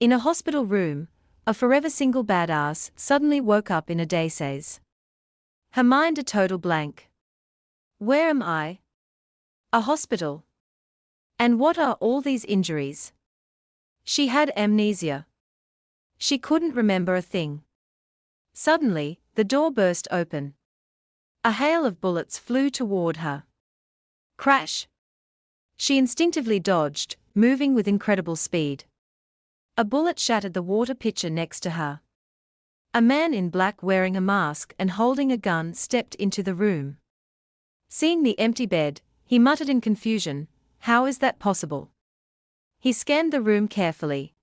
In a hospital room, a forever single badass suddenly woke up in a daze. Her mind a total blank. Where am I? A hospital. And what are all these injuries? She had amnesia. She couldn't remember a thing. Suddenly, the door burst open. A hail of bullets flew toward her. Crash! She instinctively dodged, moving with incredible speed. A bullet shattered the water pitcher next to her. A man in black wearing a mask and holding a gun stepped into the room. Seeing the empty bed, he muttered in confusion, "How is that possible?" He scanned the room carefully.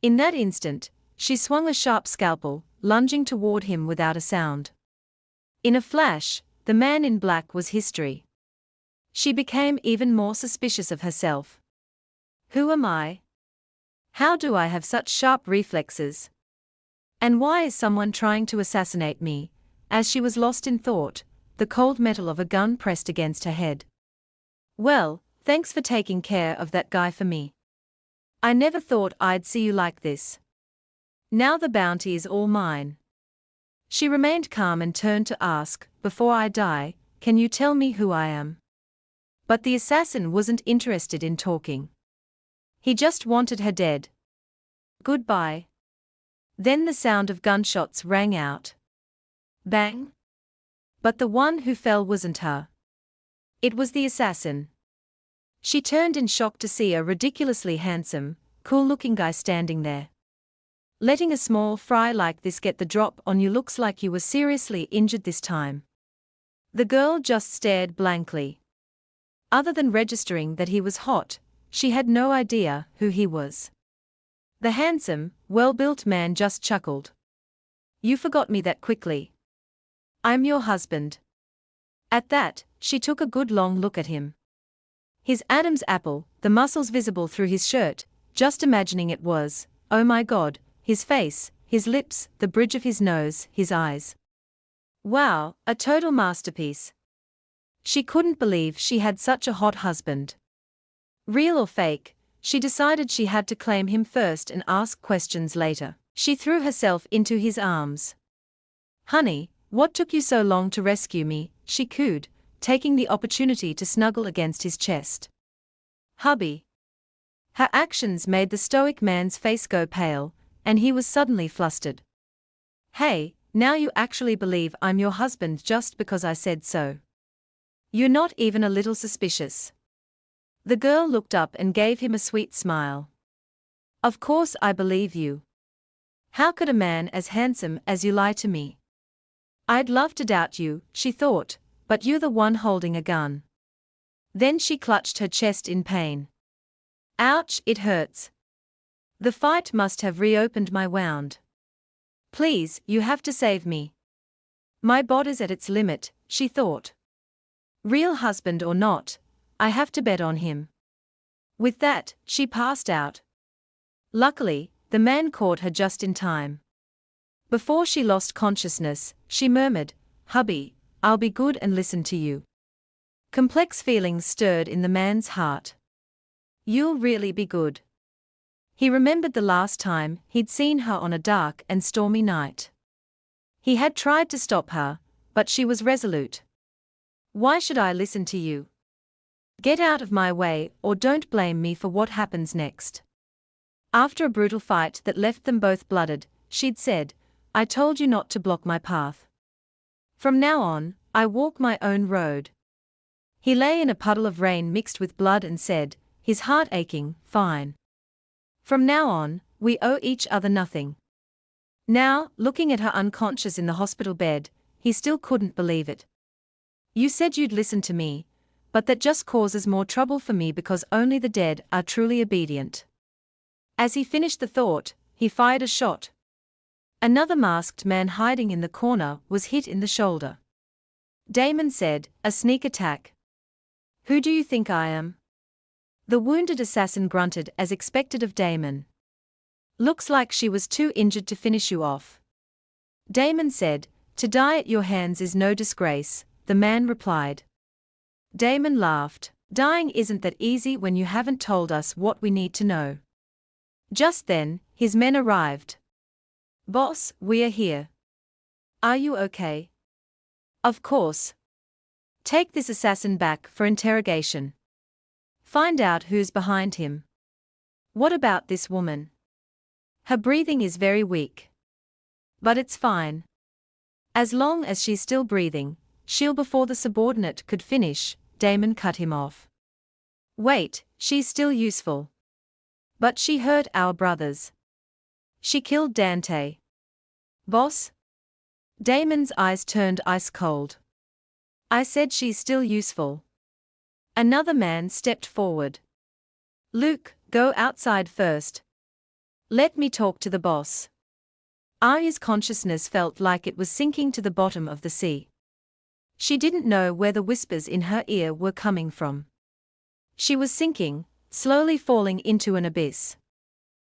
In that instant, she swung a sharp scalpel, lunging toward him without a sound. In a flash, the man in black was history. She became even more suspicious of herself. Who am I? How do I have such sharp reflexes? And why is someone trying to assassinate me? As she was lost in thought, the cold metal of a gun pressed against her head. Well, thanks for taking care of that guy for me. I never thought I'd see you like this. Now the bounty is all mine. She remained calm and turned to ask, "Before I die, can you tell me who I am?" But the assassin wasn't interested in talking. He just wanted her dead. Goodbye. Then the sound of gunshots rang out. Bang! But the one who fell wasn't her. It was the assassin. She turned in shock to see a ridiculously handsome, cool-looking guy standing there. Letting a small fry like this get the drop on you looks like you were seriously injured this time. The girl just stared blankly. Other than registering that he was hot, she had no idea who he was. The handsome, well-built man just chuckled. "You forgot me that quickly. I'm your husband." At that, she took a good long look at him. His Adam's apple, the muscles visible through his shirt, just imagining it was, oh my God, his face, his lips, the bridge of his nose, his eyes. Wow, a total masterpiece. She couldn't believe she had such a hot husband. Real or fake, she decided she had to claim him first and ask questions later. She threw herself into his arms. "Honey, what took you so long to rescue me?" she cooed, taking the opportunity to snuggle against his chest. "Hubby." Her actions made the stoic man's face go pale, and he was suddenly flustered. "Hey, now you actually believe I'm your husband just because I said so? You're not even a little suspicious." The girl looked up and gave him a sweet smile. "Of course I believe you. How could a man as handsome as you lie to me? I'd love to doubt you," she thought, "but you're the one holding a gun." Then she clutched her chest in pain. "Ouch, it hurts. The fight must have reopened my wound. Please, you have to save me. My body's at its limit," she thought. Real husband or not, I have to bet on him. With that, she passed out. Luckily, the man caught her just in time. Before she lost consciousness, she murmured, "Hubby, I'll be good and listen to you." Complex feelings stirred in the man's heart. "You'll really be good." He remembered the last time he'd seen her on a dark and stormy night. He had tried to stop her, but she was resolute. "Why should I listen to you? Get out of my way or don't blame me for what happens next." After a brutal fight that left them both blooded, she'd said, "I told you not to block my path. From now on, I walk my own road." He lay in a puddle of rain mixed with blood and said, his heart aching, "Fine. From now on, we owe each other nothing." Now, looking at her unconscious in the hospital bed, he still couldn't believe it. "You said you'd listen to me, but that just causes more trouble for me because only the dead are truly obedient." As he finished the thought, he fired a shot. Another masked man hiding in the corner was hit in the shoulder. Damon said, "A sneak attack. Who do you think I am?" The wounded assassin grunted as expected of Damon. "Looks like she was too injured to finish you off." Damon said, "To die at your hands is no disgrace," the man replied. Damon laughed. "Dying isn't that easy when you haven't told us what we need to know." Just then, his men arrived. "Boss, we're here. Are you okay?" "Of course. Take this assassin back for interrogation. Find out who's behind him." "What about this woman?" "Her breathing is very weak. But it's fine. As long as she's still breathing, she'll." Before the subordinate could finish, Damon cut him off. "Wait, she's still useful. But she hurt our brothers. She killed Dante." "Boss?" Damon's eyes turned ice cold. "I said she's still useful." Another man stepped forward. "Luke, go outside first. Let me talk to the boss." Arya's consciousness felt like it was sinking to the bottom of the sea. She didn't know where the whispers in her ear were coming from. She was sinking, slowly falling into an abyss.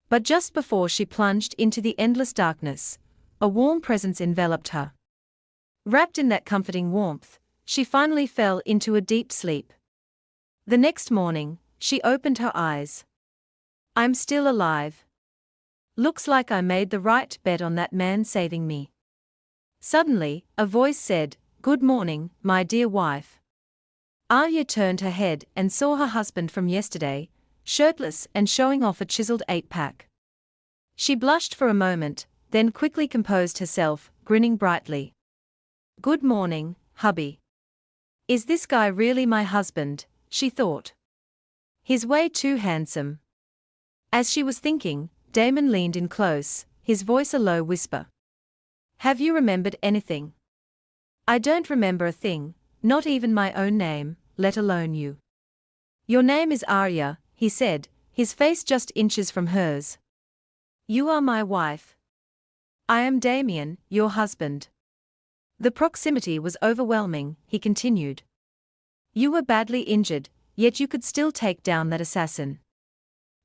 But just before she plunged into the endless darkness, a warm presence enveloped her. Wrapped in that comforting warmth, she finally fell into a deep sleep. The next morning, she opened her eyes. "I'm still alive. Looks like I made the right bet on that man saving me." Suddenly, a voice said, "Good morning, my dear wife." Arya turned her head and saw her husband from yesterday, shirtless and showing off a chiseled 8-pack. She blushed for a moment, then quickly composed herself, grinning brightly. "Good morning, hubby. Is this guy really my husband?" she thought. "He's way too handsome." As she was thinking, Damon leaned in close, his voice a low whisper. "Have you remembered anything?" "I don't remember a thing, not even my own name, let alone you." "Your name is Arya," he said, his face just inches from hers. "You are my wife. I am Damien, your husband." The proximity was overwhelming, he continued. "You were badly injured, yet you could still take down that assassin.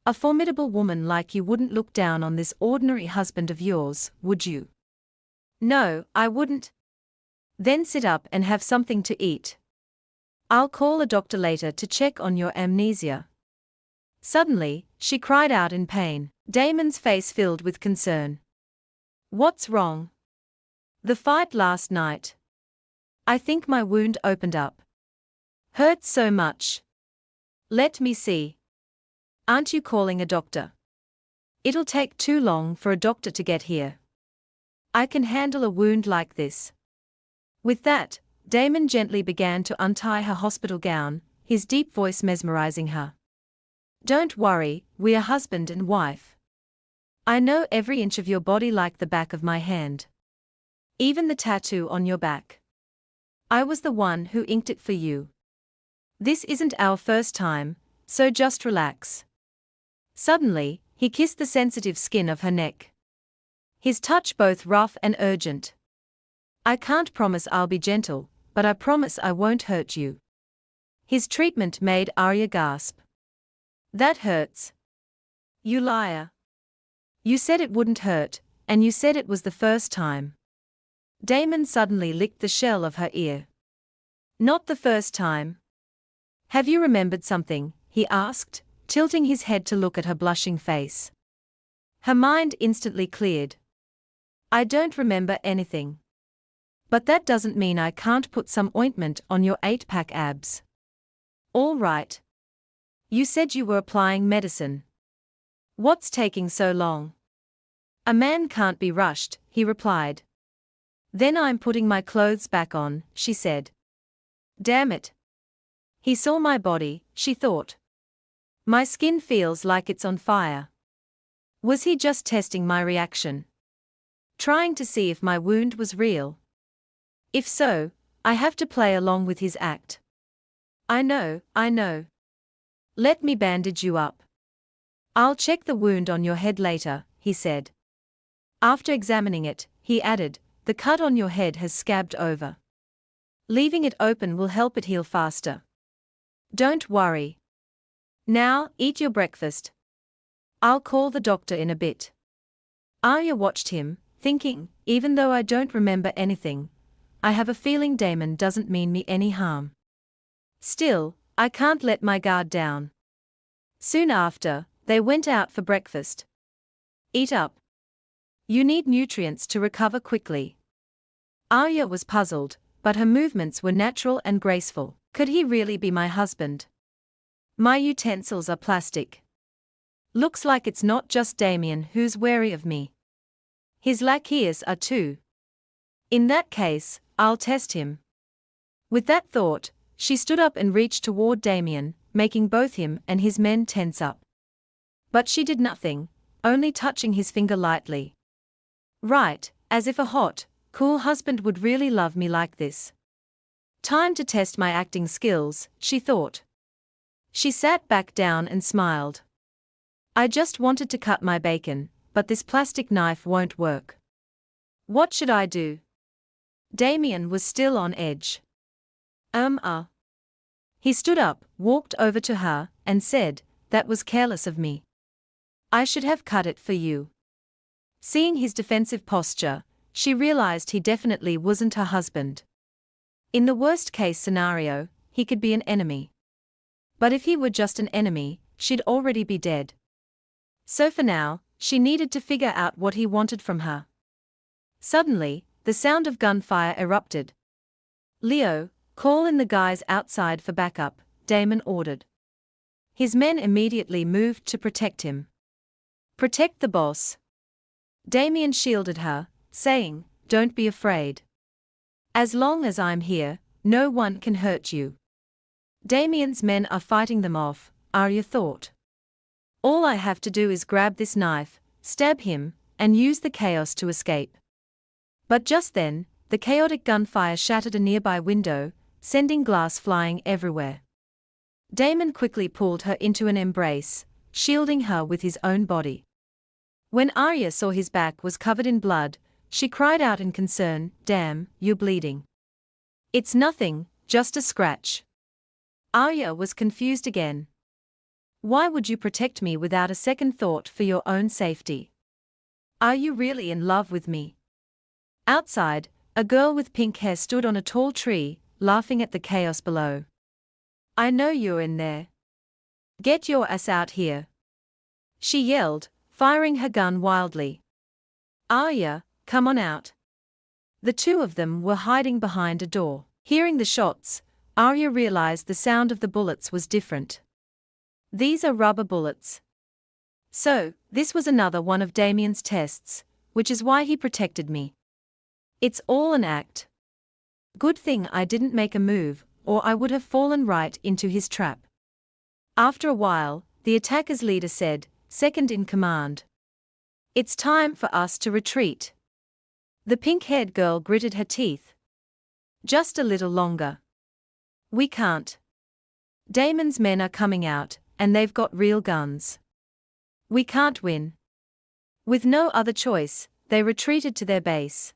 A formidable woman like you wouldn't look down on this ordinary husband of yours, would you?" "No, I wouldn't." "Then sit up and have something to eat. I'll call a doctor later to check on your amnesia." Suddenly, she cried out in pain. Damon's face filled with concern. "What's wrong?" "The fight last night. I think my wound opened up. Hurts so much." "Let me see. Aren't you calling a doctor?" "It'll take too long for a doctor to get here. I can handle a wound like this." With that, Damon gently began to untie her hospital gown, his deep voice mesmerizing her. "Don't worry, we're husband and wife. I know every inch of your body like the back of my hand. Even the tattoo on your back. I was the one who inked it for you. This isn't our first time, so just relax." Suddenly, he kissed the sensitive skin of her neck. His touch both rough and urgent. "I can't promise I'll be gentle, but I promise I won't hurt you." His treatment made Arya gasp. "That hurts. You liar. You said it wouldn't hurt, and you said it was the first time." Damon suddenly licked the shell of her ear. "Not the first time. Have you remembered something?" he asked, tilting his head to look at her blushing face. Her mind instantly cleared. "I don't remember anything. But that doesn't mean I can't put some ointment on your 8-pack abs." "All right. You said you were applying medicine. What's taking so long?" "A man can't be rushed," he replied. "Then I'm putting my clothes back on," she said. "Damn it. He saw my body," she thought. "My skin feels like it's on fire. Was he just testing my reaction? Trying to see if my wound was real? If so, I have to play along with his act. I know. Let me bandage you up. I'll check the wound on your head later," he said. After examining it, he added, "The cut on your head has scabbed over. Leaving it open will help it heal faster. Don't worry. Now, eat your breakfast. I'll call the doctor in a bit." Arya watched him, thinking, even though I don't remember anything, I have a feeling Damon doesn't mean me any harm. Still, I can't let my guard down. Soon after, they went out for breakfast. Eat up. You need nutrients to recover quickly. Arya was puzzled, but her movements were natural and graceful. Could he really be my husband? My utensils are plastic. Looks like it's not just Damien who's wary of me. His lackeys are too. In that case, I'll test him. With that thought, she stood up and reached toward Damien, making both him and his men tense up. But she did nothing, only touching his finger lightly. Right, as if a hot, cool husband would really love me like this. Time to test my acting skills, she thought. She sat back down and smiled. I just wanted to cut my bacon, but this plastic knife won't work. What should I do? Damien was still on edge. He stood up, walked over to her, and said, "That was careless of me. I should have cut it for you." Seeing his defensive posture, she realized he definitely wasn't her husband. In the worst-case scenario, he could be an enemy. But if he were just an enemy, she'd already be dead. So for now, she needed to figure out what he wanted from her. Suddenly, the sound of gunfire erupted. "Leo, call in the guys outside for backup," Damon ordered. His men immediately moved to protect him. "Protect the boss." Damien shielded her, saying, "Don't be afraid. As long as I'm here, no one can hurt you." Damien's men are fighting them off, Arya thought. All I have to do is grab this knife, stab him, and use the chaos to escape. But just then, the chaotic gunfire shattered a nearby window, sending glass flying everywhere. Damon quickly pulled her into an embrace, shielding her with his own body. When Arya saw his back was covered in blood, she cried out in concern, "Damn, you're bleeding." "It's nothing, just a scratch." Arya was confused again. "Why would you protect me without a second thought for your own safety? Are you really in love with me?" Outside, a girl with pink hair stood on a tall tree, laughing at the chaos below. "I know you're in there. Get your ass out here," she yelled, firing her gun wildly. "Arya, come on out." The two of them were hiding behind a door. Hearing the shots, Arya realized the sound of the bullets was different. "These are rubber bullets." So, this was another one of Damien's tests, which is why he protected me. It's all an act. Good thing I didn't make a move, or I would have fallen right into his trap. After a while, the attacker's leader said, second in command, "It's time for us to retreat." The pink-haired girl gritted her teeth. "Just a little longer. We can't. Damon's men are coming out, and they've got real guns. We can't win." With no other choice, they retreated to their base.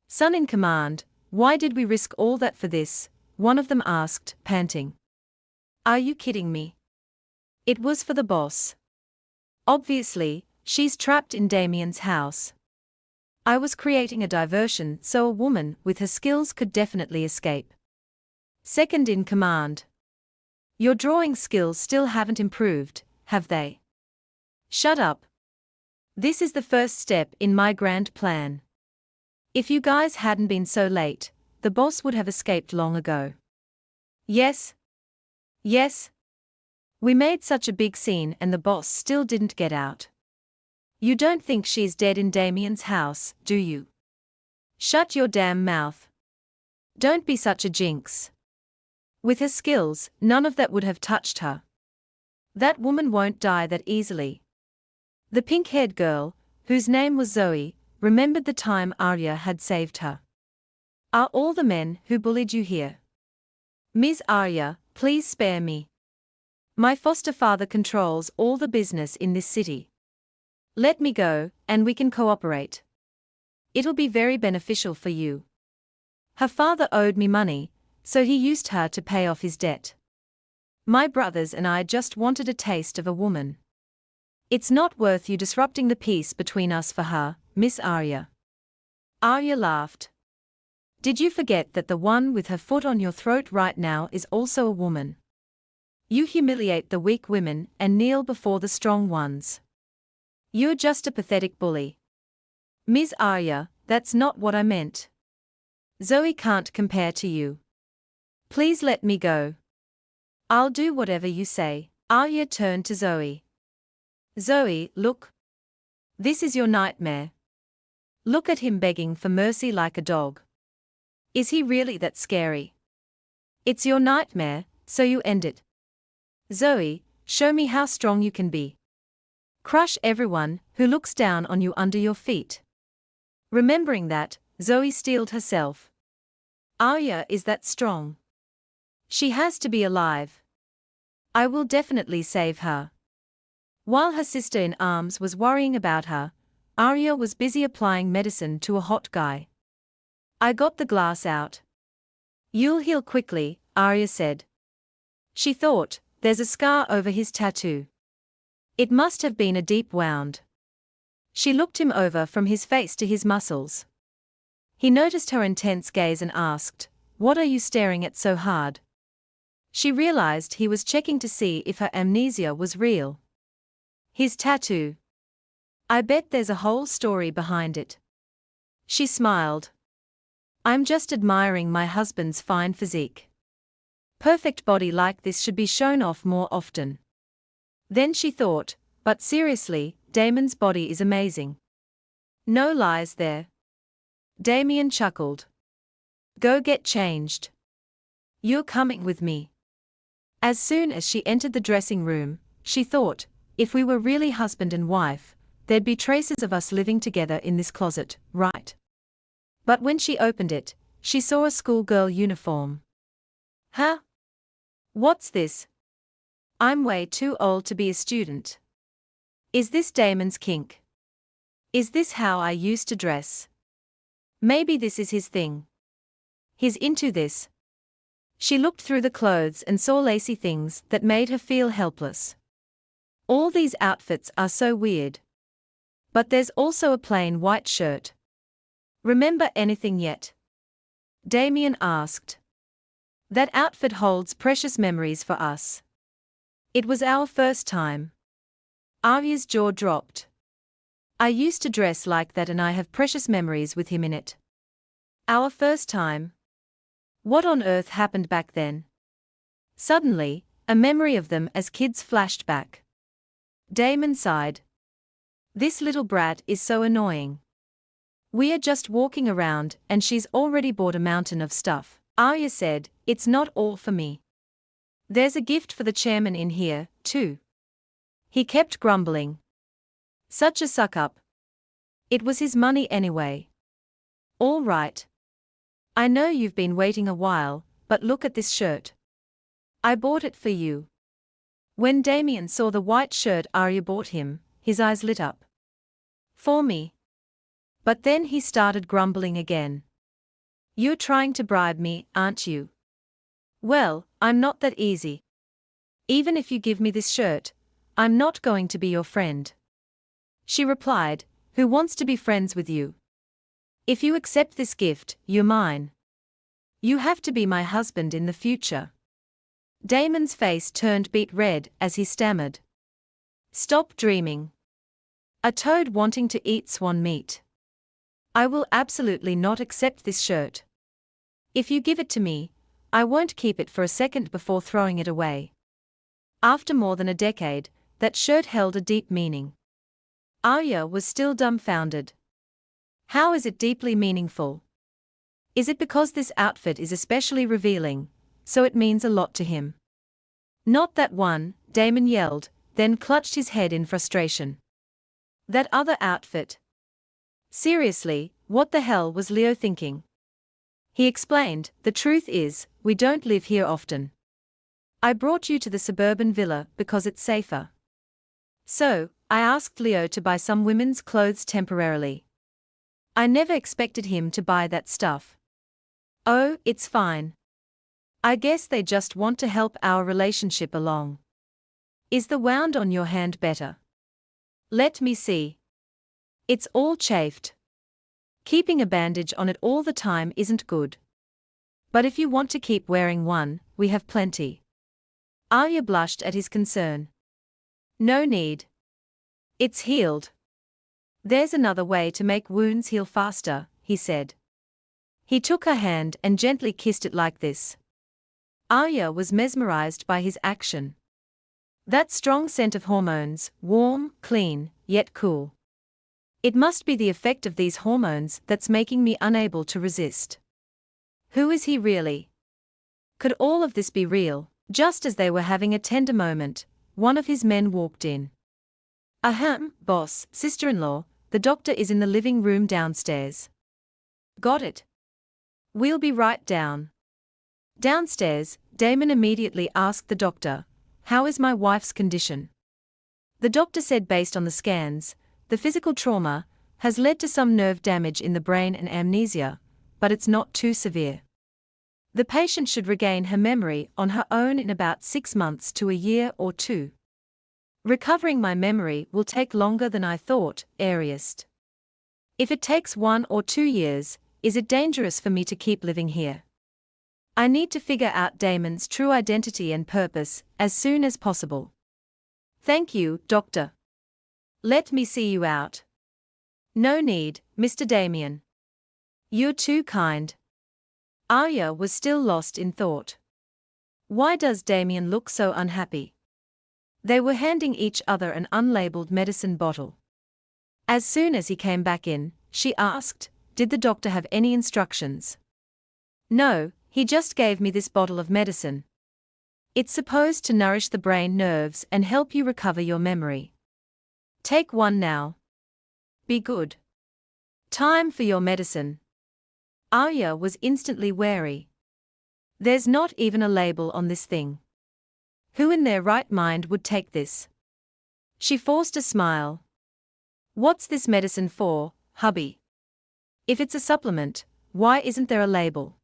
"Son in command, why did we risk all that for this?" one of them asked, panting. "Are you kidding me? It was for the boss. Obviously, she's trapped in Damien's house. I was creating a diversion so a woman with her skills could definitely escape." Second in command. "Your drawing skills still haven't improved, have they?" "Shut up. This is the first step in my grand plan. If you guys hadn't been so late, the boss would have escaped long ago." Yes. We made such a big scene and the boss still didn't get out. You don't think she's dead in Damien's house, do you?" "Shut your damn mouth. Don't be such a jinx. With her skills, none of that would have touched her. That woman won't die that easily." The pink-haired girl, whose name was Zoe, remembered the time Arya had saved her. "Are all the men who bullied you here?" "Ms. Arya, please spare me. My foster father controls all the business in this city. Let me go, and we can cooperate. It'll be very beneficial for you. Her father owed me money, so he used her to pay off his debt. My brothers and I just wanted a taste of a woman. It's not worth you disrupting the peace between us for her, Miss Arya." Arya laughed. "Did you forget that the one with her foot on your throat right now is also a woman? You humiliate the weak women and kneel before the strong ones. You're just a pathetic bully. Ms. Arya, that's not what I meant. Zoe can't compare to you. Please let me go. I'll do whatever you say. Arya turned to Zoe. Zoe, look. This is your nightmare. Look at him begging for mercy like a dog. Is he really that scary? It's your nightmare, so you end it. Zoe, show me how strong you can be. Crush everyone who looks down on you under your feet. Remembering that, Zoe steeled herself. Arya is that strong. She has to be alive. I will definitely save her. While her sister-in-arms was worrying about her, Arya was busy applying medicine to a hot guy. I got the glass out. You'll heal quickly, Arya said. She thought, there's a scar over his tattoo. It must have been a deep wound. She looked him over from his face to his muscles. He noticed her intense gaze and asked, "What are you staring at so hard?" She realized he was checking to see if her amnesia was real. His tattoo. I bet there's a whole story behind it. She smiled. I'm just admiring my husband's fine physique. Perfect body like this should be shown off more often. Then she thought, but seriously, Damon's body is amazing. No lies there. Damien chuckled. Go get changed. You're coming with me. As soon as she entered the dressing room, she thought, if we were really husband and wife, there'd be traces of us living together in this closet, right? But when she opened it, she saw a schoolgirl uniform. Huh? What's this? I'm way too old to be a student. Is this Damon's kink? Is this how I used to dress? Maybe this is his thing. He's into this. She looked through the clothes and saw lacy things that made her feel helpless. All these outfits are so weird. But there's also a plain white shirt. Remember anything yet? Damien asked. That outfit holds precious memories for us. It was our first time. Arya's jaw dropped. I used to dress like that and I have precious memories with him in it. Our first time? What on earth happened back then? Suddenly, a memory of them as kids flashed back. Damon sighed. This little brat is so annoying. We are just walking around and she's already bought a mountain of stuff. Arya said, it's not all for me. There's a gift for the chairman in here, too. He kept grumbling. Such a suck-up. It was his money anyway. All right. I know you've been waiting a while, but look at this shirt. I bought it for you. When Damien saw the white shirt Arya bought him, his eyes lit up. For me. But then he started grumbling again. You're trying to bribe me, aren't you? Well, I'm not that easy. Even if you give me this shirt, I'm not going to be your friend. She replied, who wants to be friends with you? If you accept this gift, you're mine. You have to be my husband in the future. Damon's face turned beet red as he stammered. Stop dreaming. A toad wanting to eat swan meat. I will absolutely not accept this shirt. If you give it to me, I won't keep it for a second before throwing it away. After more than a decade, that shirt held a deep meaning. Arya was still dumbfounded. How is it deeply meaningful? Is it because this outfit is especially revealing, so it means a lot to him? Not that one, Damon yelled, then clutched his head in frustration. That other outfit. Seriously, what the hell was Leo thinking? He explained, the truth is, we don't live here often. I brought you to the suburban villa because it's safer. So, I asked Leo to buy some women's clothes temporarily. I never expected him to buy that stuff. Oh, it's fine. I guess they just want to help our relationship along. Is the wound on your hand better? Let me see. It's all chafed. Keeping a bandage on it all the time isn't good. But if you want to keep wearing one, we have plenty. Arya blushed at his concern. No need. It's healed. There's another way to make wounds heal faster, he said. He took her hand and gently kissed it like this. Arya was mesmerized by his action. That strong scent of hormones, warm, clean, yet cool. It must be the effect of these hormones that's making me unable to resist. Who is he really? Could all of this be real? Just as they were having a tender moment, one of his men walked in. Ahem, boss, sister-in-law, the doctor is in the living room downstairs. Got it. We'll be right down. Downstairs, Damon immediately asked the doctor, "How is my wife's condition?" The doctor said based on the scans, the physical trauma has led to some nerve damage in the brain and amnesia, but it's not too severe. The patient should regain her memory on her own in about 6 months to a year or 2. Recovering my memory will take longer than I thought, Ariest. If it takes 1 or 2 years, is it dangerous for me to keep living here? I need to figure out Damon's true identity and purpose as soon as possible. Thank you, doctor. Let me see you out. No need, Mr. Damien. You're too kind. Arya was still lost in thought. Why does Damien look so unhappy? They were handing each other an unlabeled medicine bottle. As soon as he came back in, she asked, "Did the doctor have any instructions?" "No, he just gave me this bottle of medicine. It's supposed to nourish the brain nerves and help you recover your memory. Take one now. Be good. Time for your medicine." Arya was instantly wary. There's not even a label on this thing. Who in their right mind would take this? She forced a smile. "What's this medicine for, hubby? If it's a supplement, why isn't there a label?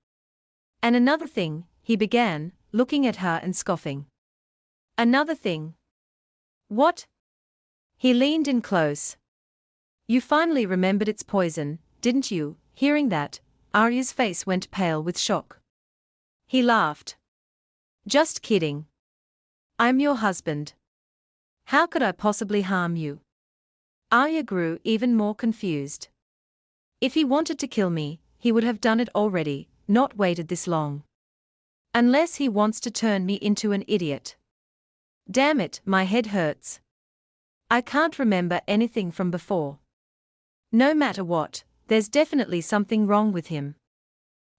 And another thing," he began, looking at her and scoffing. "Another thing? What?" He leaned in close. "You finally remembered it's poison, didn't you?" Hearing that, Arya's face went pale with shock. He laughed. "Just kidding. I'm your husband. How could I possibly harm you?" Arya grew even more confused. If he wanted to kill me, he would have done it already, not waited this long. Unless he wants to turn me into an idiot. Damn it, my head hurts. I can't remember anything from before. No matter what, there's definitely something wrong with him.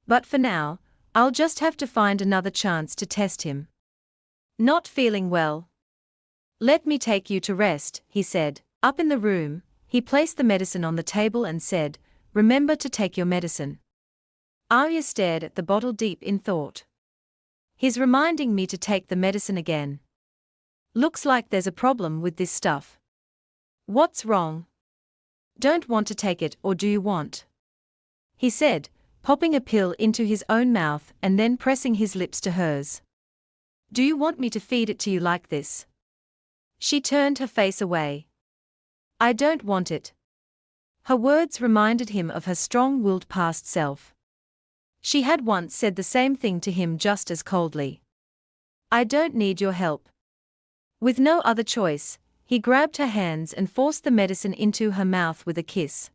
But for now, I'll just have to find another chance to test him. Not feeling well? Let me take you to rest, he said. Up in the room, he placed the medicine on the table and said, "Remember to take your medicine." Arya stared at the bottle deep in thought. He's reminding me to take the medicine again. Looks like there's a problem with this stuff. What's wrong? Don't want to take it, or do you want? He said, popping a pill into his own mouth and then pressing his lips to hers. Do you want me to feed it to you like this? She turned her face away. I don't want it. Her words reminded him of her strong-willed past self. She had once said the same thing to him just as coldly. I don't need your help. With no other choice, he grabbed her hands and forced the medicine into her mouth with a kiss.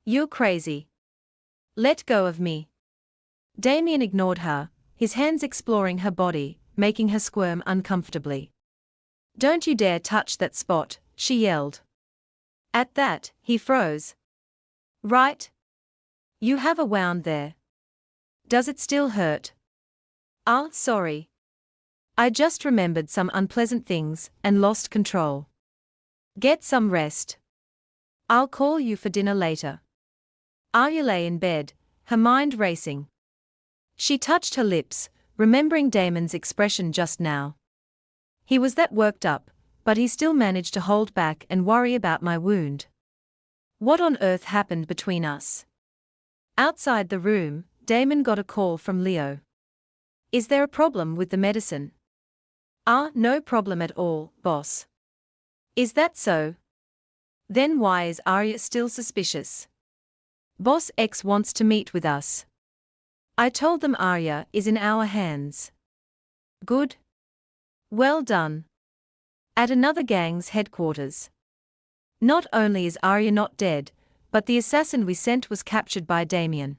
You're crazy. Let go of me. Damien ignored her, his hands exploring her body, making her squirm uncomfortably. Don't you dare touch that spot, she yelled. At that, he froze. Right? You have a wound there. Does it still hurt? Ah, sorry. I just remembered some unpleasant things and lost control. Get some rest. I'll call you for dinner later. Arya lay in bed, her mind racing. She touched her lips, remembering Damon's expression just now. He was that worked up, but he still managed to hold back and worry about my wound. What on earth happened between us? Outside the room, Damon got a call from Leo. Is there a problem with the medicine? Ah, no problem at all, boss. Is that so? Then why is Arya still suspicious? Boss X wants to meet with us. I told them Arya is in our hands. Good. Well done. At another gang's headquarters. Not only is Arya not dead, but the assassin we sent was captured by Damien.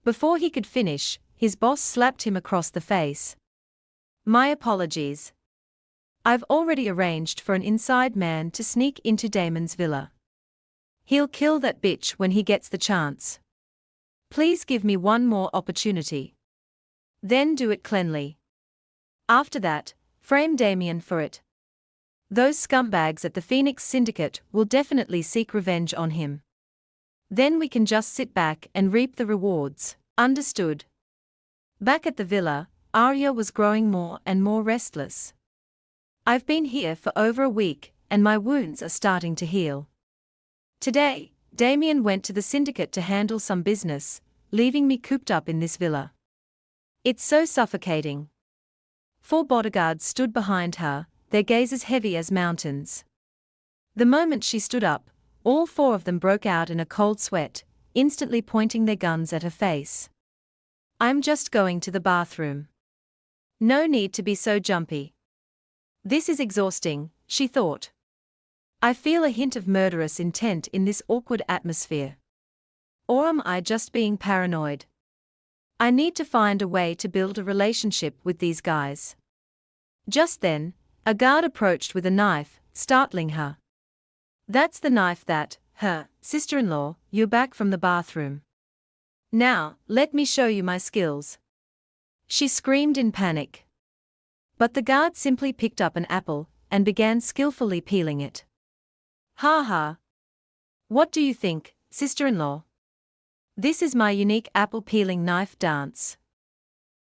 Before he could finish, his boss slapped him across the face. My apologies. I've already arranged for an inside man to sneak into Damon's villa. He'll kill that bitch when he gets the chance. Please give me one more opportunity. Then do it cleanly. After that, frame Damien for it. Those scumbags at the Phoenix Syndicate will definitely seek revenge on him. Then we can just sit back and reap the rewards. Understood. Back at the villa, Arya was growing more and more restless. I've been here for over a week, and my wounds are starting to heal. Today, Damien went to the syndicate to handle some business, leaving me cooped up in this villa. It's so suffocating. 4 bodyguards stood behind her, their gazes heavy as mountains. The moment she stood up, all 4 of them broke out in a cold sweat, instantly pointing their guns at her face. I'm just going to the bathroom. No need to be so jumpy. This is exhausting, she thought. I feel a hint of murderous intent in this awkward atmosphere. Or am I just being paranoid? I need to find a way to build a relationship with these guys. Just then, a guard approached with a knife, startling her. That's the knife that, sister-in-law, you're back from the bathroom. Now, let me show you my skills. She screamed in panic. But the guard simply picked up an apple and began skillfully peeling it. Ha ha. What do you think, sister-in-law? This is my unique apple peeling knife dance.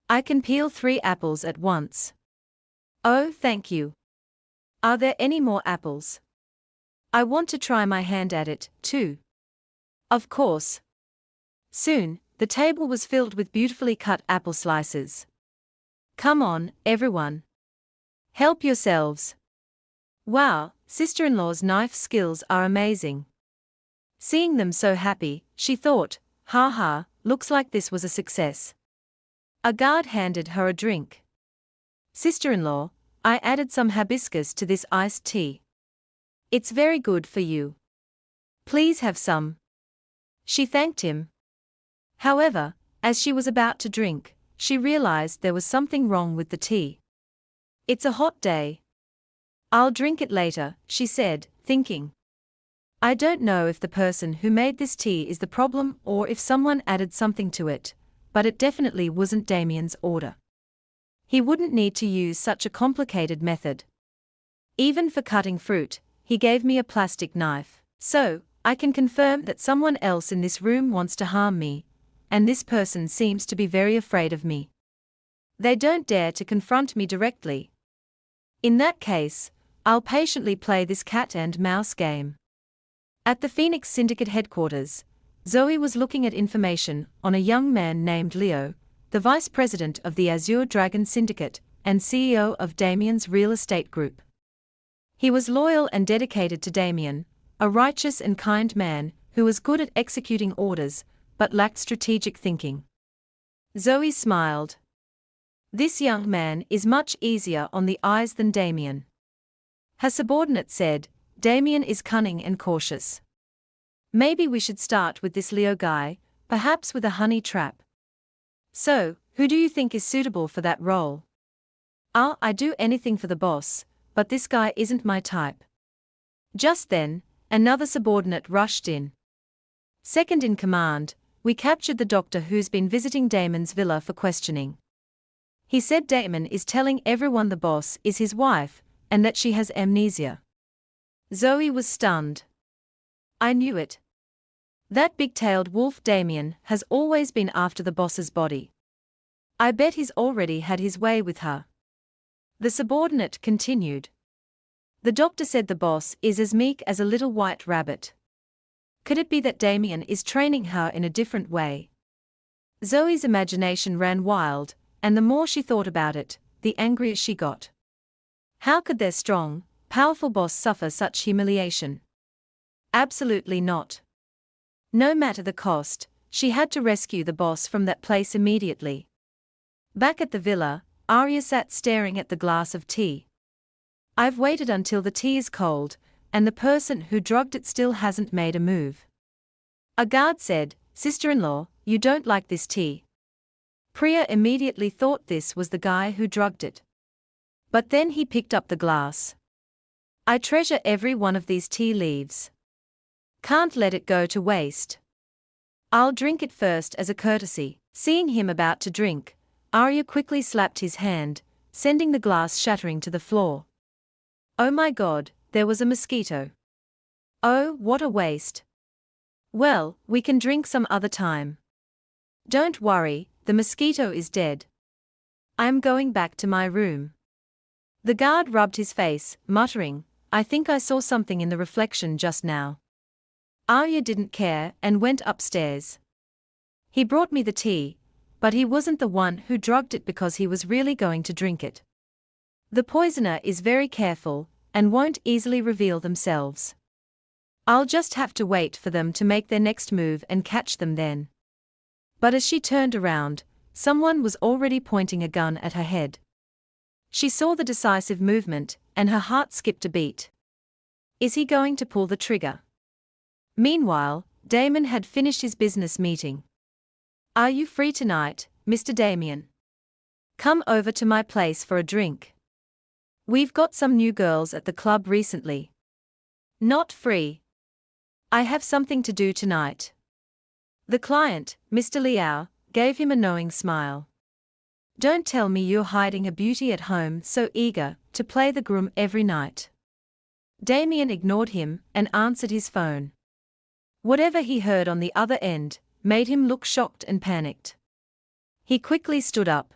I can peel 3 apples at once. Oh, thank you. Are there any more apples? I want to try my hand at it, too. Of course. Soon, the table was filled with beautifully cut apple slices. Come on, everyone. Help yourselves. Wow, sister-in-law's knife skills are amazing. Seeing them so happy, she thought, ha ha, looks like this was a success. A guard handed her a drink. Sister-in-law, I added some hibiscus to this iced tea. It's very good for you. Please have some. She thanked him. However, as she was about to drink, she realized there was something wrong with the tea. It's a hot day. I'll drink it later, she said, thinking. I don't know if the person who made this tea is the problem or if someone added something to it, but it definitely wasn't Damien's order. He wouldn't need to use such a complicated method. Even for cutting fruit, he gave me a plastic knife. So, I can confirm that someone else in this room wants to harm me, and this person seems to be very afraid of me. They don't dare to confront me directly. In that case, I'll patiently play this cat and mouse game. At the Phoenix Syndicate headquarters, Zoe was looking at information on a young man named Leo, the vice president of the Azure Dragon Syndicate and CEO of Damien's real estate group. He was loyal and dedicated to Damien, a righteous and kind man who was good at executing orders but lacked strategic thinking. Zoe smiled. This young man is much easier on the eyes than Damien. Her subordinate said, Damien is cunning and cautious. Maybe we should start with this Leo guy, perhaps with a honey trap. So, who do you think is suitable for that role? I'd do anything for the boss, but this guy isn't my type. Just then, another subordinate rushed in. Second in command, we captured the doctor who's been visiting Damon's villa for questioning. He said Damon is telling everyone the boss is his wife, and that she has amnesia. Zoe was stunned. I knew it. That big-tailed wolf Damien has always been after the boss's body. I bet he's already had his way with her. The subordinate continued. The doctor said the boss is as meek as a little white rabbit. Could it be that Damien is training her in a different way? Zoe's imagination ran wild, and the more she thought about it, the angrier she got. How could their strong, powerful boss suffer such humiliation? Absolutely not. No matter the cost, she had to rescue the boss from that place immediately. Back at the villa, Arya sat staring at the glass of tea. I've waited until the tea is cold, and the person who drugged it still hasn't made a move. A guard said, "Sister-in-law, you don't like this tea." Priya immediately thought this was the guy who drugged it. But then he picked up the glass. "I treasure every one of these tea leaves. Can't let it go to waste. I'll drink it first as a courtesy." Seeing him about to drink, Arya quickly slapped his hand, sending the glass shattering to the floor. Oh my God, there was a mosquito. Oh, what a waste. Well, we can drink some other time. Don't worry, the mosquito is dead. I'm going back to my room. The guard rubbed his face, muttering, "I think I saw something in the reflection just now." Arya didn't care and went upstairs. He brought me the tea, but he wasn't the one who drugged it because he was really going to drink it. The poisoner is very careful and won't easily reveal themselves. I'll just have to wait for them to make their next move and catch them then. But as she turned around, someone was already pointing a gun at her head. She saw the decisive movement, and her heart skipped a beat. Is he going to pull the trigger? Meanwhile, Damon had finished his business meeting. "Are you free tonight, Mr. Damien? Come over to my place for a drink. We've got some new girls at the club recently." "Not free. I have something to do tonight." The client, Mr. Liao, gave him a knowing smile. "Don't tell me you're hiding a beauty at home so eager to play the groom every night." Damien ignored him and answered his phone. Whatever he heard on the other end made him look shocked and panicked. He quickly stood up.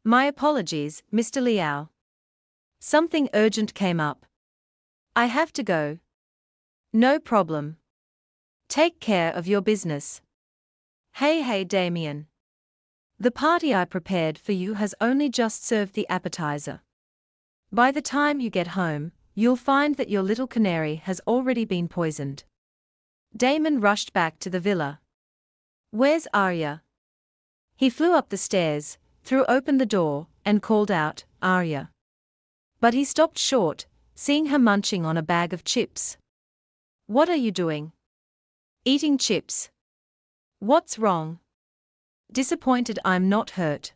"My apologies, Mr. Liao. Something urgent came up. I have to go." "No problem. Take care of your business." Hey Damien. The party I prepared for you has only just served the appetizer. By the time you get home, you'll find that your little canary has already been poisoned." Damon rushed back to the villa. "Where's Arya?" He flew up the stairs, threw open the door, and called out, "Arya." But he stopped short, seeing her munching on a bag of chips. "What are you doing?" "Eating chips." "What's wrong?" "Disappointed I'm not hurt."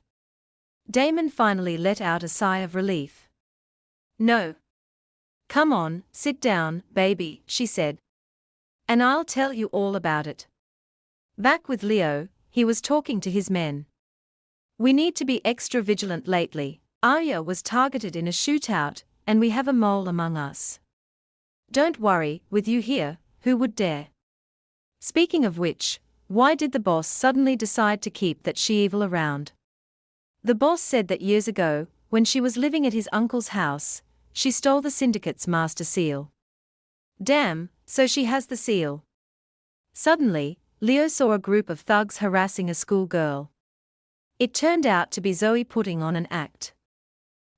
Damon finally let out a sigh of relief. "No. Come on, sit down, baby," she said. "And I'll tell you all about it." Back with Leo, he was talking to his men. "We need to be extra vigilant lately. Arya was targeted in a shootout, and we have a mole among us. Don't worry, with you here, who would dare? Speaking of which, why did the boss suddenly decide to keep that she-evil around?" The boss said that years ago, when she was living at his uncle's house, she stole the syndicate's master seal. "Damn, so she has the seal." Suddenly, Leo saw a group of thugs harassing a schoolgirl. It turned out to be Zoe putting on an act.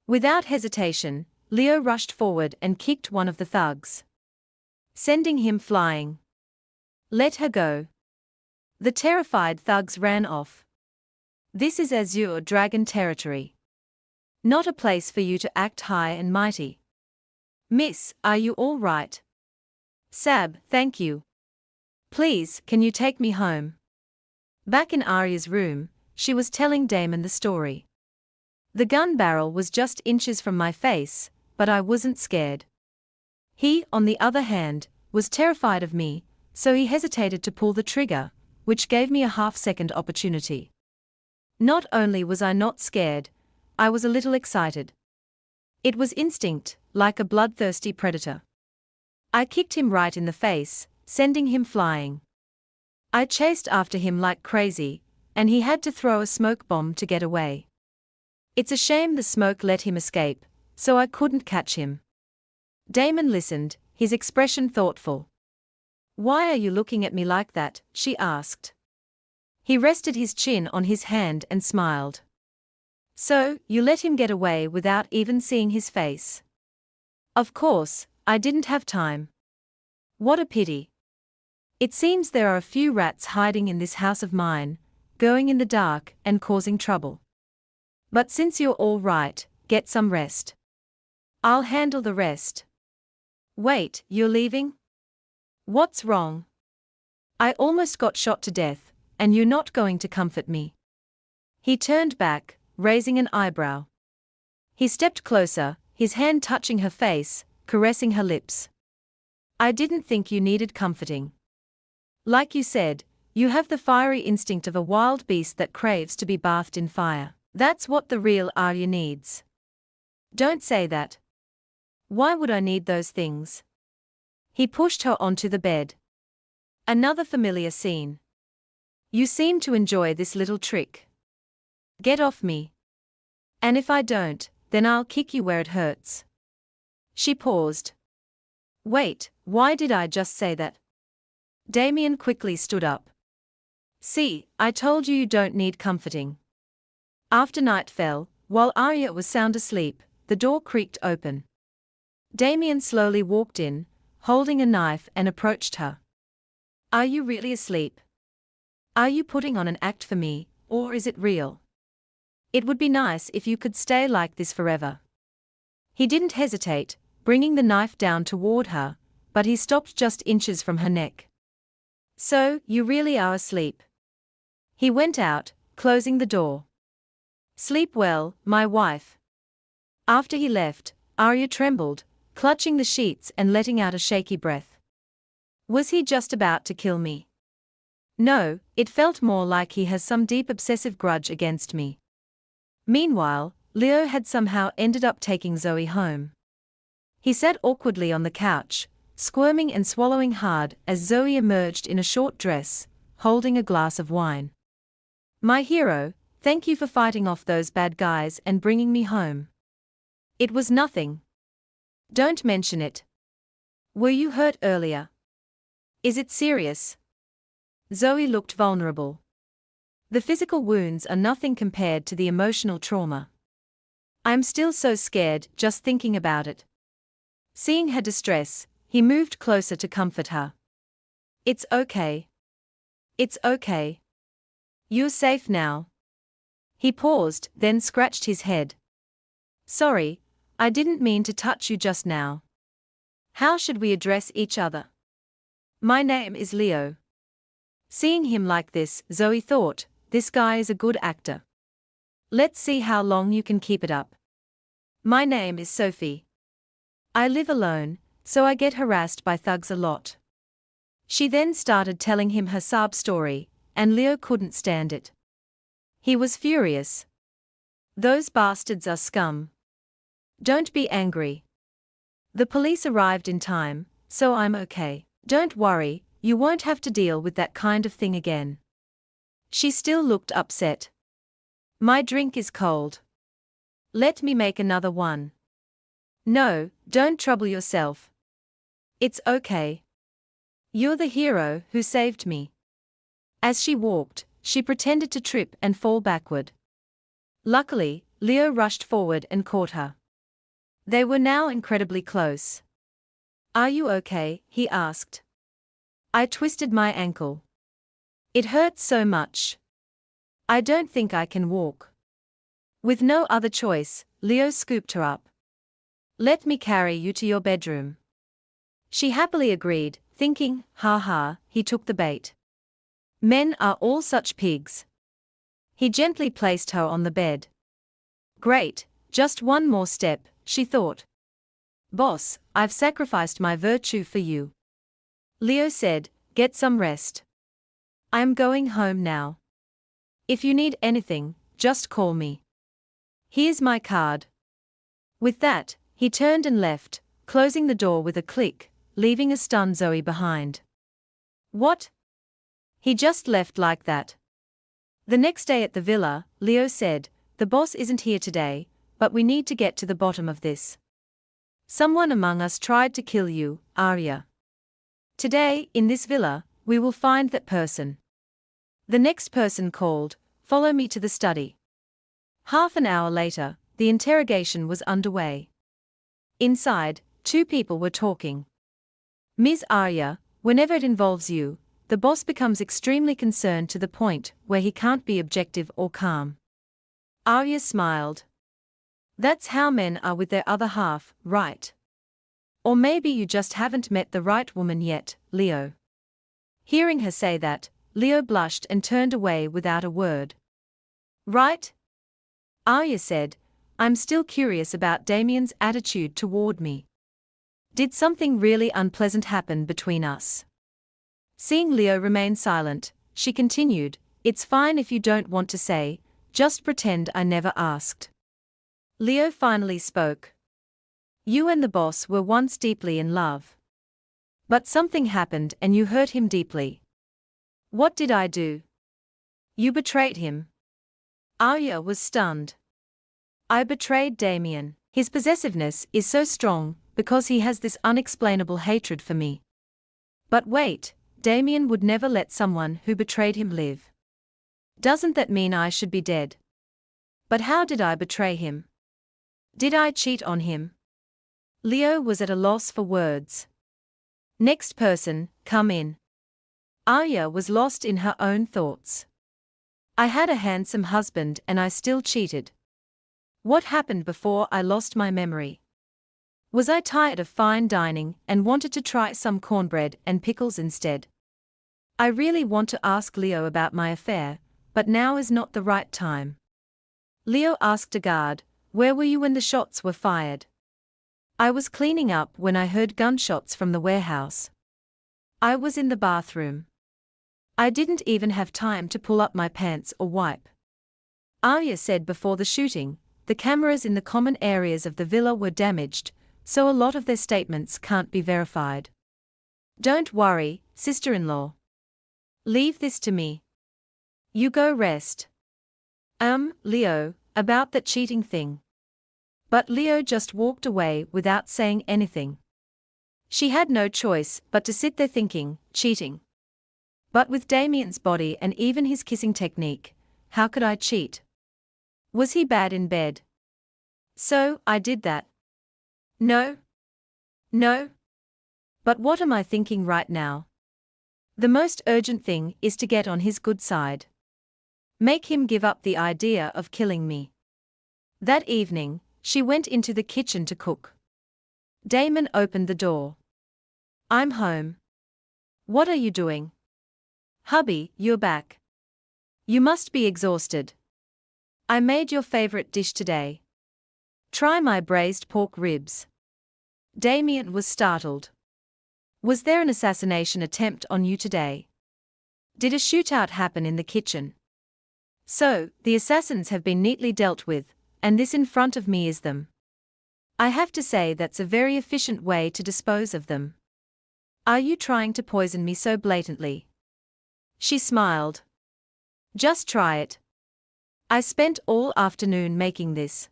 Without hesitation, Leo rushed forward and kicked one of the thugs, sending him flying. "Let her go." The terrified thugs ran off. "This is Azure Dragon territory. Not a place for you to act high and mighty." "Miss, are you all right?" "Sab, thank you. Please, can you take me home?" Back in Arya's room, she was telling Damon the story. "The gun barrel was just inches from my face, but I wasn't scared. He, on the other hand, was terrified of me, so he hesitated to pull the trigger, which gave me a half-second opportunity. Not only was I not scared, I was a little excited. It was instinct, like a bloodthirsty predator. I kicked him right in the face, sending him flying. I chased after him like crazy, and he had to throw a smoke bomb to get away. It's a shame the smoke let him escape, so I couldn't catch him." Damon listened, his expression thoughtful. "Why are you looking at me like that?" she asked. He rested his chin on his hand and smiled. "So, you let him get away without even seeing his face?" "Of course, I didn't have time." "What a pity. It seems there are a few rats hiding in this house of mine, going in the dark and causing trouble. But since you're all right, get some rest. I'll handle the rest." Wait, you're leaving? What's wrong? I almost got shot to death, and you're not going to comfort me. He turned back, raising an eyebrow. He stepped closer, his hand touching her face, caressing her lips. I didn't think you needed comforting. Like you said, you have the fiery instinct of a wild beast that craves to be bathed in fire. That's what the real Arya needs. Don't say that. Why would I need those things? He pushed her onto the bed. Another familiar scene. You seem to enjoy this little trick. Get off me. And if I don't, then I'll kick you where it hurts. She paused. Wait, why did I just say that? Damien quickly stood up. See, I told you don't need comforting. After night fell, while Arya was sound asleep, the door creaked open. Damien slowly walked in, holding a knife, and approached her. Are you really asleep? Are you putting on an act for me, or is it real? It would be nice if you could stay like this forever. He didn't hesitate, bringing the knife down toward her, but he stopped just inches from her neck. So, you really are asleep. He went out, closing the door. Sleep well, my wife. After he left, Arya trembled, clutching the sheets and letting out a shaky breath. Was he just about to kill me? No, it felt more like he has some deep obsessive grudge against me. Meanwhile, Leo had somehow ended up taking Zoe home. He sat awkwardly on the couch, squirming and swallowing hard as Zoe emerged in a short dress, holding a glass of wine. My hero, thank you for fighting off those bad guys and bringing me home. It was nothing. Don't mention it. Were you hurt earlier? Is it serious? Zoe looked vulnerable. The physical wounds are nothing compared to the emotional trauma. I'm still so scared just thinking about it. Seeing her distress, he moved closer to comfort her. It's okay. It's okay. You're safe now. He paused, then scratched his head. Sorry, I didn't mean to touch you just now. How should we address each other? My name is Leo. Seeing him like this, Zoe thought, this guy is a good actor. Let's see how long you can keep it up. My name is Sophie. I live alone, so I get harassed by thugs a lot. She then started telling him her Saab story, and Leo couldn't stand it. He was furious. Those bastards are scum. Don't be angry. The police arrived in time, so I'm okay. Don't worry, you won't have to deal with that kind of thing again. She still looked upset. My drink is cold. Let me make another one. No, don't trouble yourself. It's okay. You're the hero who saved me. As she walked, she pretended to trip and fall backward. Luckily, Leo rushed forward and caught her. They were now incredibly close. Are you okay? He asked. I twisted my ankle. It hurts so much. I don't think I can walk. With no other choice, Leo scooped her up. Let me carry you to your bedroom. She happily agreed, thinking, ha ha, he took the bait. Men are all such pigs. He gently placed her on the bed. Great, just one more step, she thought. Boss, I've sacrificed my virtue for you. Leo said, get some rest. I'm going home now. If you need anything, just call me. Here's my card. With that, he turned and left, closing the door with a click, leaving a stunned Zoe behind. What? He just left like that. The next day at the villa, Leo said, the boss isn't here today, but we need to get to the bottom of this. Someone among us tried to kill you, Arya. Today, in this villa, we will find that person. The next person called, follow me to the study. Half an hour later, the interrogation was underway. Inside, two people were talking. Ms. Arya, whenever it involves you, the boss becomes extremely concerned to the point where he can't be objective or calm. Arya smiled. That's how men are with their other half, right? Or maybe you just haven't met the right woman yet, Leo. Hearing her say that, Leo blushed and turned away without a word. Right? Arya said, I'm still curious about Damien's attitude toward me. Did something really unpleasant happen between us? Seeing Leo remain silent, she continued, it's fine if you don't want to say, just pretend I never asked. Leo finally spoke. You and the boss were once deeply in love. But something happened and you hurt him deeply. What did I do? You betrayed him. Arya was stunned. I betrayed Damien. His possessiveness is so strong because he has this unexplainable hatred for me. But wait, Damien would never let someone who betrayed him live. Doesn't that mean I should be dead? But how did I betray him? Did I cheat on him? Leo was at a loss for words. Next person, come in. Arya was lost in her own thoughts. I had a handsome husband and I still cheated. What happened before I lost my memory? Was I tired of fine dining and wanted to try some cornbread and pickles instead? I really want to ask Leo about my affair, but now is not the right time. Leo asked a guard, where were you when the shots were fired? I was cleaning up when I heard gunshots from the warehouse. I was in the bathroom. I didn't even have time to pull up my pants or wipe. Arya said before the shooting, the cameras in the common areas of the villa were damaged, so a lot of their statements can't be verified. Don't worry, sister-in-law. Leave this to me. You go rest. Leo, about that cheating thing. But Leo just walked away without saying anything. She had no choice but to sit there thinking, cheating. But with Damien's body and even his kissing technique, how could I cheat? Was he bad in bed? So, I did that. No. No. But what am I thinking right now? The most urgent thing is to get on his good side. Make him give up the idea of killing me. That evening, she went into the kitchen to cook. Damon opened the door. I'm home. What are you doing? Hubby, you're back. You must be exhausted. I made your favorite dish today. Try my braised pork ribs. Damien was startled. Was there an assassination attempt on you today? Did a shootout happen in the kitchen? So, the assassins have been neatly dealt with, and this in front of me is them. I have to say that's a very efficient way to dispose of them. Are you trying to poison me so blatantly? She smiled. Just try it. I spent all afternoon making this.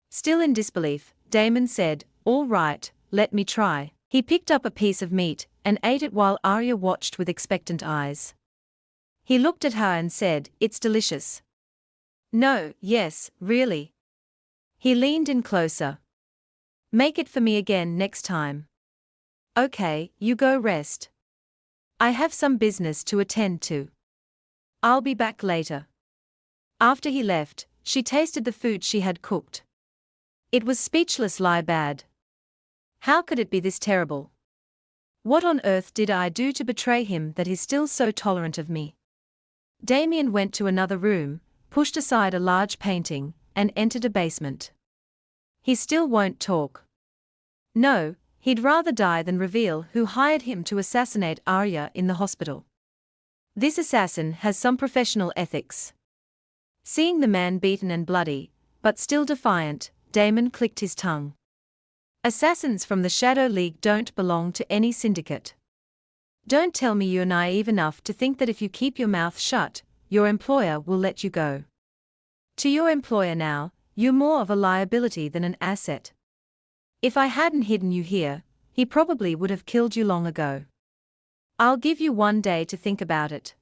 Still in disbelief, Damon said, all right, let me try. He picked up a piece of meat and ate it while Arya watched with expectant eyes. He looked at her and said, it's delicious. No, yes, really. He leaned in closer. Make it for me again next time. Okay, you go rest. I have some business to attend to. I'll be back later. After he left, she tasted the food she had cooked. It was speechless lie bad. How could it be this terrible? What on earth did I do to betray him that he's still so tolerant of me? Damien went to another room, pushed aside a large painting, and entered a basement. He still won't talk. No, he'd rather die than reveal who hired him to assassinate Arya in the hospital. This assassin has some professional ethics. Seeing the man beaten and bloody, but still defiant, Damon clicked his tongue. Assassins from the Shadow League don't belong to any syndicate. Don't tell me you're naive enough to think that if you keep your mouth shut, your employer will let you go. To your employer now, you're more of a liability than an asset. If I hadn't hidden you here, he probably would have killed you long ago. I'll give you one day to think about it.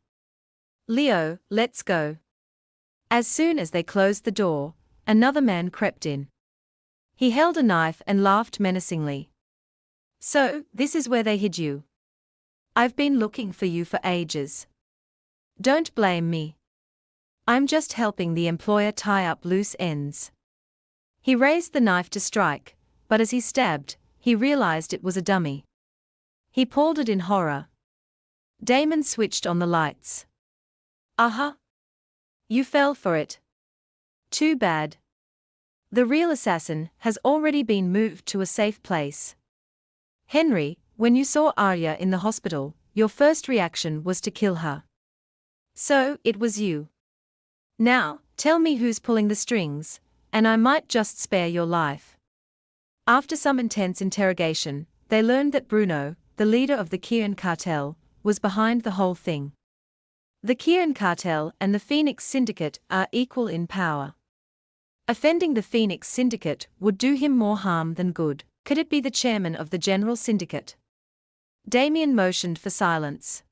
Leo, let's go. As soon as they closed the door, another man crept in. He held a knife and laughed menacingly. So, this is where they hid you. I've been looking for you for ages. Don't blame me. I'm just helping the employer tie up loose ends. He raised the knife to strike, but as he stabbed, he realized it was a dummy. He pulled it in horror. Damon switched on the lights. Aha! You fell for it. Too bad. The real assassin has already been moved to a safe place. Henry, when you saw Arya in the hospital, your first reaction was to kill her. So, it was you. Now, tell me who's pulling the strings, and I might just spare your life. After some intense interrogation, they learned that Bruno, the leader of the Kirin cartel, was behind the whole thing. The Kirin cartel and the Phoenix Syndicate are equal in power. Offending the Phoenix Syndicate would do him more harm than good. Could it be the chairman of the General Syndicate? Damien motioned for silence.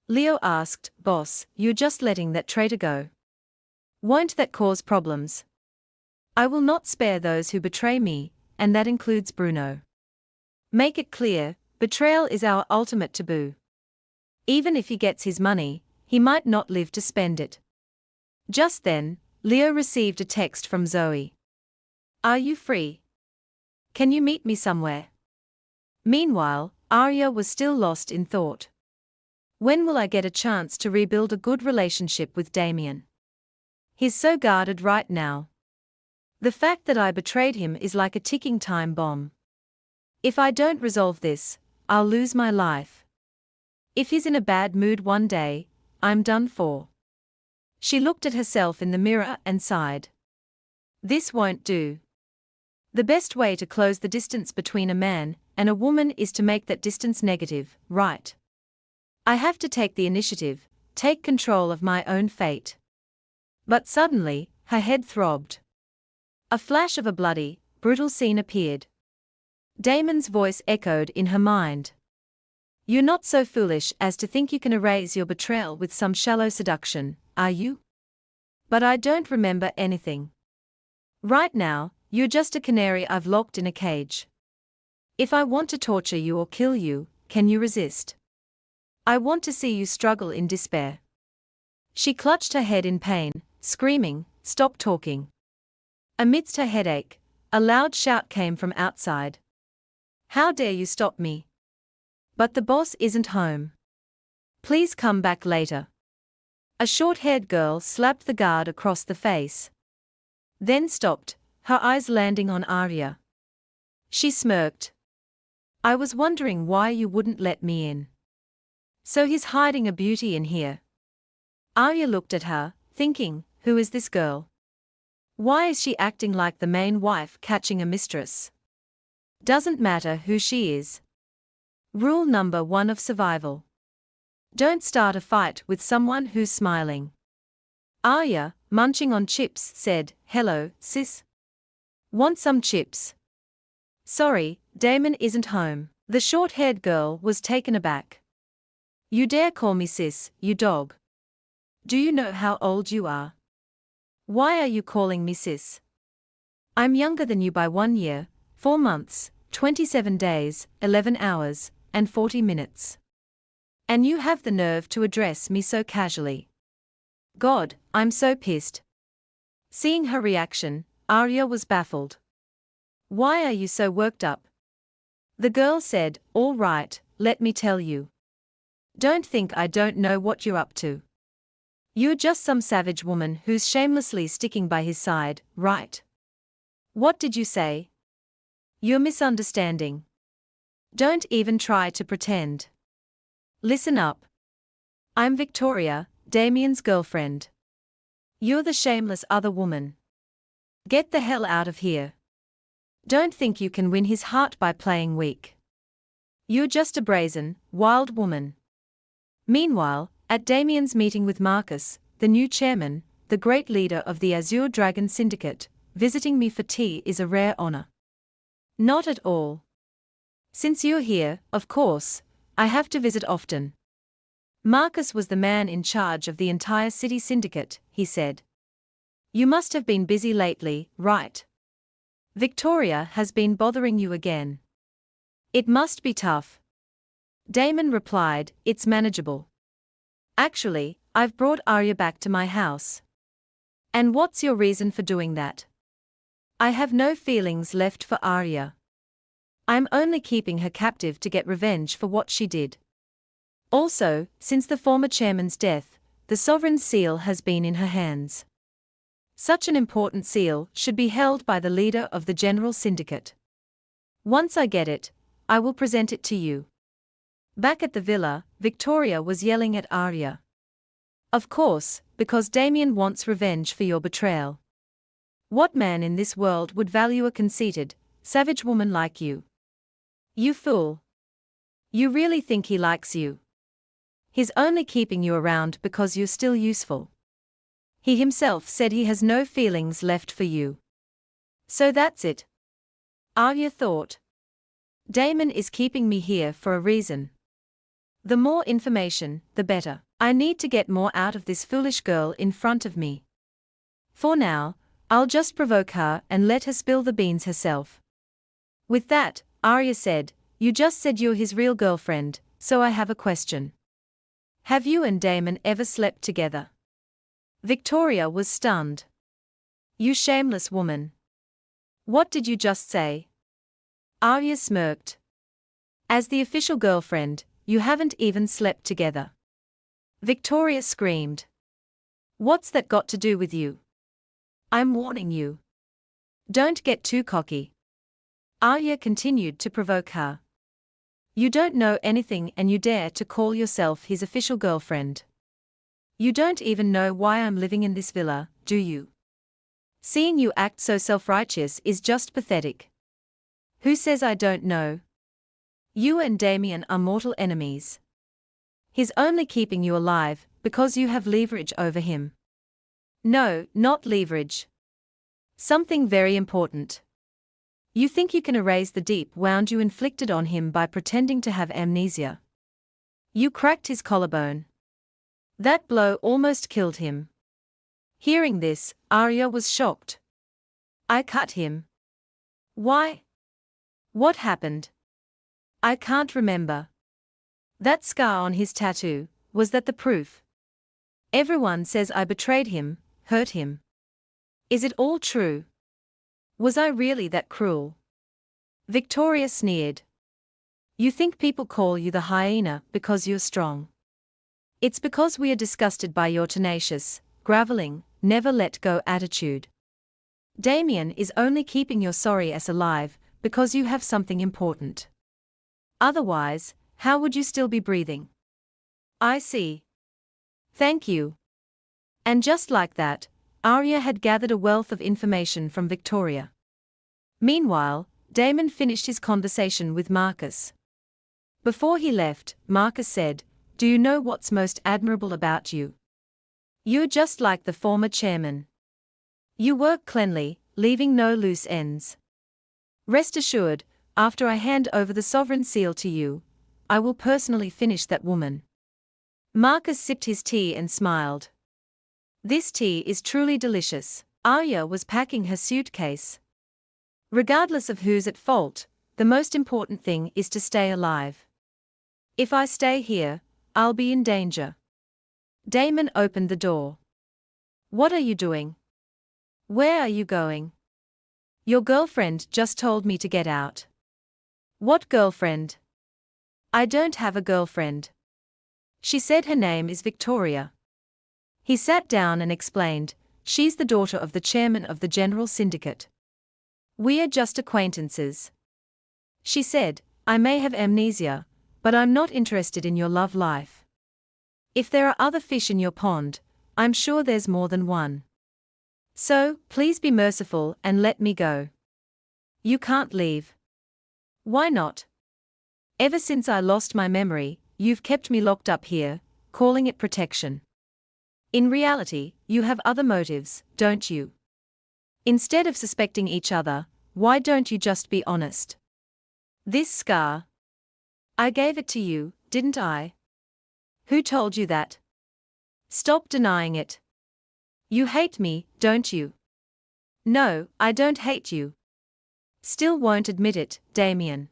Leo asked, Boss, you're just letting that traitor go. Won't that cause problems? I will not spare those who betray me, and that includes Bruno. Make it clear, betrayal is our ultimate taboo. Even if he gets his money, he might not live to spend it. Just then, Leo received a text from Zoe. Are you free? Can you meet me somewhere? Meanwhile, Arya was still lost in thought. When will I get a chance to rebuild a good relationship with Damien? He's so guarded right now. The fact that I betrayed him is like a ticking time bomb. If I don't resolve this, I'll lose my life. If he's in a bad mood one day, I'm done for. She looked at herself in the mirror and sighed. This won't do. The best way to close the distance between a man and a woman is to make that distance negative, right? I have to take the initiative, take control of my own fate. But suddenly, her head throbbed. A flash of a bloody, brutal scene appeared. Damon's voice echoed in her mind. You're not so foolish as to think you can erase your betrayal with some shallow seduction, are you? But I don't remember anything. Right now, you're just a canary I've locked in a cage. If I want to torture you or kill you, can you resist? I want to see you struggle in despair. She clutched her head in pain, screaming, Stop talking. Amidst her headache, a loud shout came from outside. How dare you stop me? But the boss isn't home. Please come back later. A short-haired girl slapped the guard across the face. Then stopped, her eyes landing on Arya. She smirked. I was wondering why you wouldn't let me in. So he's hiding a beauty in here. Arya looked at her, thinking, who is this girl? Why is she acting like the main wife catching a mistress? Doesn't matter who she is. Rule number 1 of survival. Don't start a fight with someone who's smiling. Arya, munching on chips, said, Hello, sis. Want some chips? Sorry, Damon isn't home. The short-haired girl was taken aback. You dare call me sis, you dog. Do you know how old you are? Why are you calling me sis? I'm younger than you by 1 year, 4 months, 27 days, 11 hours, and 40 minutes. And you have the nerve to address me so casually. God, I'm so pissed. Seeing her reaction, Arya was baffled. Why are you so worked up? The girl said, All right, let me tell you. Don't think I don't know what you're up to. You're just some savage woman who's shamelessly sticking by his side, right? What did you say? You're misunderstanding. Don't even try to pretend. Listen up. I'm Victoria, Damien's girlfriend. You're the shameless other woman. Get the hell out of here. Don't think you can win his heart by playing weak. You're just a brazen, wild woman. Meanwhile, at Damien's meeting with Marcus, the new chairman, the great leader of the Azure Dragon Syndicate, visiting me for tea is a rare honor. Not at all. Since you're here, of course, I have to visit often. Marcus was the man in charge of the entire city syndicate, he said. You must have been busy lately, right? Victoria has been bothering you again. It must be tough. Damon replied, It's manageable. Actually, I've brought Arya back to my house. And what's your reason for doing that? I have no feelings left for Arya. I'm only keeping her captive to get revenge for what she did. Also, since the former chairman's death, the sovereign's seal has been in her hands. Such an important seal should be held by the leader of the general syndicate. Once I get it, I will present it to you. Back at the villa, Victoria was yelling at Arya. Of course, because Damien wants revenge for your betrayal. What man in this world would value a conceited, savage woman like you? You fool. You really think he likes you? He's only keeping you around because you're still useful. He himself said he has no feelings left for you. So that's it. Arya thought. Damon is keeping me here for a reason. The more information, the better. I need to get more out of this foolish girl in front of me. For now, I'll just provoke her and let her spill the beans herself. With that, Arya said, you just said you're his real girlfriend, so I have a question. Have you and Damon ever slept together? Victoria was stunned. You shameless woman. What did you just say? Arya smirked. As the official girlfriend, you haven't even slept together. Victoria screamed. What's that got to do with you? I'm warning you. Don't get too cocky. Arya continued to provoke her. You don't know anything and you dare to call yourself his official girlfriend. You don't even know why I'm living in this villa, do you? Seeing you act so self-righteous is just pathetic. Who says I don't know? You and Damien are mortal enemies. He's only keeping you alive because you have leverage over him. No, not leverage. Something very important. You think you can erase the deep wound you inflicted on him by pretending to have amnesia. You cracked his collarbone. That blow almost killed him. Hearing this, Arya was shocked. I cut him. Why? What happened? I can't remember. That scar on his tattoo, was that the proof? Everyone says I betrayed him, hurt him. Is it all true? Was I really that cruel? Victoria sneered. You think people call you the hyena because you're strong. It's because we are disgusted by your tenacious, graveling, never let go attitude. Damien is only keeping your sorry ass alive because you have something important. Otherwise, how would you still be breathing? I see. Thank you. And just like that, Arya had gathered a wealth of information from Victoria. Meanwhile, Damon finished his conversation with Marcus. Before he left, Marcus said, do you know what's most admirable about you? You're just like the former chairman. You work cleanly, leaving no loose ends. Rest assured, after I hand over the sovereign seal to you, I will personally finish that woman. Marcus sipped his tea and smiled. This tea is truly delicious. Arya was packing her suitcase. Regardless of who's at fault, the most important thing is to stay alive. If I stay here, I'll be in danger. Damon opened the door. What are you doing? Where are you going? Your girlfriend just told me to get out. What girlfriend? I don't have a girlfriend. She said her name is Victoria. He sat down and explained, she's the daughter of the chairman of the General Syndicate. We are just acquaintances. She said, I may have amnesia, but I'm not interested in your love life. If there are other fish in your pond, I'm sure there's more than one. So, please be merciful and let me go. You can't leave. Why not? Ever since I lost my memory, you've kept me locked up here, calling it protection. In reality, you have other motives, don't you? Instead of suspecting each other, why don't you just be honest? This scar. I gave it to you, didn't I? Who told you that? Stop denying it. You hate me, don't you? No, I don't hate you. Still won't admit it, Damien.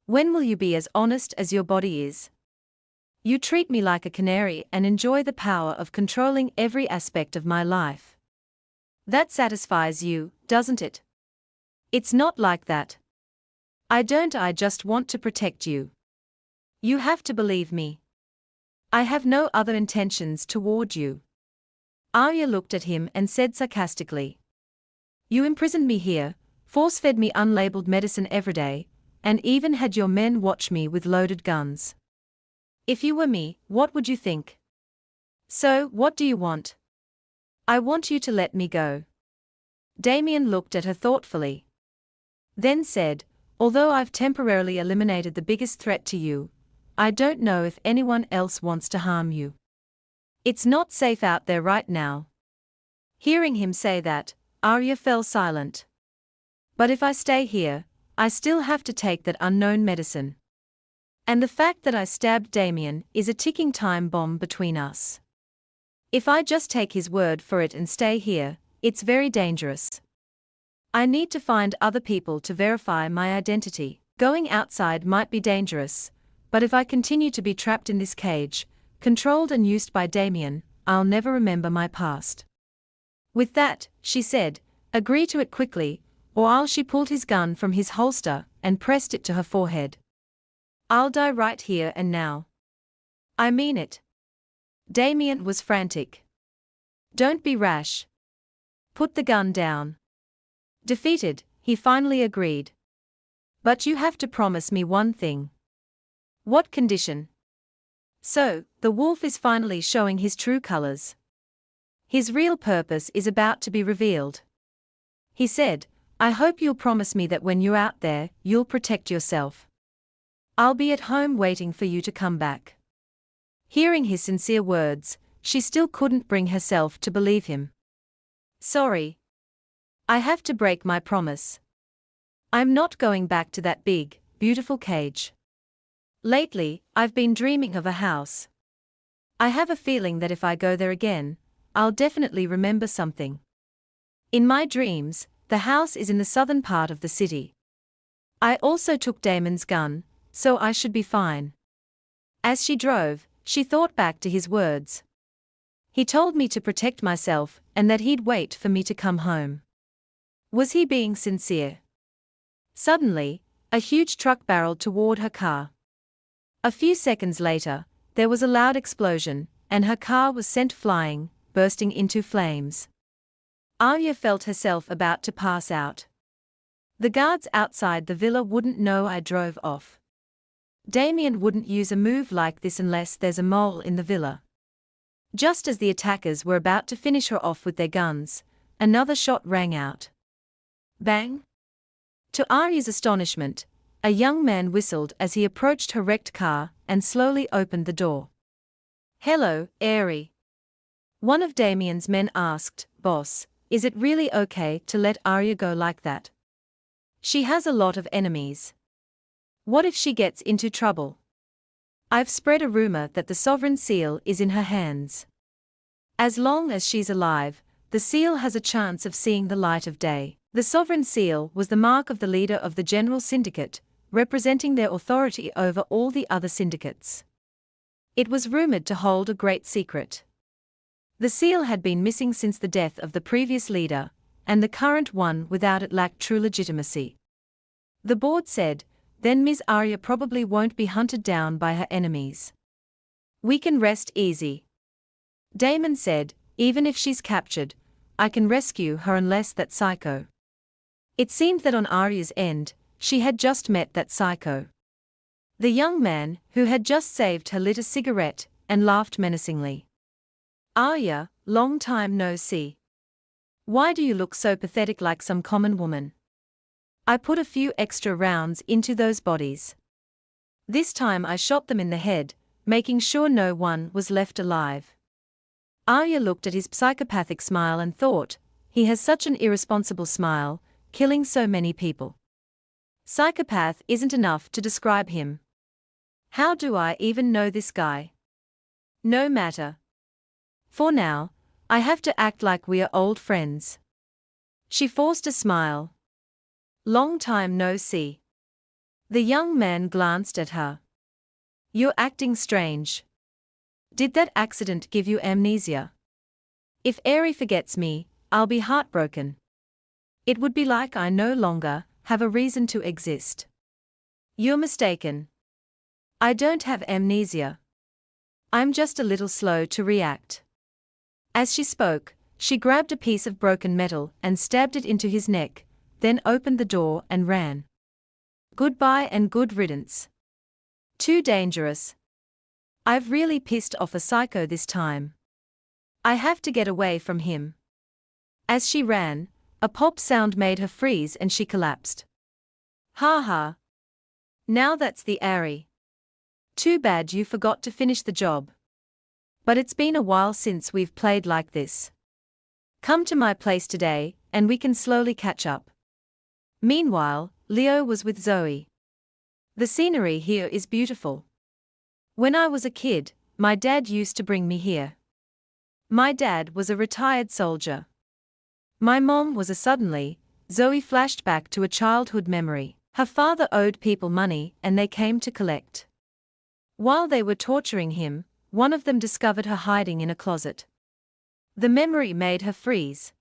When will you be as honest as your body is? You treat me like a canary and enjoy the power of controlling every aspect of my life. That satisfies you, doesn't it? It's not like that. I just want to protect you. You have to believe me. I have no other intentions toward you. Arya looked at him and said sarcastically. You imprisoned me here, force-fed me unlabeled medicine every day, and even had your men watch me with loaded guns. If you were me, what would you think? So, what do you want? I want you to let me go. Damien looked at her thoughtfully. Then said, although I've temporarily eliminated the biggest threat to you, I don't know if anyone else wants to harm you. It's not safe out there right now. Hearing him say that, Arya fell silent. But if I stay here, I still have to take that unknown medicine. And the fact that I stabbed Damien is a ticking time bomb between us. If I just take his word for it and stay here, it's very dangerous. I need to find other people to verify my identity. Going outside might be dangerous, but if I continue to be trapped in this cage, controlled and used by Damien, I'll never remember my past. With that, she said, agree to it quickly, or she pulled his gun from his holster and pressed it to her forehead. I'll die right here and now. I mean it. Damien was frantic. Don't be rash. Put the gun down. Defeated, he finally agreed. But you have to promise me one thing. What condition? So, the wolf is finally showing his true colors. His real purpose is about to be revealed. He said, I hope you'll promise me that when you're out there, you'll protect yourself. I'll be at home waiting for you to come back. Hearing his sincere words, she still couldn't bring herself to believe him. Sorry. I have to break my promise. I'm not going back to that big, beautiful cage. Lately, I've been dreaming of a house. I have a feeling that if I go there again, I'll definitely remember something. In my dreams, the house is in the southern part of the city. I also took Damon's gun, so I should be fine. As she drove, she thought back to his words. He told me to protect myself and that he'd wait for me to come home. Was he being sincere? Suddenly, a huge truck barreled toward her car. A few seconds later, there was a loud explosion, and her car was sent flying, bursting into flames. Arya felt herself about to pass out. The guards outside the villa wouldn't know I drove off. Damien wouldn't use a move like this unless there's a mole in the villa. Just as the attackers were about to finish her off with their guns, another shot rang out. Bang! To Arya's astonishment, a young man whistled as he approached her wrecked car and slowly opened the door. Hello, Aerie. One of Damien's men asked, Boss, is it really okay to let Arya go like that? She has a lot of enemies. What if she gets into trouble? I've spread a rumor that the sovereign seal is in her hands. As long as she's alive, the seal has a chance of seeing the light of day. The sovereign seal was the mark of the leader of the general syndicate, representing their authority over all the other syndicates. It was rumored to hold a great secret. The seal had been missing since the death of the previous leader, and the current one without it lacked true legitimacy. The board said, then Ms. Arya probably won't be hunted down by her enemies. We can rest easy. Damon said, even if she's captured, I can rescue her unless that psycho. It seemed that on Arya's end, she had just met that psycho. The young man, who had just saved her, lit a cigarette and laughed menacingly. Arya, long time no see. Why do you look so pathetic like some common woman? I put a few extra rounds into those bodies. This time I shot them in the head, making sure no one was left alive. Arya looked at his psychopathic smile and thought, he has such an irresponsible smile, killing so many people. Psychopath isn't enough to describe him. How do I even know this guy? No matter. For now, I have to act like we are old friends. She forced a smile. Long time no see. The young man glanced at her. You're acting strange. Did that accident give you amnesia? If Aerie forgets me, I'll be heartbroken. It would be like I no longer have a reason to exist. You're mistaken. I don't have amnesia. I'm just a little slow to react. As she spoke, she grabbed a piece of broken metal and stabbed it into his neck, then opened the door and ran. Goodbye and good riddance. Too dangerous. I've really pissed off a psycho this time. I have to get away from him. As she ran, a pop sound made her freeze and she collapsed. Ha ha. Now that's the Ari. Too bad you forgot to finish the job. But it's been a while since we've played like this. Come to my place today, and we can slowly catch up. Meanwhile, Leo was with Zoe. The scenery here is beautiful. When I was a kid, my dad used to bring me here. My dad was a retired soldier. My mom was a suddenly. Zoe flashed back to a childhood memory. Her father owed people money and they came to collect. While they were torturing him, one of them discovered her hiding in a closet. The memory made her freeze.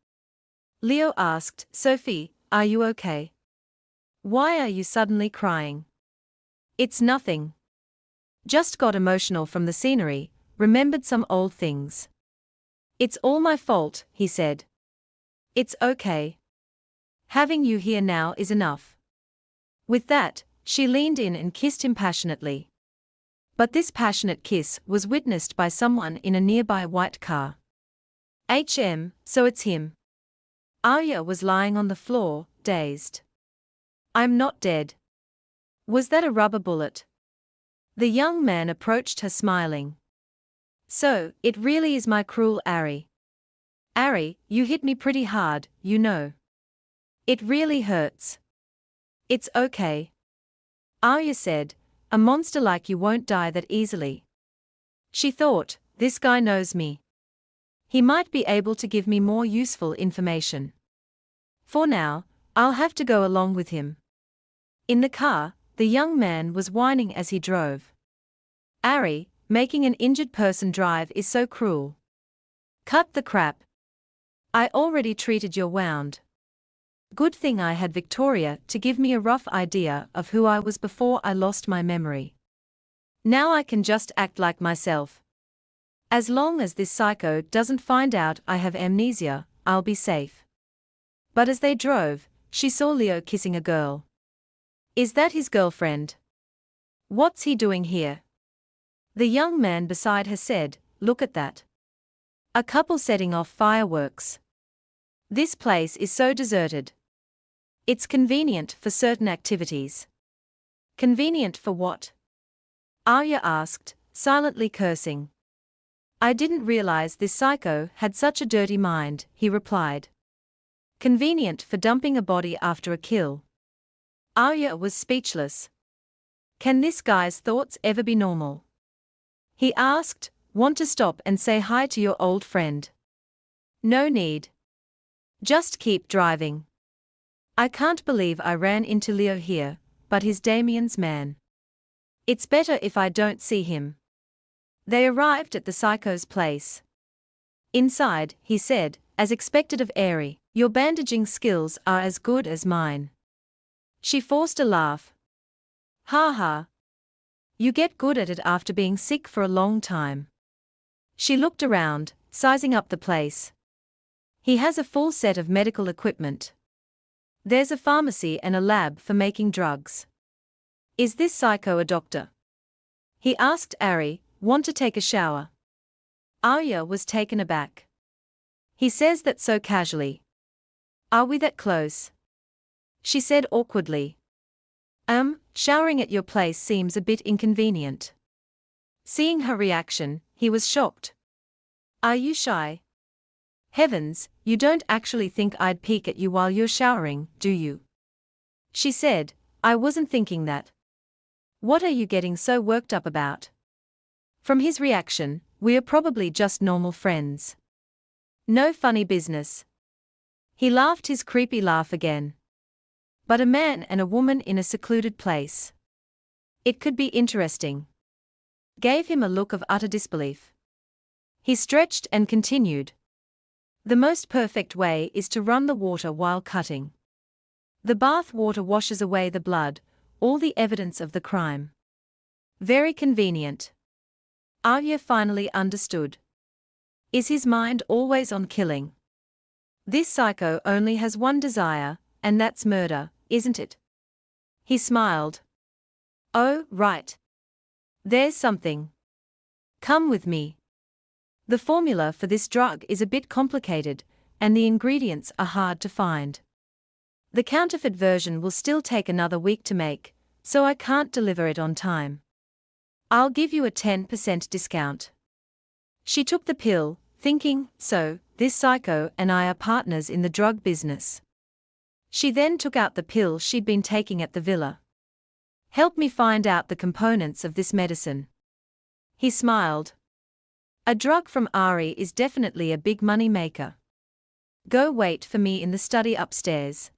Leo asked, Sophie, are you okay? Why are you suddenly crying? It's nothing. Just got emotional from the scenery, remembered some old things. It's all my fault, he said. It's okay. Having you here now is enough. With that, she leaned in and kissed him passionately. But this passionate kiss was witnessed by someone in a nearby white car. So it's him. Arya was lying on the floor, dazed. I'm not dead. Was that a rubber bullet? The young man approached her smiling. So, it really is my cruel Ari. Ari, you hit me pretty hard, you know. It really hurts. It's okay. Arya said, a monster like you won't die that easily. She thought, this guy knows me. He might be able to give me more useful information. For now, I'll have to go along with him. In the car, the young man was whining as he drove. Ari, making an injured person drive is so cruel. Cut the crap. I already treated your wound. Good thing I had Victoria to give me a rough idea of who I was before I lost my memory. Now I can just act like myself. As long as this psycho doesn't find out I have amnesia, I'll be safe. But as they drove, she saw Leo kissing a girl. Is that his girlfriend? What's he doing here? The young man beside her said, look at that. A couple setting off fireworks. This place is so deserted. It's convenient for certain activities. Convenient for what? Arya asked, silently cursing. I didn't realize this psycho had such a dirty mind, he replied. Convenient for dumping a body after a kill. Arya was speechless. Can this guy's thoughts ever be normal? He asked, want to stop and say hi to your old friend? No need. Just keep driving. I can't believe I ran into Leo here, but he's Damien's man. It's better if I don't see him. They arrived at the psycho's place. Inside, he said, as expected of Airy, your bandaging skills are as good as mine. She forced a laugh. Ha ha. You get good at it after being sick for a long time. She looked around, sizing up the place. He has a full set of medical equipment. There's a pharmacy and a lab for making drugs. Is this psycho a doctor? He asked Ari, want to take a shower? Arya was taken aback. He says that so casually. Are we that close? She said awkwardly. Showering at your place seems a bit inconvenient. Seeing her reaction, he was shocked. Are you shy? Heavens, you don't actually think I'd peek at you while you're showering, do you? She said, I wasn't thinking that. What are you getting so worked up about? From his reaction, we are probably just normal friends. No funny business. He laughed his creepy laugh again. But a man and a woman in a secluded place. It could be interesting. Gave him a look of utter disbelief. He stretched and continued. The most perfect way is to run the water while cutting. The bath water washes away the blood, all the evidence of the crime. Very convenient. Arya finally understood. Is his mind always on killing? This psycho only has one desire, and that's murder, isn't it? He smiled. Oh, right. There's something. Come with me. The formula for this drug is a bit complicated, and the ingredients are hard to find. The counterfeit version will still take another week to make, so I can't deliver it on time. I'll give you a 10% discount. She took the pill, thinking, so, this psycho and I are partners in the drug business. She then took out the pill she'd been taking at the villa. Help me find out the components of this medicine. He smiled. A drug from Ari is definitely a big money maker. Go wait for me in the study upstairs.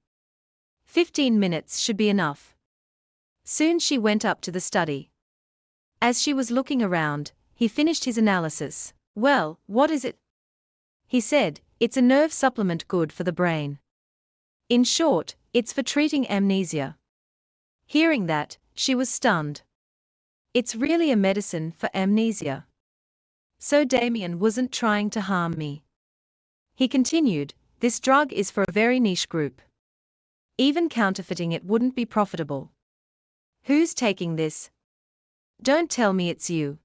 15 minutes should be enough. Soon she went up to the study. As she was looking around, he finished his analysis. Well, what is it? He said, it's a nerve supplement good for the brain. In short, it's for treating amnesia. Hearing that, she was stunned. It's really a medicine for amnesia. So Damien wasn't trying to harm me. He continued, this drug is for a very niche group. Even counterfeiting it wouldn't be profitable. Who's taking this? Don't tell me it's you.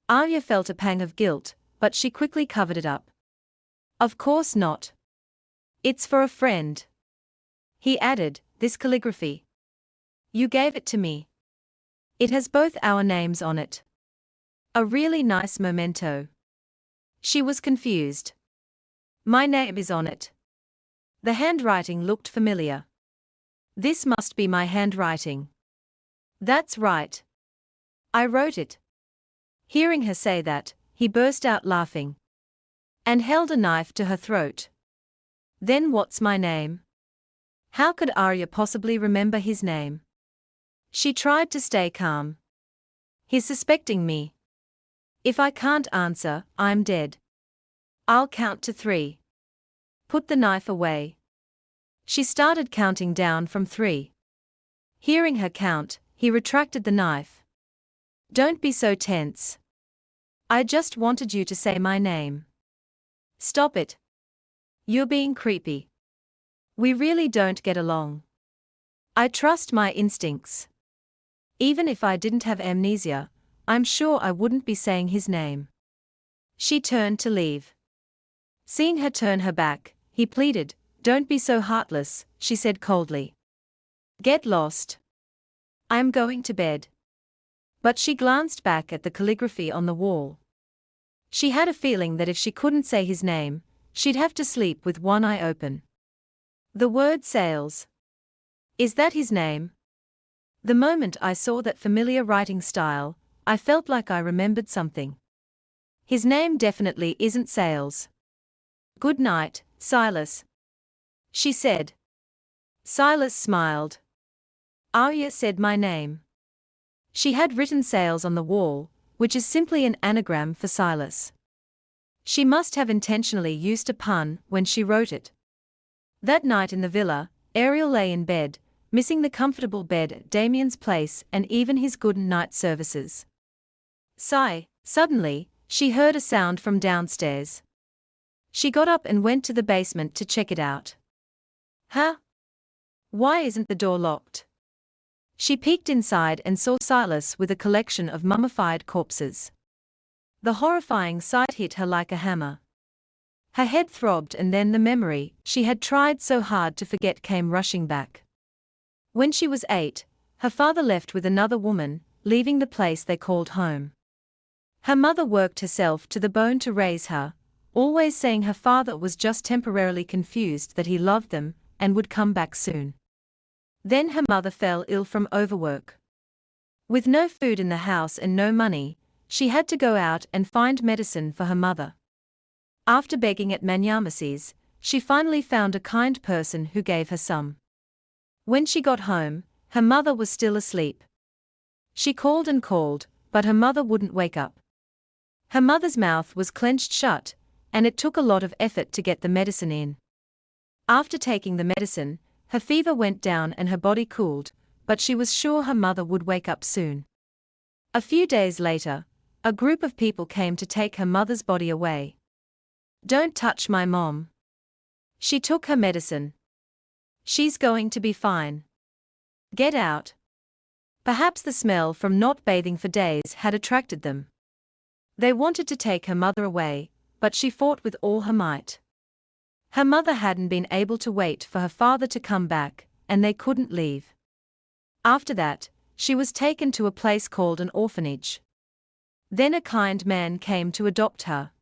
Arya felt a pang of guilt, but she quickly covered it up. Of course not. It's for a friend. He added, this calligraphy. You gave it to me. It has both our names on it. A really nice memento. She was confused. My name is on it. The handwriting looked familiar. This must be my handwriting. That's right. I wrote it. Hearing her say that, he burst out laughing. And held a knife to her throat. Then what's my name? How could Arya possibly remember his name? She tried to stay calm. He's suspecting me. If I can't answer, I'm dead. I'll count to 3. Put the knife away. She started counting down from 3. Hearing her count, he retracted the knife. Don't be so tense. I just wanted you to say my name. Stop it. You're being creepy. We really don't get along. I trust my instincts. Even if I didn't have amnesia, I'm sure I wouldn't be saying his name. She turned to leave. Seeing her turn her back, he pleaded, don't be so heartless, she said coldly. Get lost. I'm going to bed. But she glanced back at the calligraphy on the wall. She had a feeling that if she couldn't say his name, she'd have to sleep with one eye open. The word Sales. Is that his name? The moment I saw that familiar writing style, I felt like I remembered something. His name definitely isn't Sales. Good night, Silas. She said. Silas smiled. Arya said my name. She had written Sales on the wall, which is simply an anagram for Silas. She must have intentionally used a pun when she wrote it. That night in the villa, Ariel lay in bed, missing the comfortable bed at Damien's place and even his good night services. Sigh. Suddenly, she heard a sound from downstairs. She got up and went to the basement to check it out. Huh? Why isn't the door locked? She peeked inside and saw Silas with a collection of mummified corpses. The horrifying sight hit her like a hammer. Her head throbbed and then the memory she had tried so hard to forget came rushing back. When she was 8, her father left with another woman, leaving the place they called home. Her mother worked herself to the bone to raise her, always saying her father was just temporarily confused that he loved them and would come back soon. Then her mother fell ill from overwork. With no food in the house and no money, she had to go out and find medicine for her mother. After begging at Manhwa, she finally found a kind person who gave her some. When she got home, her mother was still asleep. She called and called, but her mother wouldn't wake up. Her mother's mouth was clenched shut, and it took a lot of effort to get the medicine in. After taking the medicine, her fever went down and her body cooled, but she was sure her mother would wake up soon. A few days later, a group of people came to take her mother's body away. "Don't touch my mom. She took her medicine. She's going to be fine. Get out." Perhaps the smell from not bathing for days had attracted them. They wanted to take her mother away, but she fought with all her might. Her mother hadn't been able to wait for her father to come back, and they couldn't leave. After that, she was taken to a place called an orphanage. Then a kind man came to adopt her.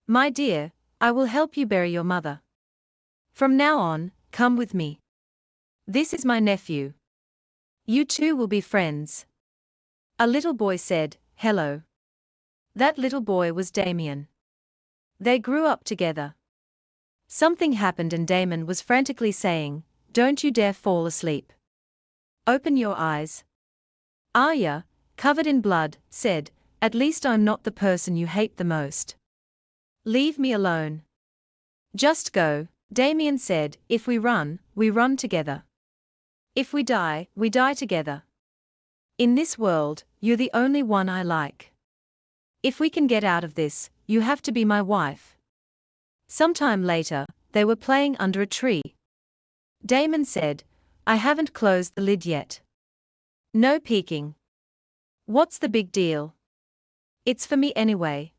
"My dear, I will help you bury your mother. From now on, come with me. This is my nephew. You two will be friends." A little boy said, "Hello." That little boy was Damien. They grew up together. Something happened and Damon was frantically saying, "Don't you dare fall asleep. Open your eyes." Arya, covered in blood, said, "At least I'm not the person you hate the most. Leave me alone." "Just go," Damien said. "If we run together. If we die together. In this world, you're the only one I like. If we can get out of this, you have to be my wife." Sometime later, they were playing under a tree. Damon said, "I haven't closed the lid yet. No peeking." "What's the big deal? It's for me anyway."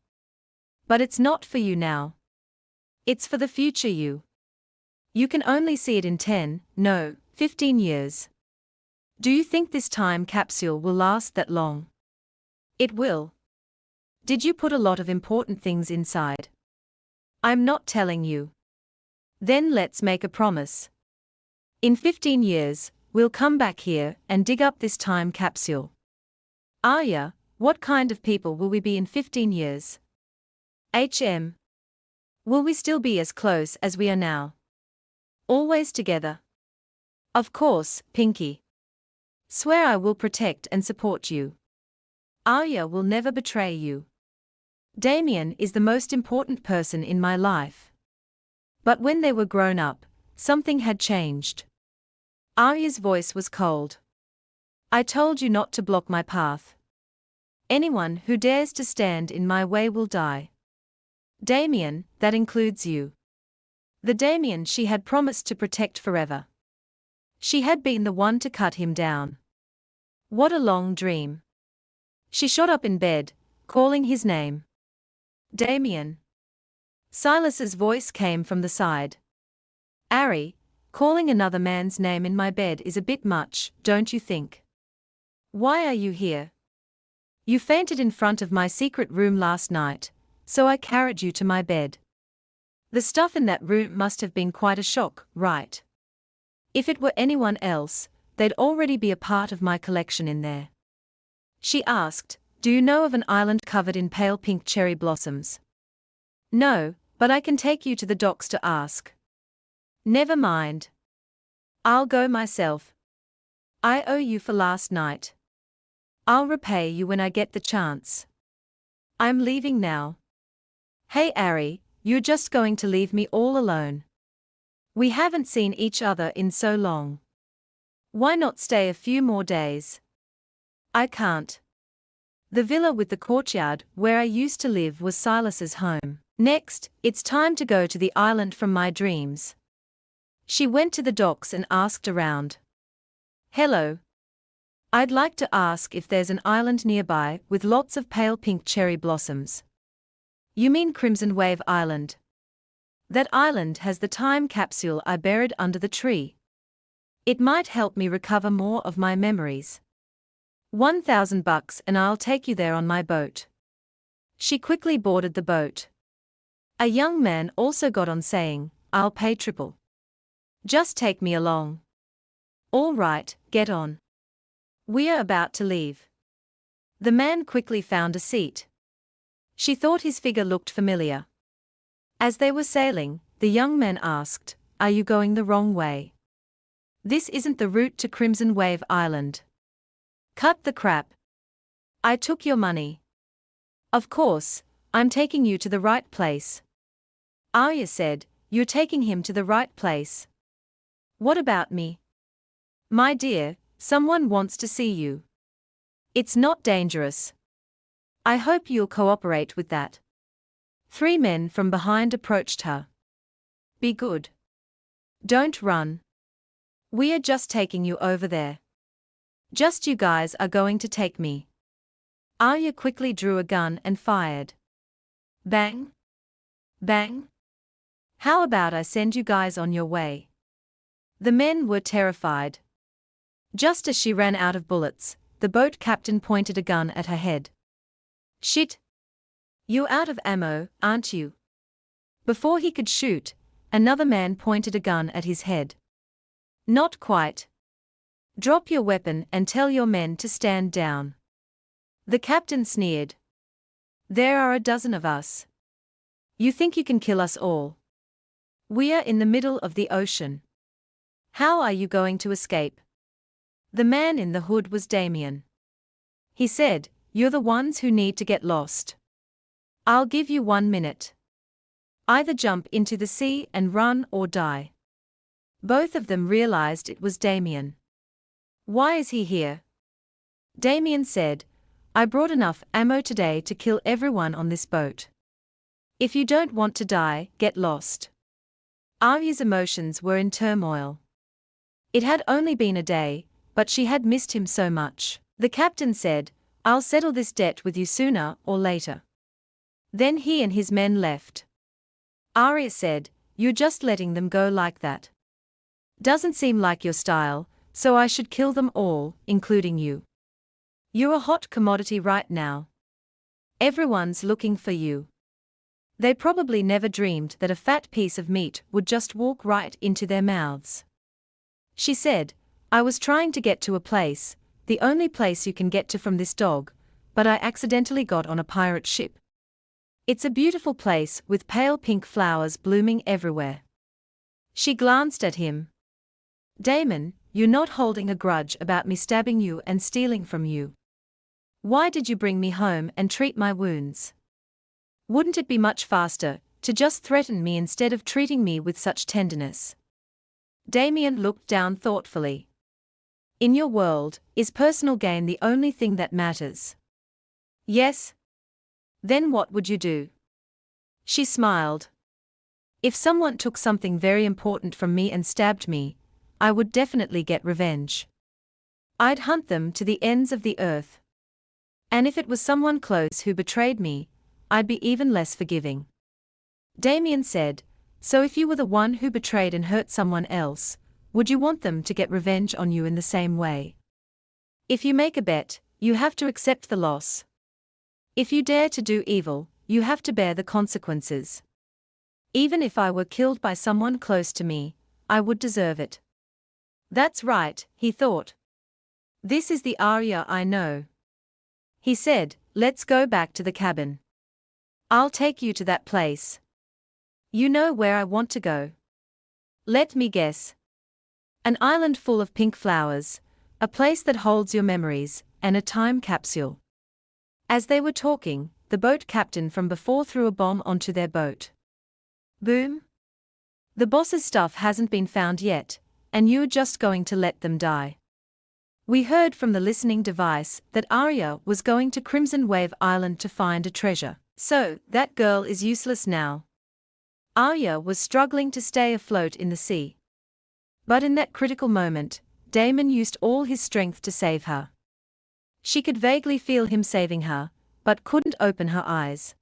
"But it's not for you now. It's for the future you. You can only see it in 10, no, 15 years. Do you think this time capsule will last that long?" "It will." "Did you put a lot of important things inside?" "I'm not telling you." "Then let's make a promise. In 15 years, we'll come back here and dig up this time capsule." "Arya, what kind of people will we be in 15 years? Will we still be as close as we are now? Always together?" "Of course, Pinky. Swear I will protect and support you. Arya will never betray you. Damien is the most important person in my life." But when they were grown up, something had changed. Arya's voice was cold. "I told you not to block my path. Anyone who dares to stand in my way will die. Damien, that includes you." The Damien she had promised to protect forever. She had been the one to cut him down. What a long dream. She shot up in bed, calling his name. "Damien." Silas's voice came from the side. "Ari, calling another man's name in my bed is a bit much, don't you think? Why are you here? You fainted in front of my secret room last night, so I carried you to my bed. The stuff in that room must have been quite a shock, right? If it were anyone else, they'd already be a part of my collection in there." She asked, "Do you know of an island covered in pale pink cherry blossoms?" "No, but I can take you to the docks to ask." "Never mind. I'll go myself. I owe you for last night. I'll repay you when I get the chance. I'm leaving now." "Hey Ari, you're just going to leave me all alone? We haven't seen each other in so long. Why not stay a few more days?" "I can't. The villa with the courtyard where I used to live was Silas's home. Next, it's time to go to the island from my dreams." She went to the docks and asked around. "Hello. I'd like to ask if there's an island nearby with lots of pale pink cherry blossoms." "You mean Crimson Wave Island? That island has the time capsule I buried under the tree. It might help me recover more of my memories. $1,000 and I'll take you there on my boat." She quickly boarded the boat. A young man also got on saying, "I'll pay triple. Just take me along." "All right, get on. We're about to leave." The man quickly found a seat. She thought his figure looked familiar. As they were sailing, the young man asked, "Are you going the wrong way? This isn't the route to Crimson Wave Island." "Cut the crap. I took your money. Of course, I'm taking you to the right place." Arya said, "You're taking him to the right place. What about me?" "My dear, Someone wants to see you. It's not dangerous. I hope you'll cooperate with that. 3 men from behind approached her. Be good. Don't run. We are just taking you over there. Just you guys are going to take me. Arya quickly drew a gun and fired. Bang. Bang. How about I send you guys on your way? The men were terrified. Just as she ran out of bullets, the boat captain pointed a gun at her head. Shit. You're out of ammo, aren't you? Before he could shoot, another man pointed a gun at his head. Not quite. Drop your weapon and tell your men to stand down. The captain sneered. There are a dozen of us. You think you can kill us all? We are in the middle of the ocean. How are you going to escape? The man in the hood was Damien. He said, You're the ones who need to get lost. I'll give you 1 minute. Either jump into the sea and run or die. Both of them realized it was Damien. Why is he here? Damien said, I brought enough ammo today to kill everyone on this boat. If you don't want to die, get lost. Arya's emotions were in turmoil. It had only been a day, but she had missed him so much. The captain said, I'll settle this debt with you sooner or later. Then he and his men left. Arya said, You're just letting them go like that. Doesn't seem like your style, so I should kill them all, including you. You're a hot commodity right now. Everyone's looking for you. They probably never dreamed that a fat piece of meat would just walk right into their mouths. She said, I was trying to get to a place, the only place you can get to from this dog, but I accidentally got on a pirate ship. It's a beautiful place with pale pink flowers blooming everywhere. She glanced at him. Damon, you're not holding a grudge about me stabbing you and stealing from you. Why did you bring me home and treat my wounds? Wouldn't it be much faster to just threaten me instead of treating me with such tenderness? Damien looked down thoughtfully. In your world, is personal gain the only thing that matters? Yes. Then what would you do? She smiled. If someone took something very important from me and stabbed me, I would definitely get revenge. I'd hunt them to the ends of the earth. And if it was someone close who betrayed me, I'd be even less forgiving. Damien said, So if you were the one who betrayed and hurt someone else, would you want them to get revenge on you in the same way? If you make a bet, you have to accept the loss. If you dare to do evil, you have to bear the consequences. Even if I were killed by someone close to me, I would deserve it. That's right, he thought. This is the Arya I know. He said, Let's go back to the cabin. I'll take you to that place. You know where I want to go. Let me guess. An island full of pink flowers, a place that holds your memories, and a time capsule. As they were talking, the boat captain from before threw a bomb onto their boat. Boom! The boss's stuff hasn't been found yet, and you're just going to let them die. We heard from the listening device that Arya was going to Crimson Wave Island to find a treasure. So, that girl is useless now. Arya was struggling to stay afloat in the sea. But in that critical moment, Damon used all his strength to save her. She could vaguely feel him saving her, but couldn't open her eyes.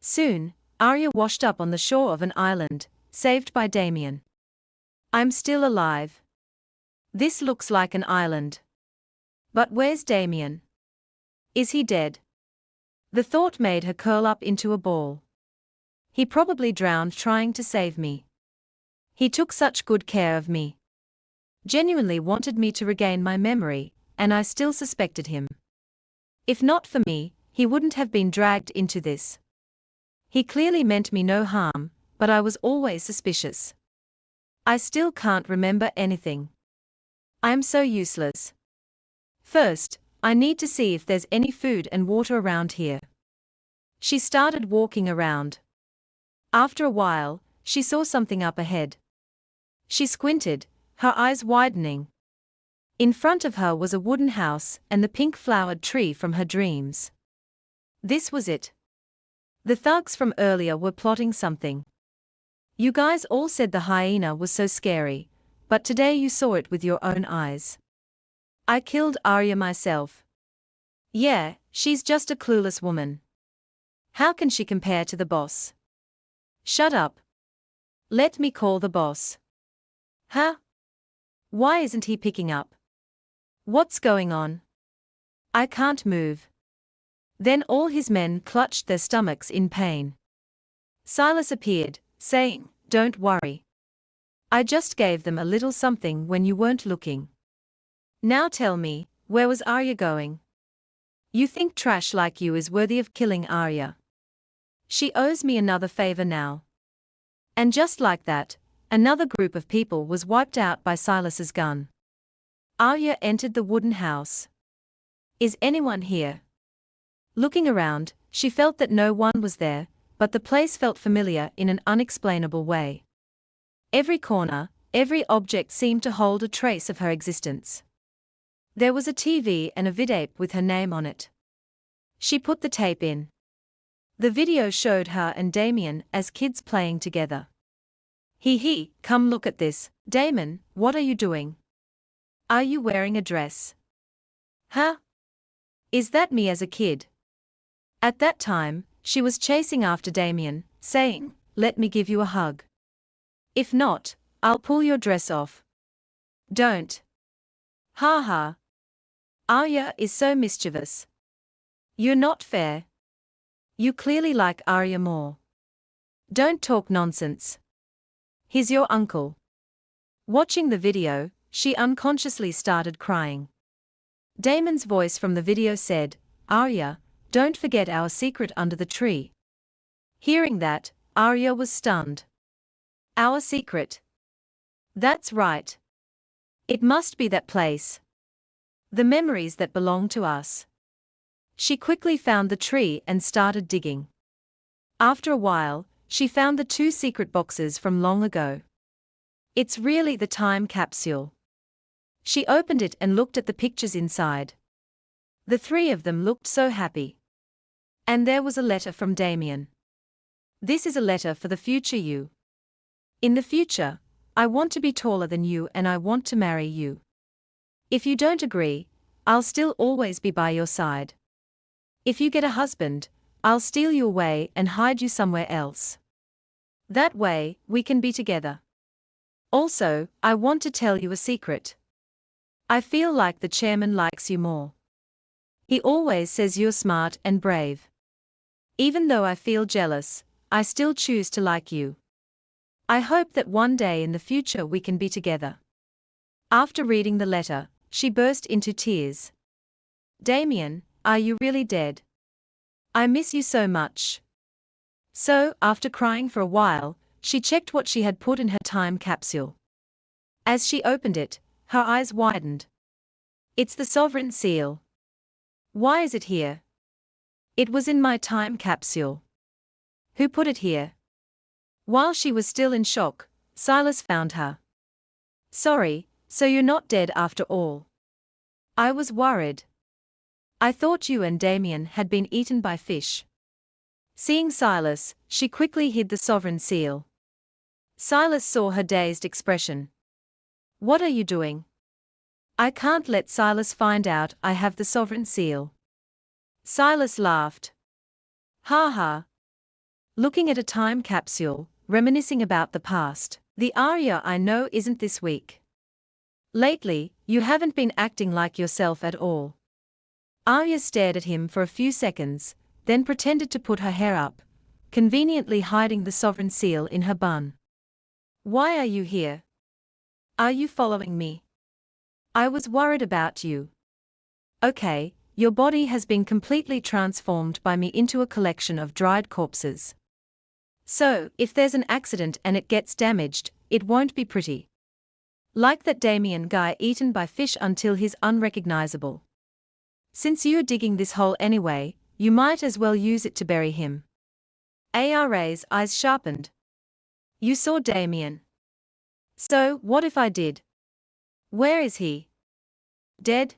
Soon, Arya washed up on the shore of an island, saved by Damien. I'm still alive. This looks like an island. But where's Damien? Is he dead? The thought made her curl up into a ball. He probably drowned trying to save me. He took such good care of me. Genuinely wanted me to regain my memory, and I still suspected him. If not for me, he wouldn't have been dragged into this. He clearly meant me no harm, but I was always suspicious. I still can't remember anything. I'm so useless. First, I need to see if there's any food and water around here. She started walking around. After a while, she saw something up ahead. She squinted, her eyes widening. In front of her was a wooden house and the pink-flowered tree from her dreams. This was it. The thugs from earlier were plotting something. You guys all said the hyena was so scary, but today you saw it with your own eyes. I killed Arya myself. Yeah, she's just a clueless woman. How can she compare to the boss? Shut up. Let me call the boss. Huh? Why isn't he picking up? What's going on? I can't move. Then all his men clutched their stomachs in pain. Silas appeared, saying, "Don't worry. I just gave them a little something when you weren't looking. Now tell me, where was Arya going? You think trash like you is worthy of killing Arya? She owes me another favor now." And just like that, another group of people was wiped out by Silas's gun. Arya entered the wooden house. Is anyone here? Looking around, she felt that no one was there, but the place felt familiar in an unexplainable way. Every corner, every object seemed to hold a trace of her existence. There was a TV and a videotape with her name on it. She put the tape in. The video showed her and Damien as kids playing together. He, come look at this, Damon, what are you doing? Are you wearing a dress? Huh? Is that me as a kid? At that time, she was chasing after Damien, saying, "Let me give you a hug. If not, I'll pull your dress off." Don't. Ha ha. Arya is so mischievous. You're not fair. You clearly like Arya more. Don't talk nonsense. He's your uncle. Watching the video, she unconsciously started crying. Damon's voice from the video said, "Arya, don't forget our secret under the tree." Hearing that, Arya was stunned. Our secret? That's right. It must be that place. The memories that belong to us. She quickly found the tree and started digging. After a while, she found the 2 secret boxes from long ago. It's really the time capsule. She opened it and looked at the pictures inside. The 3 of them looked so happy. And there was a letter from Damien. This is a letter for the future you. In the future, I want to be taller than you and I want to marry you. If you don't agree, I'll still always be by your side. If you get a husband, I'll steal you away and hide you somewhere else. That way, we can be together. Also, I want to tell you a secret. I feel like the chairman likes you more. He always says you're smart and brave. Even though I feel jealous, I still choose to like you. I hope that one day in the future we can be together. After reading the letter, she burst into tears. Damien, are you really dead? I miss you so much. So, after crying for a while, she checked what she had put in her time capsule. As she opened it, her eyes widened. It's the sovereign seal. Why is it here? It was in my time capsule. Who put it here? While she was still in shock, Silas found her. Sorry, so you're not dead after all. I was worried. I thought you and Damien had been eaten by fish. Seeing Silas, she quickly hid the sovereign seal. Silas saw her dazed expression. What are you doing? I can't let Silas find out I have the sovereign seal. Silas laughed. Ha ha. Looking at a time capsule, reminiscing about the past. The Arya I know isn't this weak. Lately, you haven't been acting like yourself at all. Arya stared at him for a few seconds, then pretended to put her hair up, conveniently hiding the sovereign seal in her bun. Why are you here? Are you following me? I was worried about you. Okay, your body has been completely transformed by me into a collection of dried corpses. So, if there's an accident and it gets damaged, it won't be pretty. Like that Damien guy eaten by fish until he's unrecognizable. Since you're digging this hole anyway, you might as well use it to bury him. Ara's eyes sharpened. You saw Damien. So, what if I did? Where is he? Dead?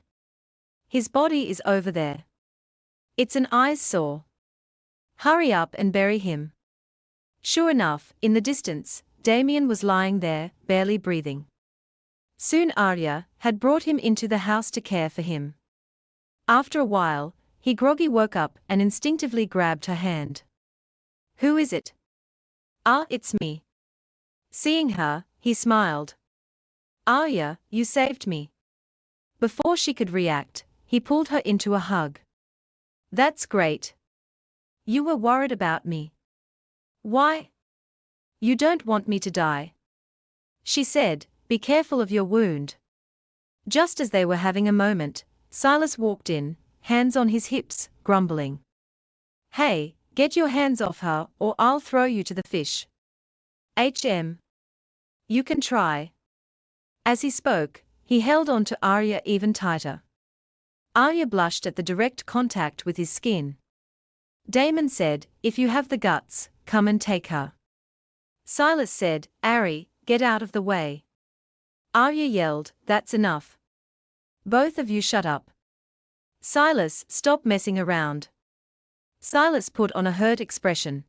His body is over there. It's an eyesore. Hurry up and bury him. Sure enough, in the distance, Damien was lying there, barely breathing. Soon Arya had brought him into the house to care for him. After a while, he groggy woke up and instinctively grabbed her hand. Who is it? Ah, it's me. Seeing her, he smiled. Arya, you saved me. Before she could react, he pulled her into a hug. That's great. You were worried about me. Why? You don't want me to die. She said, be careful of your wound. Just as they were having a moment, Silas walked in, hands on his hips, grumbling. Hey, get your hands off her or I'll throw you to the fish. You can try. As he spoke, he held on to Arya even tighter. Arya blushed at the direct contact with his skin. Damon said, if you have the guts, come and take her. Silas said, Ari, get out of the way. Arya yelled, that's enough. Both of you shut up. Silas, stop messing around. Silas put on a hurt expression.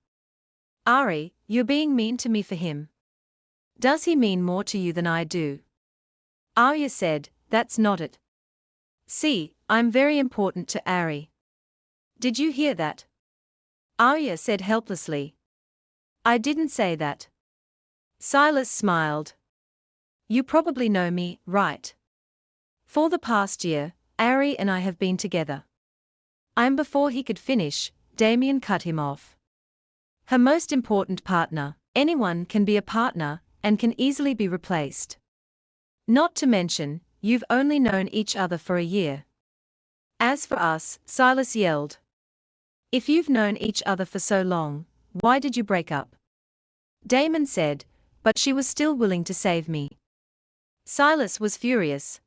Ari, you're being mean to me for him. Does he mean more to you than I do? Arya said, that's not it. See, I'm very important to Ari. Did you hear that? Arya said helplessly. I didn't say that. Silas smiled. You probably know me, right? For the past year, Ari and I have been together. Before he could finish, Damien cut him off. Her most important partner. Anyone can be a partner, and can easily be replaced. Not to mention, you've only known each other for a year. As for us, Silas yelled. If you've known each other for so long, why did you break up? Damon said, but she was still willing to save me. Silas was furious.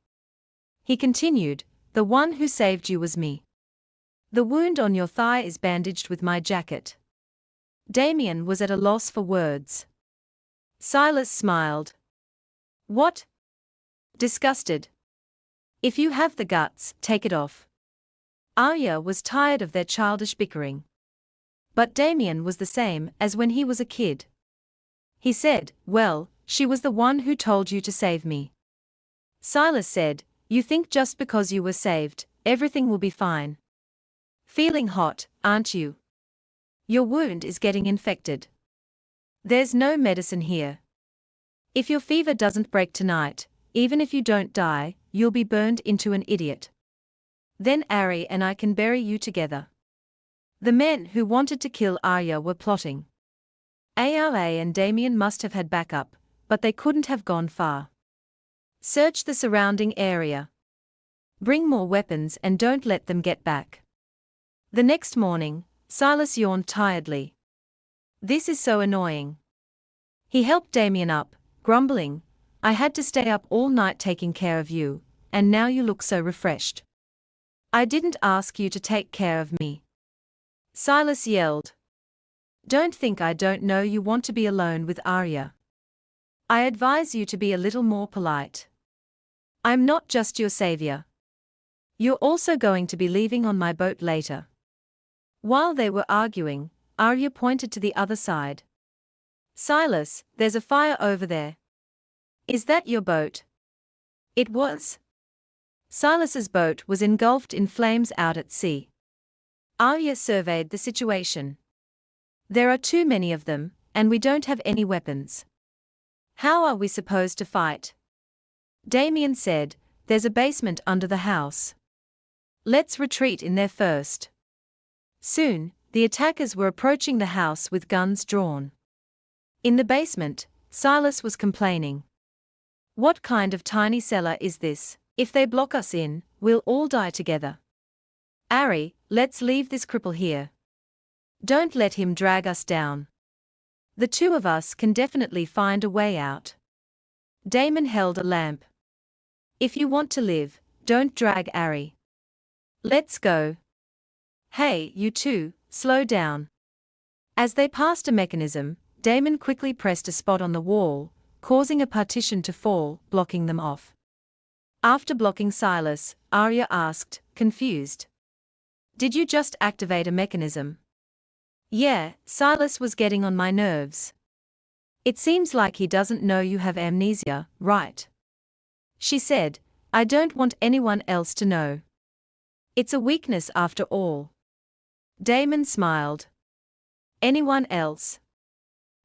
He continued, the one who saved you was me. The wound on your thigh is bandaged with my jacket. Damien was at a loss for words. Silas smiled. What? Disgusted. If you have the guts, take it off. Arya was tired of their childish bickering. But Damien was the same as when he was a kid. He said, well, she was the one who told you to save me. Silas said, you think just because you were saved, everything will be fine. Feeling hot, aren't you? Your wound is getting infected. There's no medicine here. If your fever doesn't break tonight, even if you don't die, you'll be burned into an idiot. Then Ari and I can bury you together. The men who wanted to kill Arya were plotting. Ara and Damien must have had backup, but they couldn't have gone far. Search the surrounding area. Bring more weapons and don't let them get back. The next morning, Silas yawned tiredly. This is so annoying. He helped Damien up, grumbling, I had to stay up all night taking care of you, and now you look so refreshed. I didn't ask you to take care of me. Silas yelled. Don't think I don't know you want to be alone with Arya. I advise you to be a little more polite. I'm not just your savior. You're also going to be leaving on my boat later. While they were arguing, Arya pointed to the other side. Silas, there's a fire over there. Is that your boat? It was. Silas's boat was engulfed in flames out at sea. Arya surveyed the situation. There are too many of them, and we don't have any weapons. How are we supposed to fight? Damien said, there's a basement under the house. Let's retreat in there first. Soon, the attackers were approaching the house with guns drawn. In the basement, Silas was complaining. What kind of tiny cellar is this? If they block us in, we'll all die together. Ari, let's leave this cripple here. Don't let him drag us down. The two of us can definitely find a way out. Damon held a lamp. If you want to live, don't drag Ari. Let's go. Hey, you two, slow down. As they passed a mechanism, Damon quickly pressed a spot on the wall, causing a partition to fall, blocking them off. After blocking Silas, Arya asked, confused. Did you just activate a mechanism? Yeah, Silas was getting on my nerves. It seems like he doesn't know you have amnesia, right? She said, I don't want anyone else to know. It's a weakness after all. Damon smiled. Anyone else?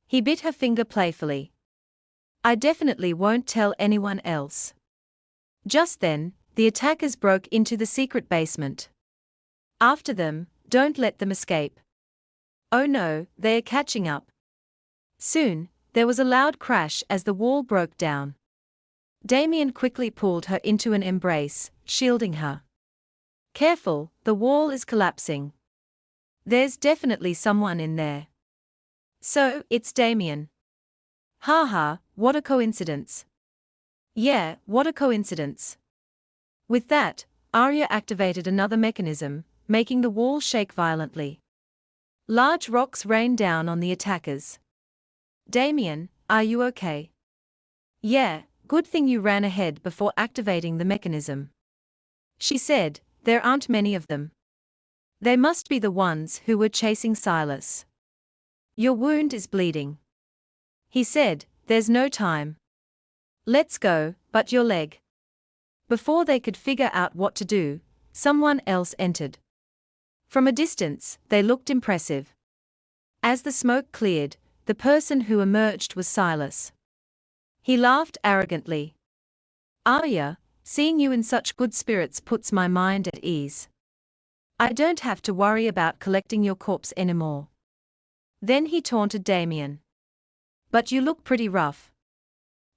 He bit her finger playfully. I definitely won't tell anyone else. Just then, the attackers broke into the secret basement. After them, don't let them escape. Oh no, they are catching up. Soon, there was a loud crash as the wall broke down. Damien quickly pulled her into an embrace, shielding her. Careful, the wall is collapsing. There's definitely someone in there. So, it's Damien. Haha, what a coincidence. Yeah, what a coincidence. With that, Arya activated another mechanism, making the wall shake violently. Large rocks rained down on the attackers. Damien, are you okay? Yeah, good thing you ran ahead before activating the mechanism. She said, there aren't many of them. They must be the ones who were chasing Silas. Your wound is bleeding. He said, there's no time. Let's go, but your leg. Before they could figure out what to do, someone else entered. From a distance, they looked impressive. As the smoke cleared, the person who emerged was Silas. He laughed arrogantly. Arya, seeing you in such good spirits puts my mind at ease. I don't have to worry about collecting your corpse anymore. Then he taunted Damien. But you look pretty rough.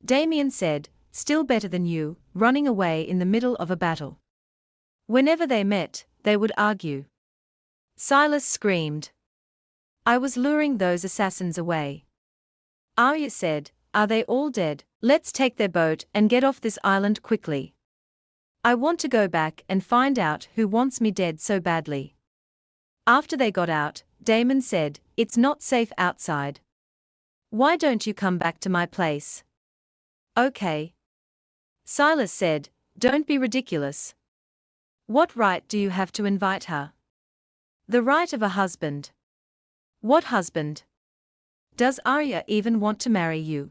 Damien said, still better than you, running away in the middle of a battle. Whenever they met, they would argue. Silas screamed. I was luring those assassins away. Arya said, are they all dead? Let's take their boat and get off this island quickly. I want to go back and find out who wants me dead so badly. After they got out, Damon said, it's not safe outside. Why don't you come back to my place? Okay. Silas said, don't be ridiculous. What right do you have to invite her? The right of a husband. What husband? Does Arya even want to marry you?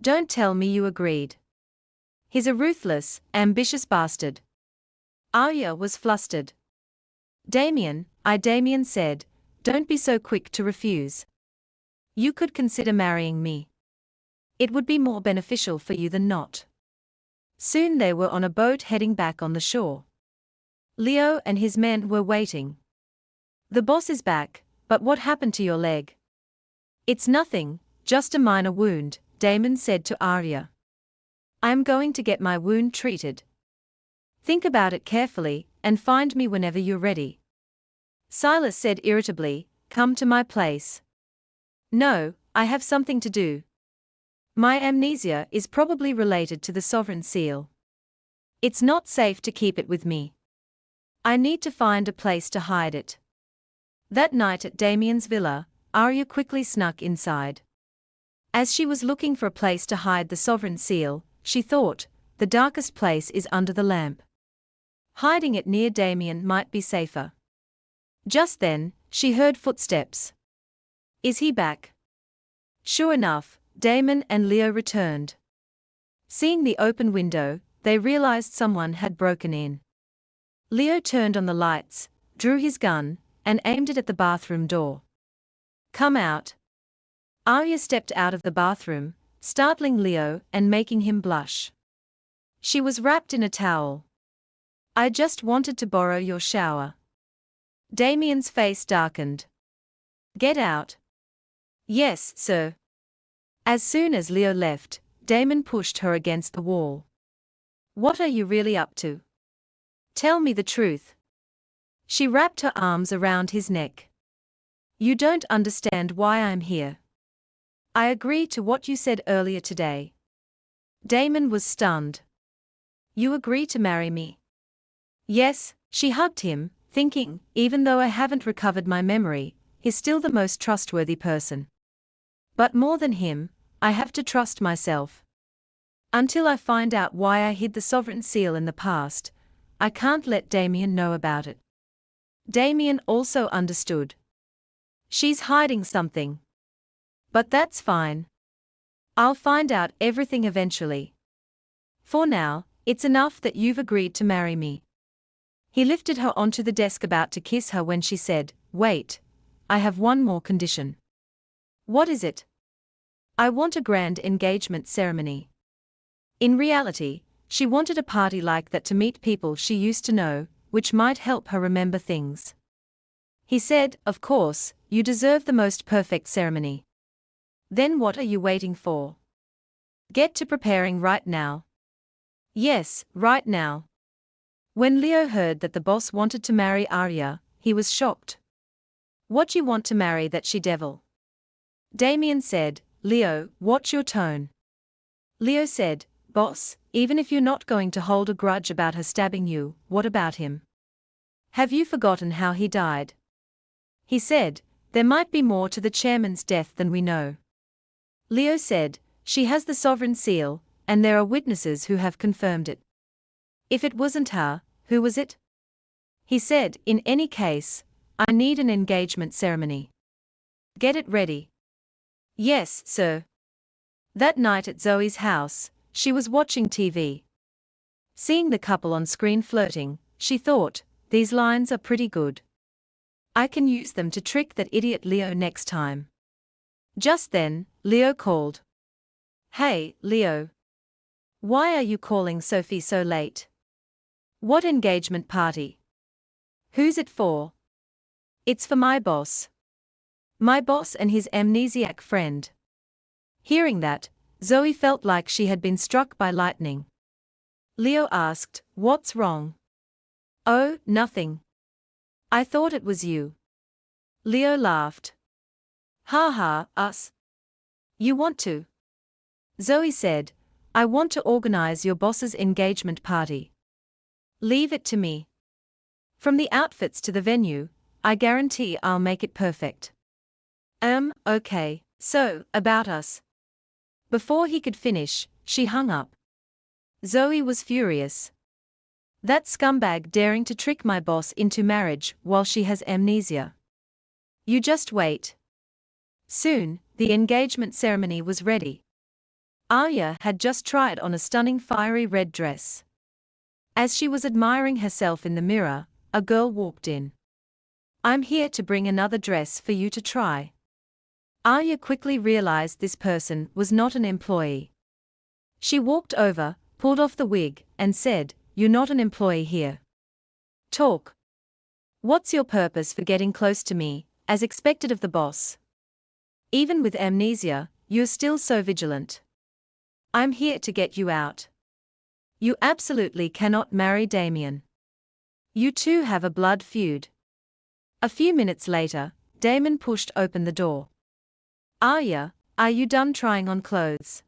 Don't tell me you agreed. He's a ruthless, ambitious bastard. Arya was flustered. Damien said, don't be so quick to refuse. You could consider marrying me. It would be more beneficial for you than not. Soon they were on a boat heading back on the shore. Leo and his men were waiting. The boss is back, but what happened to your leg? It's nothing, just a minor wound, Damon said to Arya. I am going to get my wound treated. Think about it carefully, and find me whenever you're ready. Silas said irritably, come to my place. No, I have something to do. My amnesia is probably related to the sovereign seal. It's not safe to keep it with me. I need to find a place to hide it. That night at Damien's villa, Arya quickly snuck inside. As she was looking for a place to hide the sovereign seal, she thought, the darkest place is under the lamp. Hiding it near Damien might be safer. Just then, she heard footsteps. Is he back? Sure enough, Damon and Leo returned. Seeing the open window, they realized someone had broken in. Leo turned on the lights, drew his gun, and aimed it at the bathroom door. Come out. Arya stepped out of the bathroom, startling Leo and making him blush. She was wrapped in a towel. I just wanted to borrow your shower. Damien's face darkened. Get out. Yes, sir. As soon as Leo left, Damon pushed her against the wall. What are you really up to? Tell me the truth. She wrapped her arms around his neck. You don't understand why I'm here. I agree to what you said earlier today. Damon was stunned. You agree to marry me? Yes, she hugged him, thinking, even though I haven't recovered my memory, he's still the most trustworthy person. But more than him, I have to trust myself. Until I find out why I hid the sovereign seal in the past, I can't let Damien know about it. Damien also understood. She's hiding something. But that's fine. I'll find out everything eventually. For now, it's enough that you've agreed to marry me. He lifted her onto the desk about to kiss her when she said, "Wait, I have one more condition." "What is it?" "I want a grand engagement ceremony." In reality, she wanted a party like that to meet people she used to know, which might help her remember things. He said, "Of course, you deserve the most perfect ceremony. Then what are you waiting for? Get to preparing right now." "Yes, right now." When Leo heard that the boss wanted to marry Arya, he was shocked. "What you want to marry that she-devil?" Damien said, "Leo, watch your tone." Leo said, "Boss, even if you're not going to hold a grudge about her stabbing you, what about him? Have you forgotten how he died?" He said, "There might be more to the chairman's death than we know." Leo said, "She has the sovereign seal, and there are witnesses who have confirmed it." "If it wasn't her, who was it?" He said, "In any case, I need an engagement ceremony. Get it ready." "Yes, sir." That night at Zoe's house, she was watching TV. Seeing the couple on screen flirting, she thought, "These lines are pretty good. I can use them to trick that idiot Leo next time." Just then, Leo called. "Hey, Leo. Why are you calling Sophie so late? What engagement party? Who's it for?" "It's for my boss. My boss and his amnesiac friend." Hearing that, Zoe felt like she had been struck by lightning. Leo asked, "What's wrong?" "Oh, nothing. I thought it was you." Leo laughed. "Ha ha, us. You want to?" Zoe said, "I want to organize your boss's engagement party. Leave it to me. From the outfits to the venue, I guarantee I'll make it perfect." Okay, so, about us." Before he could finish, she hung up. Zoe was furious. That scumbag daring to trick my boss into marriage while she has amnesia. You just wait. Soon, the engagement ceremony was ready. Arya had just tried on a stunning fiery red dress. As she was admiring herself in the mirror, a girl walked in. "I'm here to bring another dress for you to try." Arya quickly realized this person was not an employee. She walked over, pulled off the wig, and said, "You're not an employee here. Talk. What's your purpose for getting close to me, as expected of the boss? Even with amnesia, you're still so vigilant. I'm here to get you out. You absolutely cannot marry Damien. You two have a blood feud." A few minutes later, Damon pushed open the door. "Arya, are you done trying on clothes?"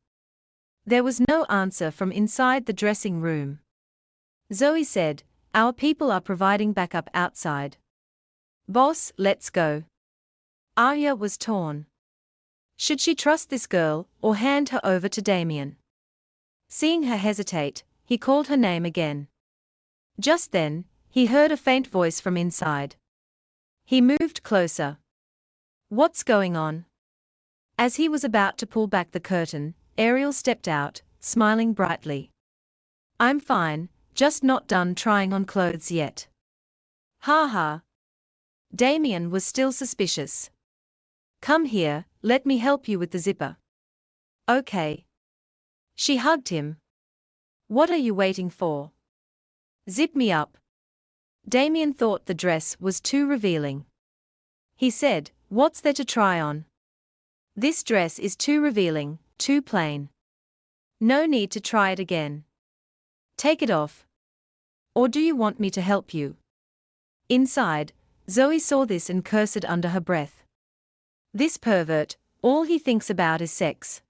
There was no answer from inside the dressing room. Zoe said, "Our people are providing backup outside." "Boss, let's go." Arya was torn. Should she trust this girl, or hand her over to Damien? Seeing her hesitate, he called her name again. Just then, he heard a faint voice from inside. He moved closer. "What's going on?" As he was about to pull back the curtain, Ariel stepped out, smiling brightly. "I'm fine, just not done trying on clothes yet." "Ha ha." Damien was still suspicious. "Come here, let me help you with the zipper." "Okay." She hugged him. "What are you waiting for? Zip me up." Damien thought the dress was too revealing. He said, "What's there to try on? This dress is too revealing, too plain. No need to try it again. Take it off. Or do you want me to help you?" Inside, Zoe saw this and cursed under her breath. This pervert, all he thinks about is sex.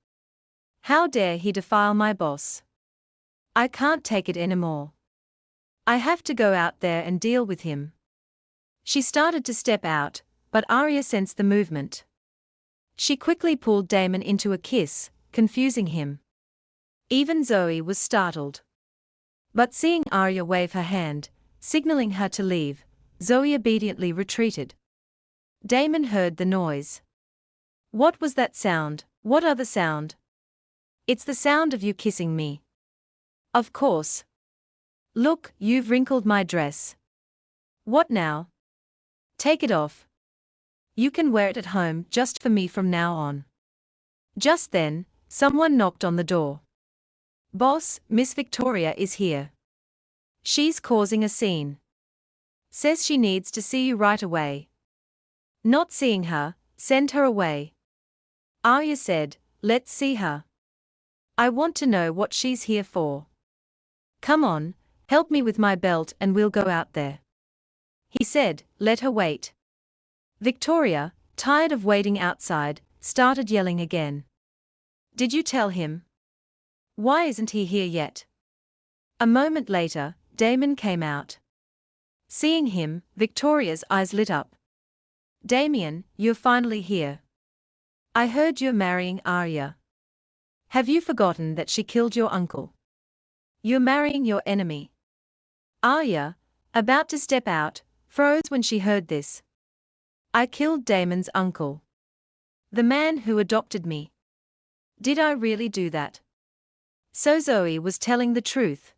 How dare he defile my boss? I can't take it anymore. I have to go out there and deal with him. She started to step out, but Arya sensed the movement. She quickly pulled Damon into a kiss, confusing him. Even Zoe was startled. But seeing Arya wave her hand, signaling her to leave, Zoe obediently retreated. Damon heard the noise. What was that sound? What other sound? It's the sound of you kissing me. Of course. Look, you've wrinkled my dress. What now? Take it off. You can wear it at home just for me from now on. Just then, someone knocked on the door. Boss, Miss Victoria is here. She's causing a scene. Says she needs to see you right away. Not seeing her, send her away. Arya said, let's see her. I want to know what she's here for. Come on, help me with my belt and we'll go out there. He said, let her wait. Victoria, tired of waiting outside, started yelling again. Did you tell him? Why isn't he here yet? A moment later, Damon came out. Seeing him, Victoria's eyes lit up. Damien, you're finally here. I heard you're marrying Arya. Have you forgotten that she killed your uncle? You're marrying your enemy. Arya, about to step out, froze when she heard this. I killed Damon's uncle. The man who adopted me. Did I really do that? So Zoe was telling the truth.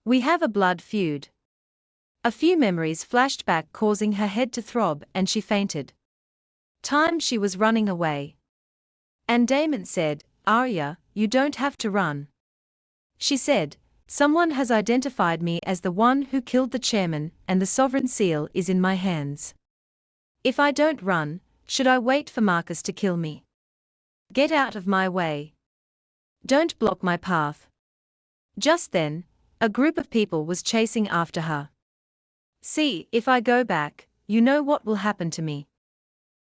We have a blood feud. A few memories flashed back, causing her head to throb, and she fainted. Time she was running away. And Damon said, Arya, you don't have to run. She said, someone has identified me as the one who killed the chairman, and the sovereign seal is in my hands. If I don't run, should I wait for Marcus to kill me? Get out of my way. Don't block my path. Just then, a group of people was chasing after her. See, if I go back, you know what will happen to me.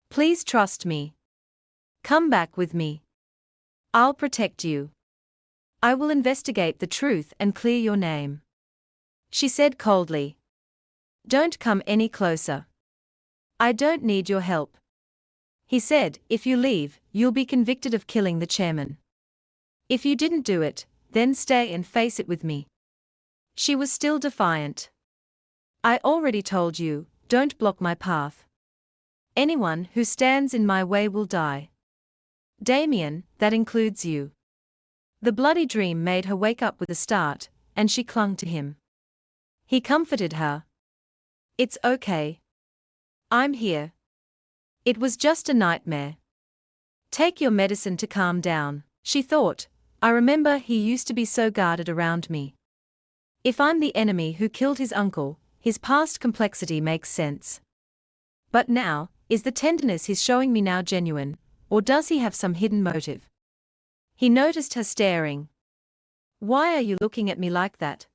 Please trust me. Come back with me. I'll protect you. I will investigate the truth and clear your name. She said coldly. Don't come any closer. I don't need your help. He said, if you leave, you'll be convicted of killing the chairman. If you didn't do it, then stay and face it with me. She was still defiant. I already told you, don't block my path. Anyone who stands in my way will die. Damien, that includes you. The bloody dream made her wake up with a start, and she clung to him. He comforted her. It's okay. I'm here. It was just a nightmare. Take your medicine to calm down, she thought. I remember he used to be so guarded around me. If I'm the enemy who killed his uncle, his past complexity makes sense. But now, is the tenderness he's showing me now genuine, or does he have some hidden motive? He noticed her staring. Why are you looking at me like that?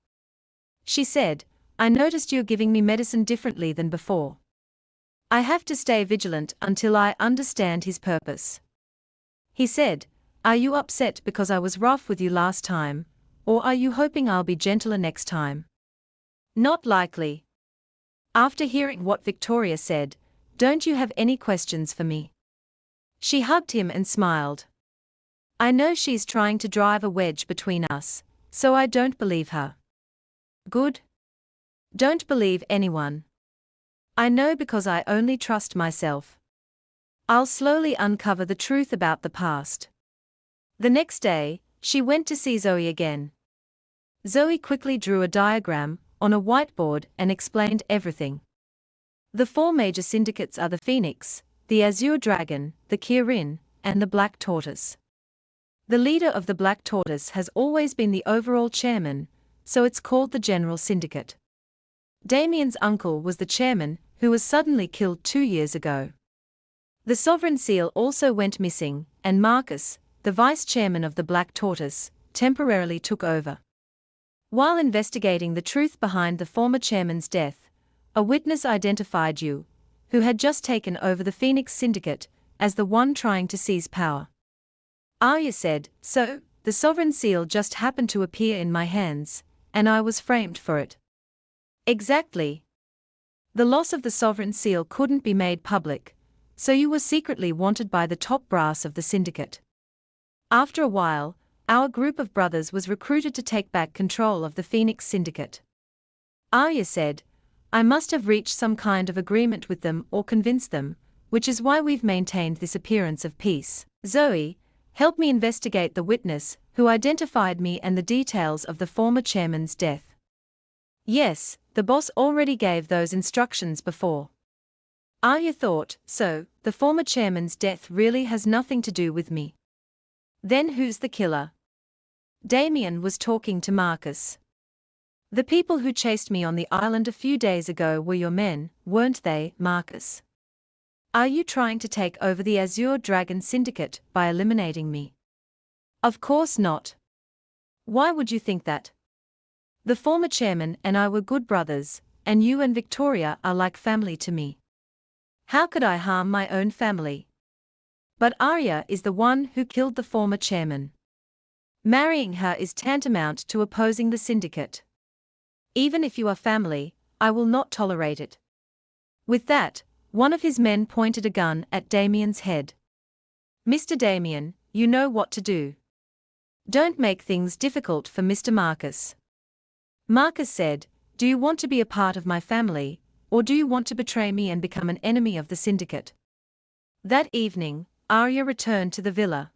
She said, I noticed you're giving me medicine differently than before. I have to stay vigilant until I understand his purpose. He said, are you upset because I was rough with you last time, or are you hoping I'll be gentler next time? Not likely. After hearing what Victoria said, don't you have any questions for me? She hugged him and smiled. I know she's trying to drive a wedge between us, so I don't believe her. Good. Don't believe anyone. I know because I only trust myself. I'll slowly uncover the truth about the past. The next day, she went to see Zoe again. Zoe quickly drew a diagram on a whiteboard and explained everything. The four major syndicates are the Phoenix, the Azure Dragon, the Kirin, and the Black Tortoise. The leader of the Black Tortoise has always been the overall chairman, so it's called the General Syndicate. Damien's uncle was the chairman, who was suddenly killed 2 years ago. The Sovereign Seal also went missing, and Marcus, the vice-chairman of the Black Tortoise, temporarily took over. While investigating the truth behind the former chairman's death, a witness identified you, who had just taken over the Phoenix Syndicate, as the one trying to seize power. Arya said, so, the Sovereign Seal just happened to appear in my hands, and I was framed for it. Exactly. The loss of the Sovereign Seal couldn't be made public, so you were secretly wanted by the top brass of the syndicate. After a while, Our group of brothers was recruited to take back control of the Phoenix Syndicate. Arya said, I must have reached some kind of agreement with them or convinced them, which is why we've maintained this appearance of peace. Zoe, help me investigate the witness who identified me and the details of the former chairman's death. Yes, the boss already gave those instructions before. Arya thought, so, the former chairman's death really has nothing to do with me. Then who's the killer? Damien was talking to Marcus. The people who chased me on the island a few days ago were your men, weren't they, Marcus? Are you trying to take over the Azure Dragon Syndicate by eliminating me? Of course not. Why would you think that? The former chairman and I were good brothers, and you and Victoria are like family to me. How could I harm my own family? But Arya is the one who killed the former chairman. Marrying her is tantamount to opposing the syndicate. Even if you are family, I will not tolerate it. With that, one of his men pointed a gun at Damien's head. Mr. Damien, you know what to do. Don't make things difficult for Mr. Marcus. Marcus said, do you want to be a part of my family, or do you want to betray me and become an enemy of the syndicate? That evening, Arya returned to the villa.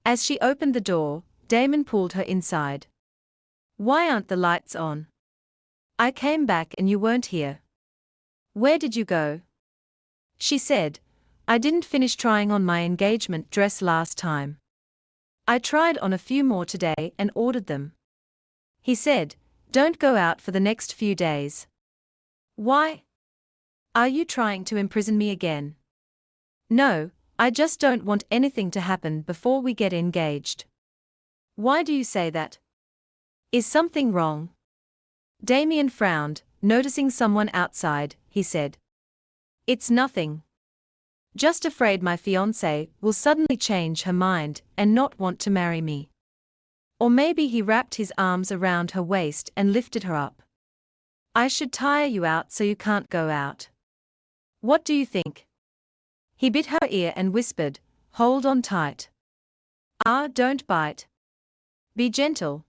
As she opened the door, Damon pulled her inside. Why aren't the lights on? I came back and you weren't here. Where did you go? She said, I didn't finish trying on my engagement dress last time. I tried on a few more today and ordered them. He said, don't go out for the next few days. Why? Are you trying to imprison me again? No, I just don't want anything to happen before we get engaged. Why do you say that? Is something wrong? Damien frowned, noticing someone outside. He said, it's nothing. Just afraid my fiancée will suddenly change her mind and not want to marry me. Or maybe he wrapped his arms around her waist and lifted her up. I should tire you out so you can't go out. What do you think? He bit her ear and whispered, hold on tight. Ah, don't bite. Be gentle.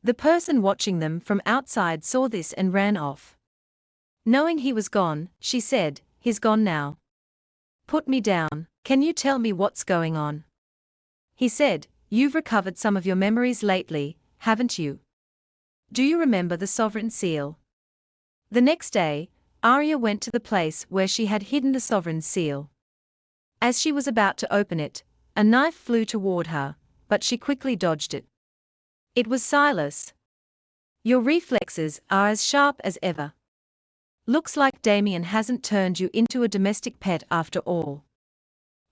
The person watching them from outside saw this and ran off. Knowing he was gone, she said, he's gone now. Put me down, can you tell me what's going on? He said, you've recovered some of your memories lately, haven't you? Do you remember the sovereign seal? The next day, Arya went to the place where she had hidden the sovereign seal. As she was about to open it, a knife flew toward her, but she quickly dodged it. It was Silas. Your reflexes are as sharp as ever. Looks like Damien hasn't turned you into a domestic pet after all.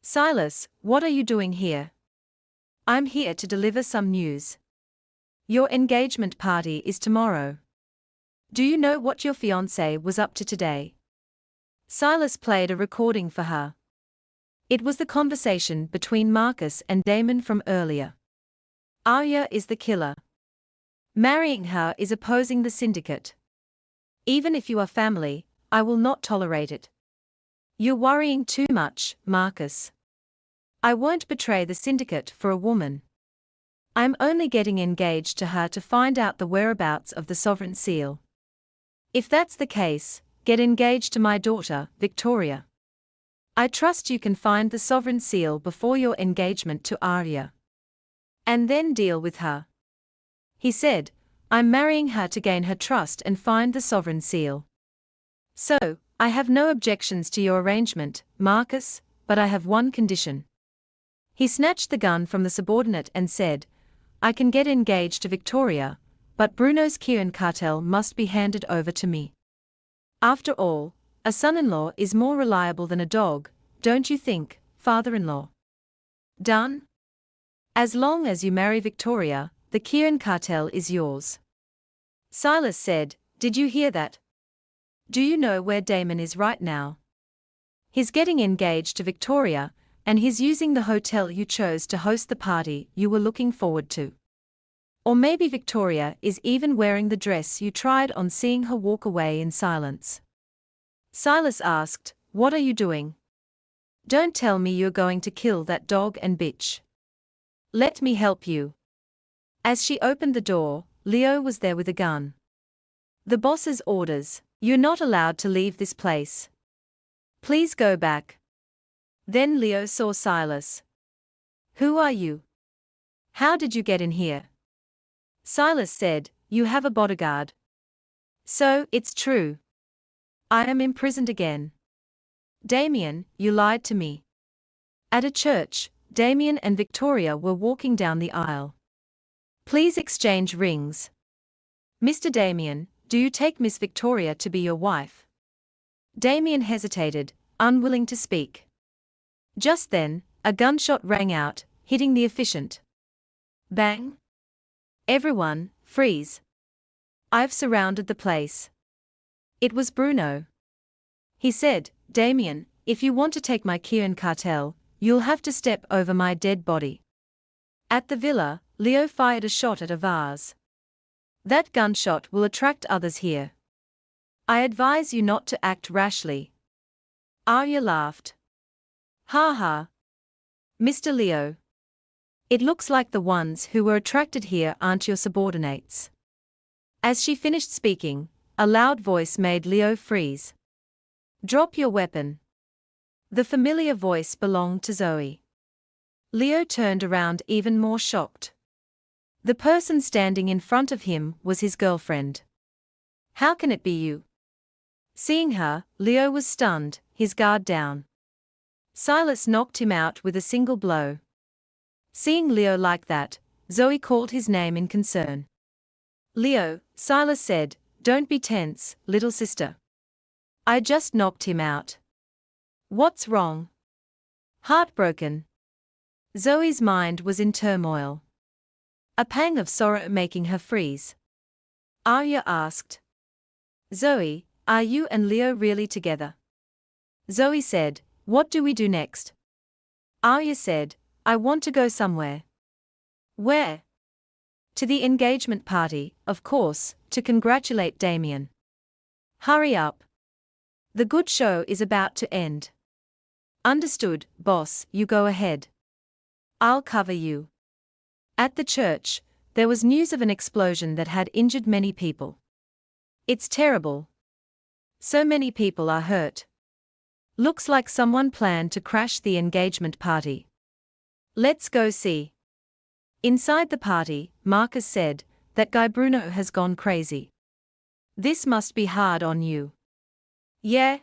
Silas, what are you doing here? I'm here to deliver some news. Your engagement party is tomorrow. Do you know what your fiancé was up to today? Silas played a recording for her. It was the conversation between Marcus and Damon from earlier. Arya is the killer. Marrying her is opposing the syndicate. Even if you are family, I will not tolerate it. You're worrying too much, Marcus. I won't betray the syndicate for a woman. I'm only getting engaged to her to find out the whereabouts of the sovereign seal. If that's the case, get engaged to my daughter, Victoria. I trust you can find the sovereign seal before your engagement to Arya. And then deal with her. He said, I'm marrying her to gain her trust and find the sovereign seal. So, I have no objections to your arrangement, Marcus, but I have one condition. He snatched the gun from the subordinate and said, I can get engaged to Victoria, but Bruno's Kirin cartel must be handed over to me. After all, a son-in-law is more reliable than a dog, don't you think, father-in-law? Done? As long as you marry Victoria, the Kirin cartel is yours. Silas said, did you hear that? Do you know where Damon is right now? He's getting engaged to Victoria, and he's using the hotel you chose to host the party you were looking forward to. Or maybe Victoria is even wearing the dress you tried on, seeing her walk away in silence. Silas asked, what are you doing? Don't tell me you're going to kill that dog and bitch. Let me help you. As she opened the door, Leo was there with a gun. The boss's orders: "You're not allowed to leave this place. Please go back." Then Leo saw Silas. "Who are you? How did you get in here?" Silas said, "You have a bodyguard." "So, it's true. I am imprisoned again." "Damien, you lied to me." At a church, Damien and Victoria were walking down the aisle. "Please exchange rings. Mr. Damien, do you take Miss Victoria to be your wife?" Damien hesitated, unwilling to speak. Just then, a gunshot rang out, hitting the officiant. Bang! "Everyone, freeze. I've surrounded the place." It was Bruno. He said, "Damien, if you want to take my Kian cartel, you'll have to step over my dead body." At the villa, Leo fired a shot at a vase. "That gunshot will attract others here. I advise you not to act rashly." Arya laughed. "Ha ha. Mr. Leo. It looks like the ones who were attracted here aren't your subordinates." As she finished speaking, a loud voice made Leo freeze. "Drop your weapon." The familiar voice belonged to Zoe. Leo turned around even more shocked. The person standing in front of him was his girlfriend. "How can it be you?" Seeing her, Leo was stunned, his guard down. Silas knocked him out with a single blow. Seeing Leo like that, Zoe called his name in concern. "Leo," Silas said, "don't be tense, little sister. I just knocked him out." "What's wrong?" "Heartbroken." Zoe's mind was in turmoil. A pang of sorrow making her freeze. Arya asked, "Zoe, are you and Leo really together?" Zoe said, "What do we do next?" Arya said, "I want to go somewhere." "Where?" "To the engagement party, of course, to congratulate Damien." "Hurry up. The good show is about to end." "Understood, boss, you go ahead. I'll cover you." At the church, there was news of an explosion that had injured many people. "It's terrible. So many people are hurt. Looks like someone planned to crash the engagement party. Let's go see." Inside the party, Marcus said, "That guy Bruno has gone crazy. This must be hard on you." "Yeah."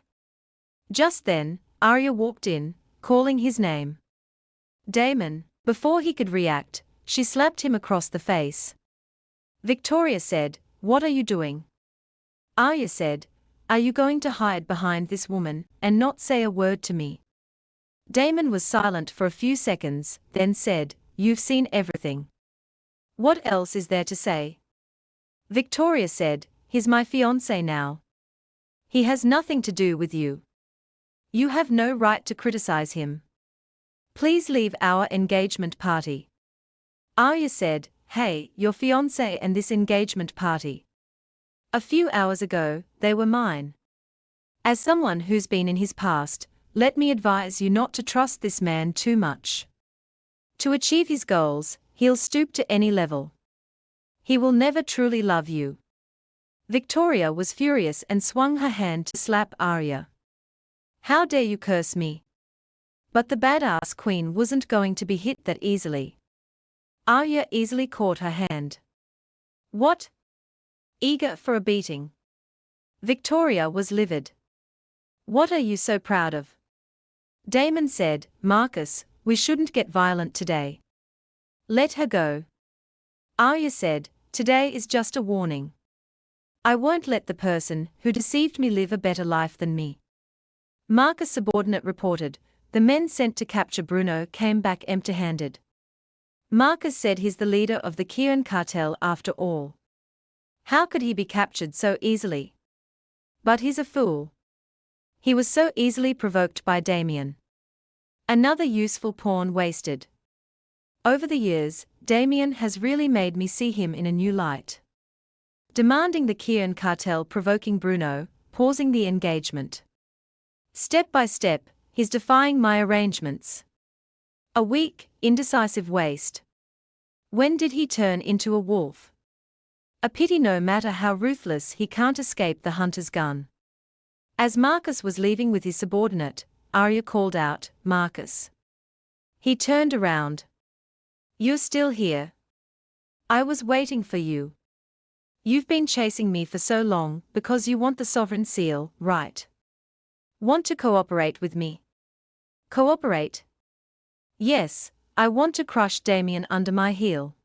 Just then, Arya walked in, calling his name. "Damon." Before he could react, she slapped him across the face. Victoria said, "What are you doing?" Arya said, "Are you going to hide behind this woman and not say a word to me?" Damon was silent for a few seconds, then said, "You've seen everything. What else is there to say?" Victoria said, "He's my fiancé now. He has nothing to do with you. You have no right to criticize him. Please leave our engagement party." Arya said, "Hey, your fiancé and this engagement party. A few hours ago, they were mine. As someone who's been in his past, let me advise you not to trust this man too much. To achieve his goals, he'll stoop to any level. He will never truly love you." Victoria was furious and swung her hand to slap Arya. "How dare you curse me?" But the badass queen wasn't going to be hit that easily. Arya easily caught her hand. "What?" Eager for a beating. Victoria was livid. "What are you so proud of?" Damon said, "Marcus, we shouldn't get violent today. Let her go." Arya said, "Today is just a warning. I won't let the person who deceived me live a better life than me." Marcus' subordinate reported, "The men sent to capture Bruno came back empty-handed." Marcus said he's the leader of the Kian cartel after all. How could he be captured so easily? But he's a fool. He was so easily provoked by Damien. Another useful pawn wasted. Over the years, Damien has really made me see him in a new light. Demanding the Kian cartel, provoking Bruno, pausing the engagement. Step by step, he's defying my arrangements. A weak, indecisive waste. When did he turn into a wolf? A pity, no matter how ruthless, he can't escape the hunter's gun. As Marcus was leaving with his subordinate, Arya called out, "Marcus." He turned around. "You're still here? I was waiting for you. You've been chasing me for so long because you want the sovereign seal, right? Want to cooperate with me?" "Cooperate?" "Yes, I want to crush Damien under my heel.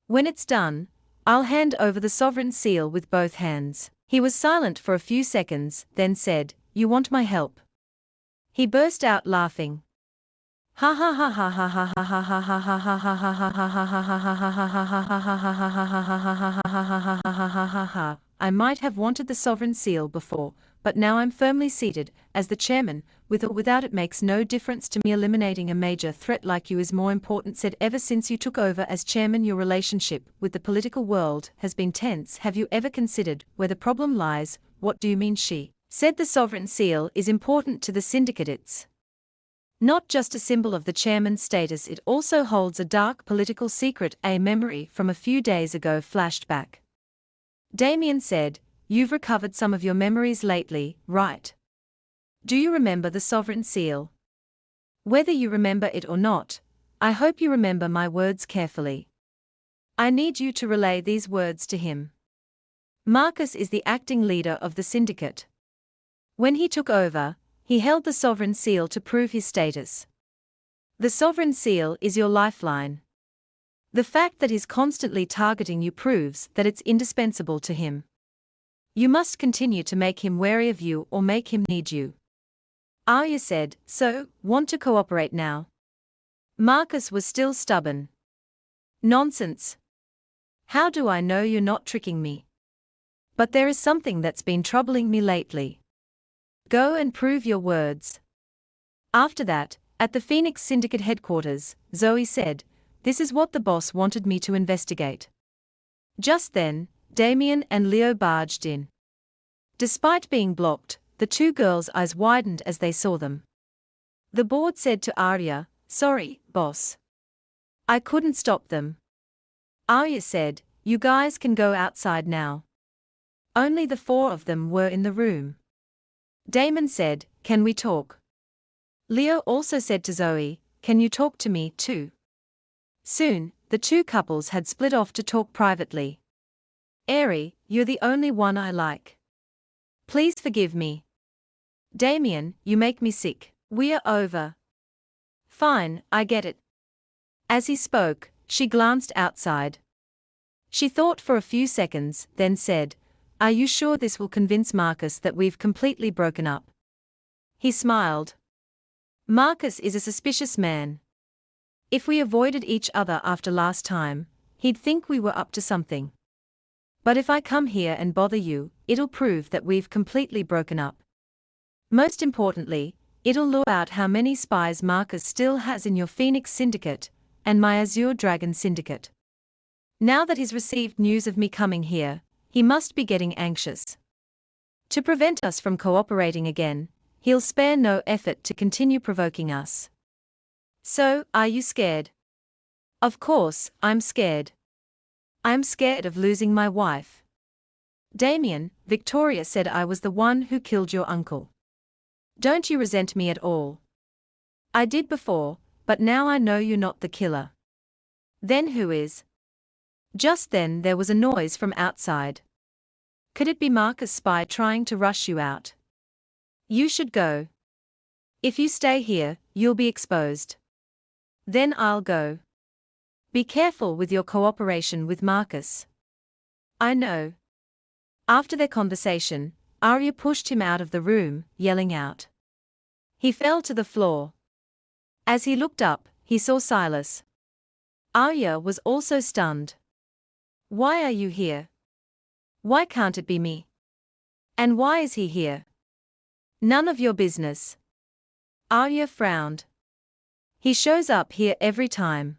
When it's done, I'll hand over the sovereign seal with both hands." He was silent for a few seconds, then said, "You want my help?" He burst out laughing. "Ha ha ha ha ha ha ha ha ha ha ha ha ha ha ha ha ha. I might have wanted the sovereign seal before, but now I'm firmly seated as the chairman. With or without, it makes no difference to me. Eliminating a major threat like you is more important. Said, ever since you took over as chairman, your relationship with the political world has been tense. Have you ever considered where the problem lies?" "What do you mean?" She said. "The sovereign seal is important to the syndicate. It's not just a symbol of the chairman's status, it also holds a dark political secret." A memory from a few days ago flashed back. Damien said, "You've recovered some of your memories lately, right? Do you remember the sovereign seal? Whether you remember it or not, I hope you remember my words carefully. I need you to relay these words to him. Marcus is the acting leader of the syndicate. When he took over, he held the sovereign seal to prove his status. The sovereign seal is your lifeline. The fact that he's constantly targeting you proves that it's indispensable to him. You must continue to make him wary of you or make him need you." Arya said, "So, want to cooperate now?" Marcus was still stubborn. "Nonsense. How do I know you're not tricking me? But there is something that's been troubling me lately. Go and prove your words." After that, at the Phoenix Syndicate headquarters, Zoe said, "This is what the boss wanted me to investigate." Just then, Damien and Leo barged in. Despite being blocked, the two girls' eyes widened as they saw them. The board said to Arya, "Sorry, boss. I couldn't stop them." Arya said, "You guys can go outside now." Only the four of them were in the room. Damon said, "Can we talk?" Leo also said to Zoe, "Can you talk to me too?" Soon, the two couples had split off to talk privately. "Airy, you're the only one I like. Please forgive me. Damien, you make me sick. We're over." "Fine, I get it." As he spoke, she glanced outside. She thought for a few seconds, then said, "Are you sure this will convince Marcus that we've completely broken up?" He smiled. "Marcus is a suspicious man. If we avoided each other after last time, he'd think we were up to something. But if I come here and bother you, it'll prove that we've completely broken up. Most importantly, it'll lure out how many spies Marcus still has in your Phoenix Syndicate and my Azure Dragon Syndicate. Now that he's received news of me coming here, he must be getting anxious. To prevent us from cooperating again, he'll spare no effort to continue provoking us. So, are you scared?" "Of course, I'm scared. I'm scared of losing my wife. Damien, Victoria said I was the one who killed your uncle. Don't you resent me at all?" "I did before, but now I know you're not the killer." "Then who is?" Just then there was a noise from outside. Could it be Marcus' spy trying to rush you out? "You should go. If you stay here, you'll be exposed." "Then I'll go. Be careful with your cooperation with Marcus." "I know." After their conversation, Arya pushed him out of the room, yelling out. He fell to the floor. As he looked up, he saw Silas. Arya was also stunned. "Why are you here? Why can't it be me? And why is he here?" "None of your business." Arya frowned. "He shows up here every time.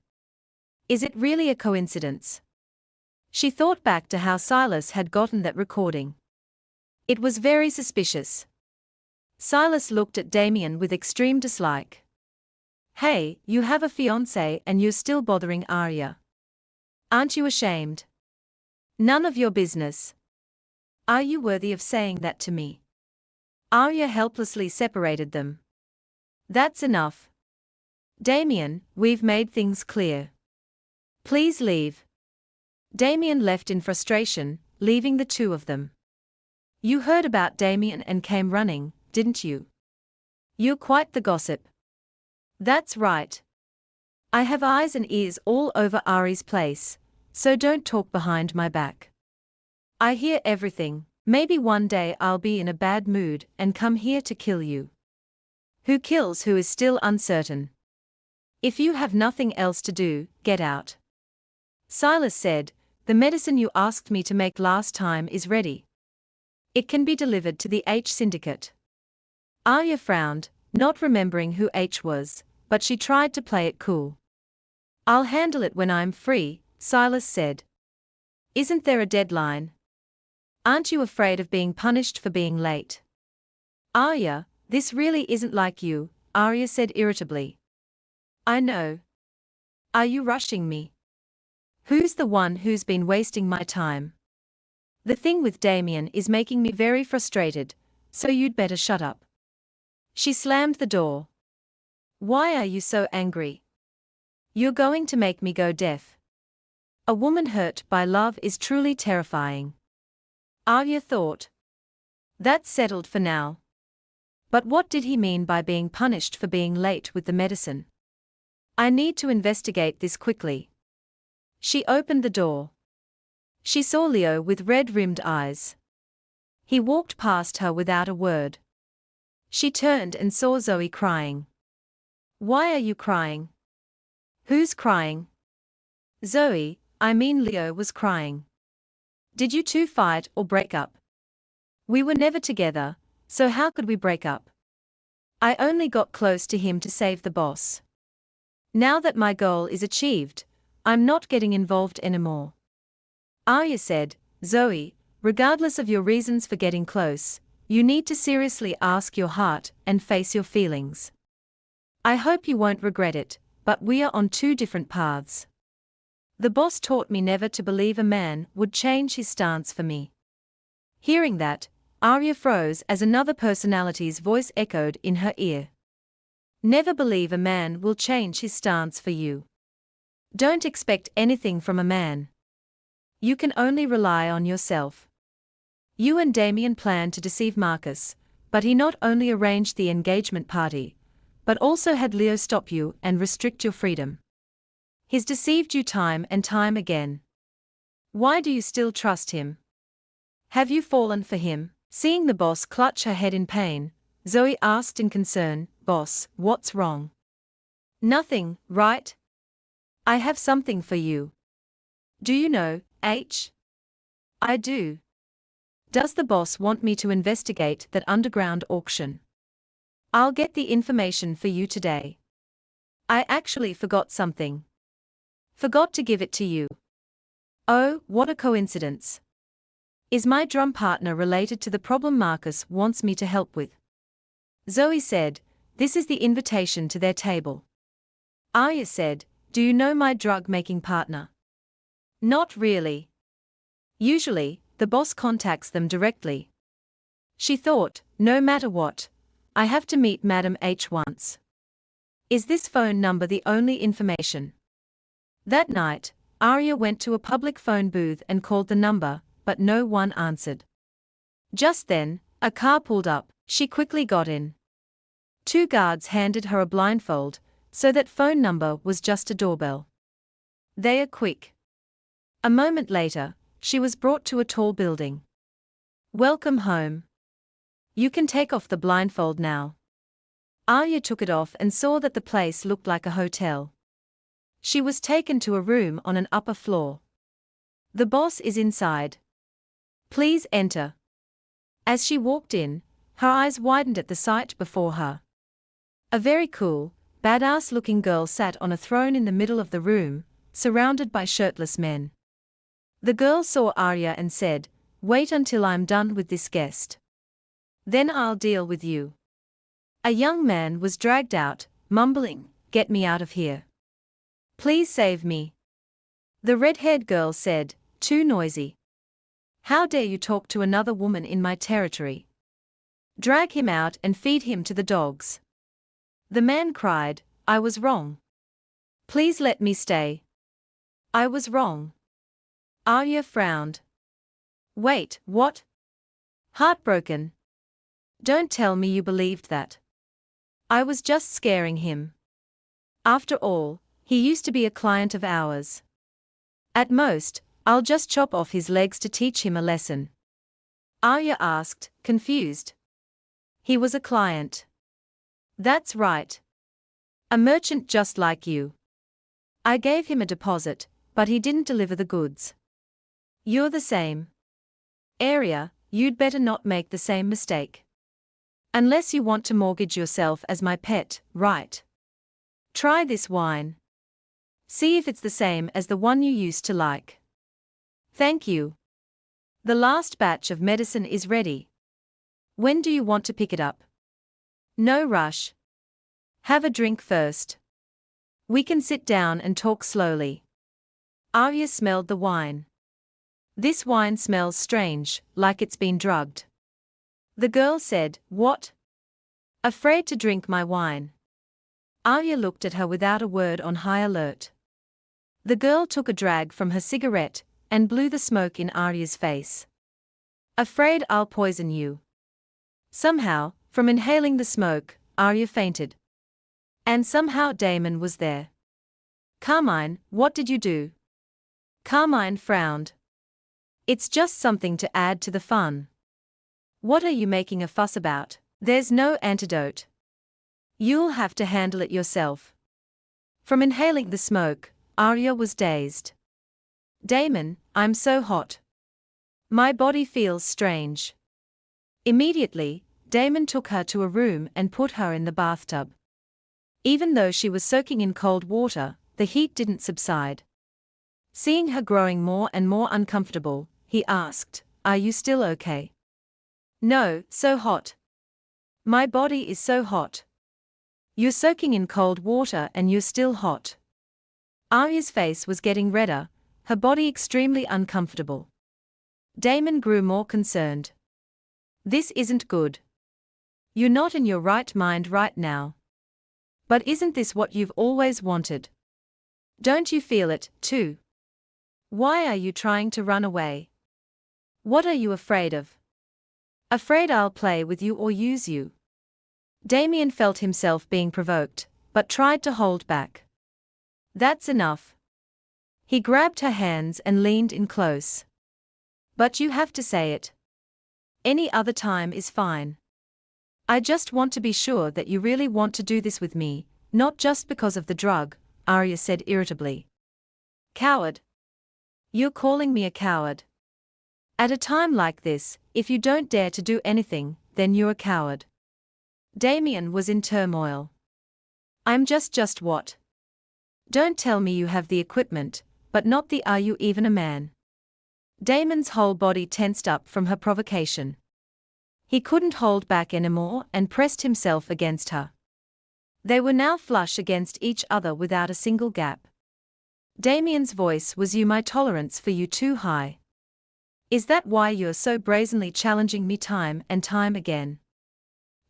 Is it really a coincidence?" She thought back to how Silas had gotten that recording. It was very suspicious. Silas looked at Damien with extreme dislike. "Hey, you have a fiancé and you're still bothering Arya. Aren't you ashamed? None of your business. Are you worthy of saying that to me? Arya helplessly separated them. That's enough. Damien, we've made things clear. Please leave. Damien left in frustration, leaving the two of them. You heard about Damien and came running, didn't you? You're quite the gossip. That's right. I have eyes and ears all over Ari's place, so don't talk behind my back. I hear everything. Maybe one day I'll be in a bad mood and come here to kill you. Who kills who is still uncertain. If you have nothing else to do, get out. Silas said, the medicine you asked me to make last time is ready. It can be delivered to the H Syndicate. Arya frowned, not remembering who H was, but she tried to play it cool. I'll handle it when I'm free, Silas said. Isn't there a deadline? Aren't you afraid of being punished for being late? Arya, this really isn't like you, Arya said irritably. I know. Are you rushing me? Who's the one who's been wasting my time? The thing with Damien is making me very frustrated, so you'd better shut up. She slammed the door. Why are you so angry? You're going to make me go deaf. A woman hurt by love is truly terrifying. Arya thought. That's settled for now. But what did he mean by being punished for being late with the medicine? I need to investigate this quickly. She opened the door. She saw Leo with red-rimmed eyes. He walked past her without a word. She turned and saw Zoe crying. Why are you crying? Who's crying? Zoe, I mean Leo was crying. Did you two fight or break up? We were never together, so how could we break up? I only got close to him to save the boss. Now that my goal is achieved, I'm not getting involved anymore. Arya said, Zoe, regardless of your reasons for getting close, you need to seriously ask your heart and face your feelings. I hope you won't regret it, but we are on two different paths. The boss taught me never to believe a man would change his stance for me. Hearing that, Arya froze as another personality's voice echoed in her ear. Never believe a man will change his stance for you. Don't expect anything from a man. You can only rely on yourself. You and Damien planned to deceive Marcus, but he not only arranged the engagement party, but also had Leo stop you and restrict your freedom. He's deceived you time and time again. Why do you still trust him? Have you fallen for him? Seeing the boss clutch her head in pain, Zoe asked in concern, Boss, what's wrong? Nothing, right? I have something for you. Do you know, H? I do. Does the boss want me to investigate that underground auction? I'll get the information for you today. I actually forgot something. Forgot to give it to you. Oh, what a coincidence. Is my drum partner related to the problem Marcus wants me to help with? Zoe said, this is the invitation to their table. Arya said, do you know my drug-making partner? Not really. Usually, the boss contacts them directly. She thought, no matter what, I have to meet Madam H once. Is this phone number the only information? That night, Arya went to a public phone booth and called the number, but no one answered. Just then, a car pulled up. She quickly got in. Two guards handed her a blindfold, so that phone number was just a doorbell. They are quick. A moment later, she was brought to a tall building. Welcome home. You can take off the blindfold now. Arya took it off and saw that the place looked like a hotel. She was taken to a room on an upper floor. The boss is inside. Please enter. As she walked in, her eyes widened at the sight before her. A very cool, badass-looking girl sat on a throne in the middle of the room, surrounded by shirtless men. The girl saw Arya and said, wait until I'm done with this guest. Then I'll deal with you. A young man was dragged out, mumbling, get me out of here. Please save me. The red-haired girl said, too noisy. How dare you talk to another woman in my territory? Drag him out and feed him to the dogs. The man cried, I was wrong. Please let me stay. I was wrong. Arya frowned. Wait, what? Heartbroken. Don't tell me you believed that. I was just scaring him. After all, he used to be a client of ours. At most, I'll just chop off his legs to teach him a lesson. Arya asked, confused. He was a client. That's right. A merchant just like you. I gave him a deposit, but he didn't deliver the goods. You're the same. Arya, you'd better not make the same mistake. Unless you want to mortgage yourself as my pet, right? Try this wine. See if it's the same as the one you used to like. Thank you. The last batch of medicine is ready. When do you want to pick it up? No rush. Have a drink first. We can sit down and talk slowly. Arya smelled the wine. This wine smells strange, like it's been drugged. The girl said, what? Afraid to drink my wine. Arya looked at her without a word, on high alert. The girl took a drag from her cigarette and blew the smoke in Arya's face. Afraid I'll poison you. Somehow, from inhaling the smoke, Arya fainted. And somehow Damon was there. Carmine, what did you do? Carmine frowned. It's just something to add to the fun. What are you making a fuss about? There's no antidote. You'll have to handle it yourself. From inhaling the smoke, Arya was dazed. Damon, I'm so hot. My body feels strange. Immediately, Damon took her to a room and put her in the bathtub. Even though she was soaking in cold water, the heat didn't subside. Seeing her growing more and more uncomfortable, he asked, are you still okay? No, so hot. My body is so hot. You're soaking in cold water and you're still hot. Arya's face was getting redder, her body extremely uncomfortable. Damon grew more concerned. This isn't good. You're not in your right mind right now. But isn't this what you've always wanted? Don't you feel it, too? Why are you trying to run away? What are you afraid of? Afraid I'll play with you or use you? Damien felt himself being provoked, but tried to hold back. That's enough. He grabbed her hands and leaned in close. But you have to say it. Any other time is fine. I just want to be sure that you really want to do this with me, not just because of the drug, Arya said irritably. Coward. You're calling me a coward. At a time like this, if you don't dare to do anything, then you're a coward. Damien was in turmoil. I'm just what? Don't tell me you have the equipment, but not the are you even a man? Damon's whole body tensed up from her provocation. He couldn't hold back anymore and pressed himself against her. They were now flush against each other without a single gap. Damien's voice was, my tolerance for you too high. Is that why you're so brazenly challenging me time and time again?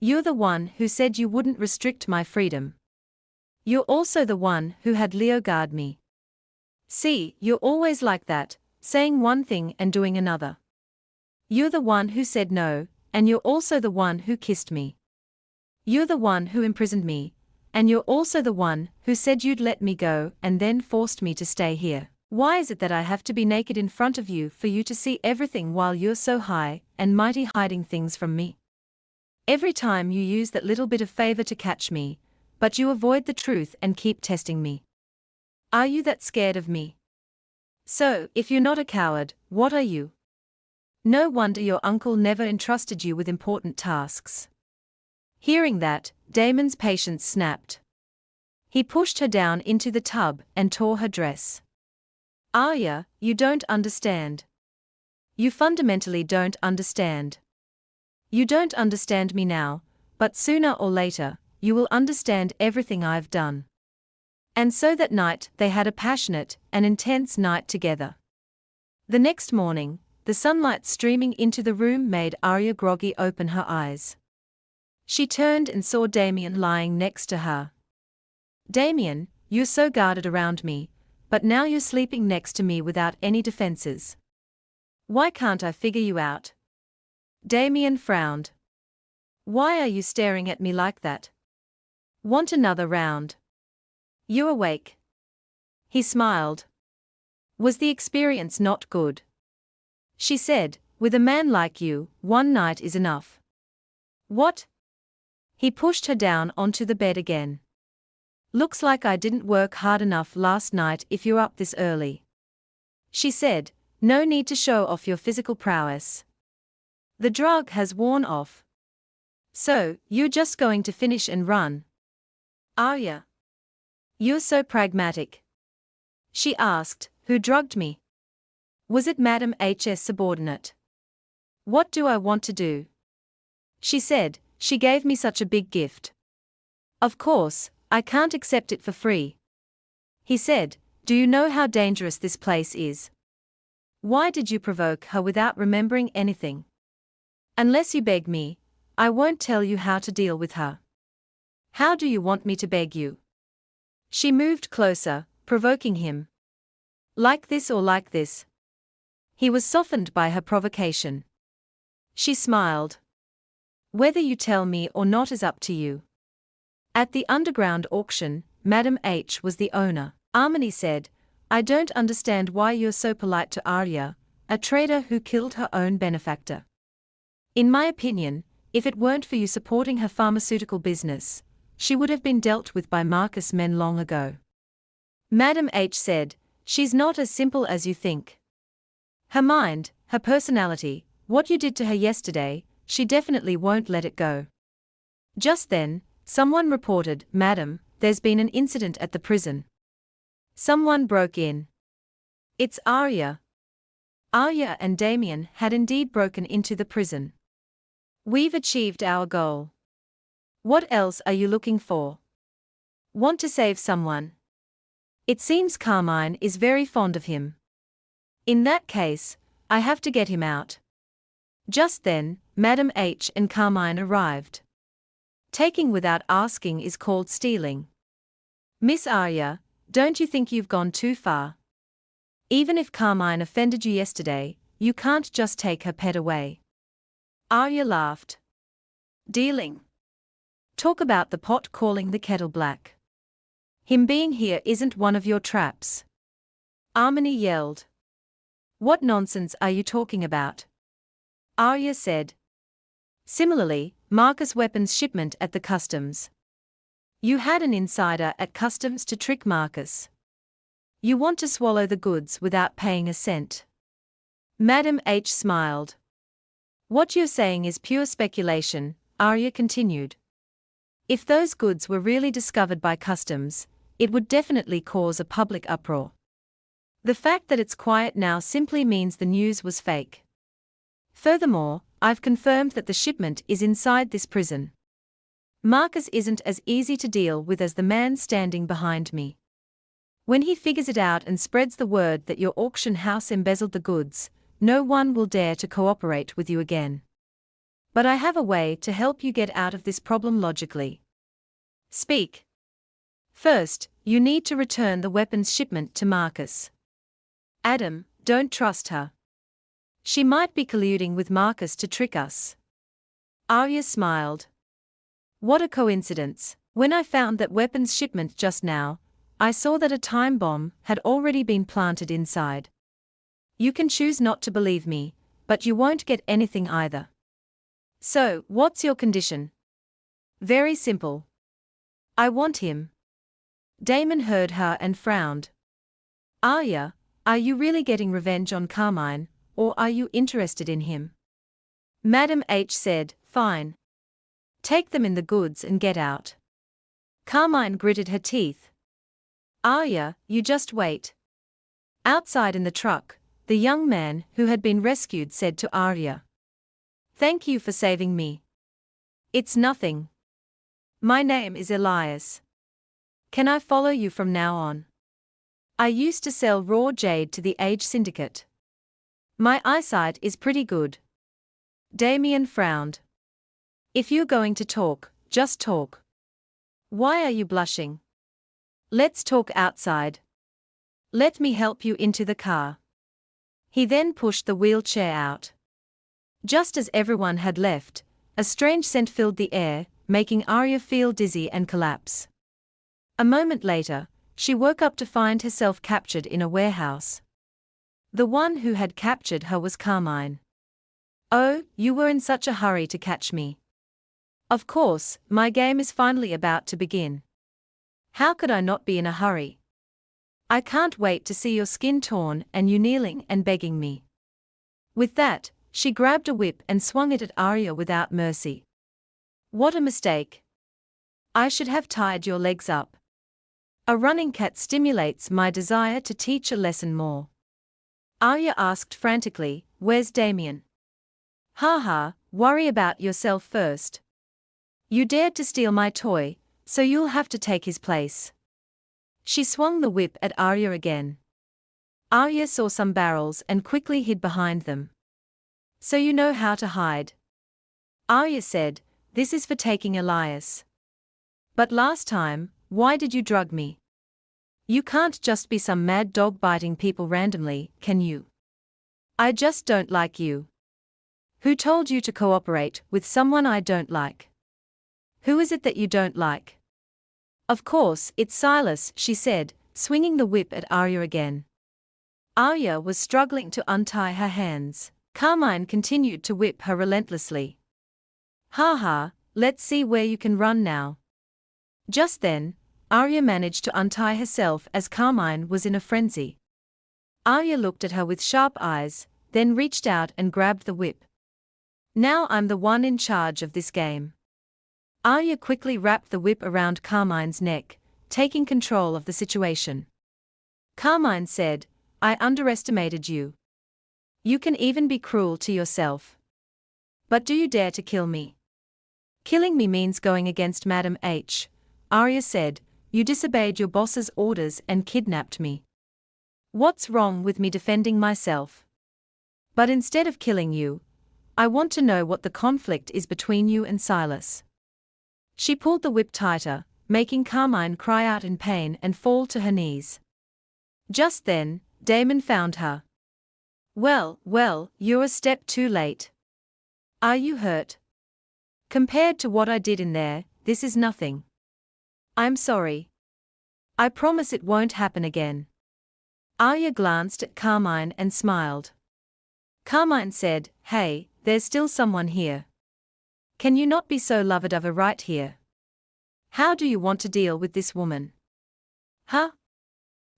You're the one who said you wouldn't restrict my freedom. You're also the one who had Leo guard me. See, you're always like that, saying one thing and doing another. You're the one who said no, and you're also the one who kissed me. You're the one who imprisoned me, and you're also the one who said you'd let me go and then forced me to stay here. Why is it that I have to be naked in front of you for you to see everything while you're so high and mighty hiding things from me? Every time you use that little bit of favor to catch me, but you avoid the truth and keep testing me. Are you that scared of me? So, if you're not a coward, what are you? No wonder your uncle never entrusted you with important tasks. Hearing that, Damon's patience snapped. He pushed her down into the tub and tore her dress. Arya, you don't understand. You fundamentally don't understand. You don't understand me now, but sooner or later, you will understand everything I've done. And so that night they had a passionate and intense night together. The next morning, the sunlight streaming into the room made Arya groggy open her eyes. She turned and saw Damien lying next to her. Damien, you're so guarded around me, but now you're sleeping next to me without any defenses. Why can't I figure you out? Damien frowned. Why are you staring at me like that? Want another round? You awake? He smiled. Was the experience not good? She said, with a man like you, one night is enough. What? He pushed her down onto the bed again. Looks like I didn't work hard enough last night if you're up this early. She said, no need to show off your physical prowess. The drug has worn off. So, you're just going to finish and run? Arya. You're so pragmatic. She asked, who drugged me? Was it Madam H's subordinate? What do I want to do? She said, she gave me such a big gift. Of course, I can't accept it for free. He said, do you know how dangerous this place is? Why did you provoke her without remembering anything? Unless you beg me, I won't tell you how to deal with her. How do you want me to beg you? She moved closer, provoking him. Like this or like this? He was softened by her provocation. She smiled. Whether you tell me or not is up to you. At the underground auction, Madam H was the owner. Armani said, I don't understand why you're so polite to Arya, a traitor who killed her own benefactor. In my opinion, if it weren't for you supporting her pharmaceutical business, she would have been dealt with by Marcus men long ago. Madam H said, she's not as simple as you think. Her mind, her personality, what you did to her yesterday, she definitely won't let it go. Just then, someone reported, Madam, there's been an incident at the prison. Someone broke in. It's Arya. Arya and Damien had indeed broken into the prison. We've achieved our goal. What else are you looking for? Want to save someone? It seems Carmine is very fond of him. In that case, I have to get him out. Just then, Madam H and Carmine arrived. Taking without asking is called stealing. Miss Arya, don't you think you've gone too far? Even if Carmine offended you yesterday, you can't just take her pet away. Arya laughed. Dealing. Talk about the pot calling the kettle black. Him being here isn't one of your traps. Armani yelled. What nonsense are you talking about? Arya said. Similarly, Marcus' weapons shipment at the customs. You had an insider at customs to trick Marcus. You want to swallow the goods without paying a cent. Madam H smiled. What you're saying is pure speculation, Arya continued. If those goods were really discovered by customs, it would definitely cause a public uproar. The fact that it's quiet now simply means the news was fake. Furthermore, I've confirmed that the shipment is inside this prison. Marcus isn't as easy to deal with as the man standing behind me. When he figures it out and spreads the word that your auction house embezzled the goods, no one will dare to cooperate with you again. But I have a way to help you get out of this problem logically. Speak. First, you need to return the weapons shipment to Marcus. Adam, don't trust her. She might be colluding with Marcus to trick us. Arya smiled. What a coincidence. When I found that weapons shipment just now, I saw that a time bomb had already been planted inside. You can choose not to believe me, but you won't get anything either. So, what's your condition? Very simple. I want him. Damon heard her and frowned. Arya, are you really getting revenge on Carmine, or are you interested in him? Madam H said, fine. Take them in the goods and get out. Carmine gritted her teeth. Arya, you just wait. Outside in the truck, the young man who had been rescued said to Arya. Thank you for saving me. It's nothing. My name is Elias. Can I follow you from now on? I used to sell raw jade to the Age Syndicate. My eyesight is pretty good. Damien frowned. If you're going to talk, just talk. Why are you blushing? Let's talk outside. Let me help you into the car. He then pushed the wheelchair out. Just as everyone had left, a strange scent filled the air, making Arya feel dizzy and collapse. A moment later, she woke up to find herself captured in a warehouse. The one who had captured her was Carmine. Oh, you were in such a hurry to catch me. Of course, my game is finally about to begin. How could I not be in a hurry? I can't wait to see your skin torn and you kneeling and begging me. With that, she grabbed a whip and swung it at Arya without mercy. What a mistake. I should have tied your legs up. A running cat stimulates my desire to teach a lesson more. Arya asked frantically, where's Damien? Ha, worry about yourself first. You dared to steal my toy, so you'll have to take his place. She swung the whip at Arya again. Arya saw some barrels and quickly hid behind them. So you know how to hide. Arya said, this is for taking Elias. But last time, why did you drug me? You can't just be some mad dog biting people randomly, can you? I just don't like you. Who told you to cooperate with someone I don't like? Who is it that you don't like? Of course, it's Silas, she said, swinging the whip at Arya again. Arya was struggling to untie her hands. Carmine continued to whip her relentlessly. Ha, let's see where you can run now. Just then, Arya managed to untie herself as Carmine was in a frenzy. Arya looked at her with sharp eyes, then reached out and grabbed the whip. Now I'm the one in charge of this game. Arya quickly wrapped the whip around Carmine's neck, taking control of the situation. Carmine said, I underestimated you. You can even be cruel to yourself. But do you dare to kill me? Killing me means going against Madam H. Arya said, you disobeyed your boss's orders and kidnapped me. What's wrong with me defending myself? But instead of killing you, I want to know what the conflict is between you and Silas. She pulled the whip tighter, making Carmine cry out in pain and fall to her knees. Just then, Damon found her. Well, you're a step too late. Are you hurt? Compared to what I did in there, this is nothing. I'm sorry. I promise it won't happen again. Arya glanced at Carmine and smiled. Carmine said, hey, there's still someone here. Can you not be so lovey-dovey right here? How do you want to deal with this woman? Huh?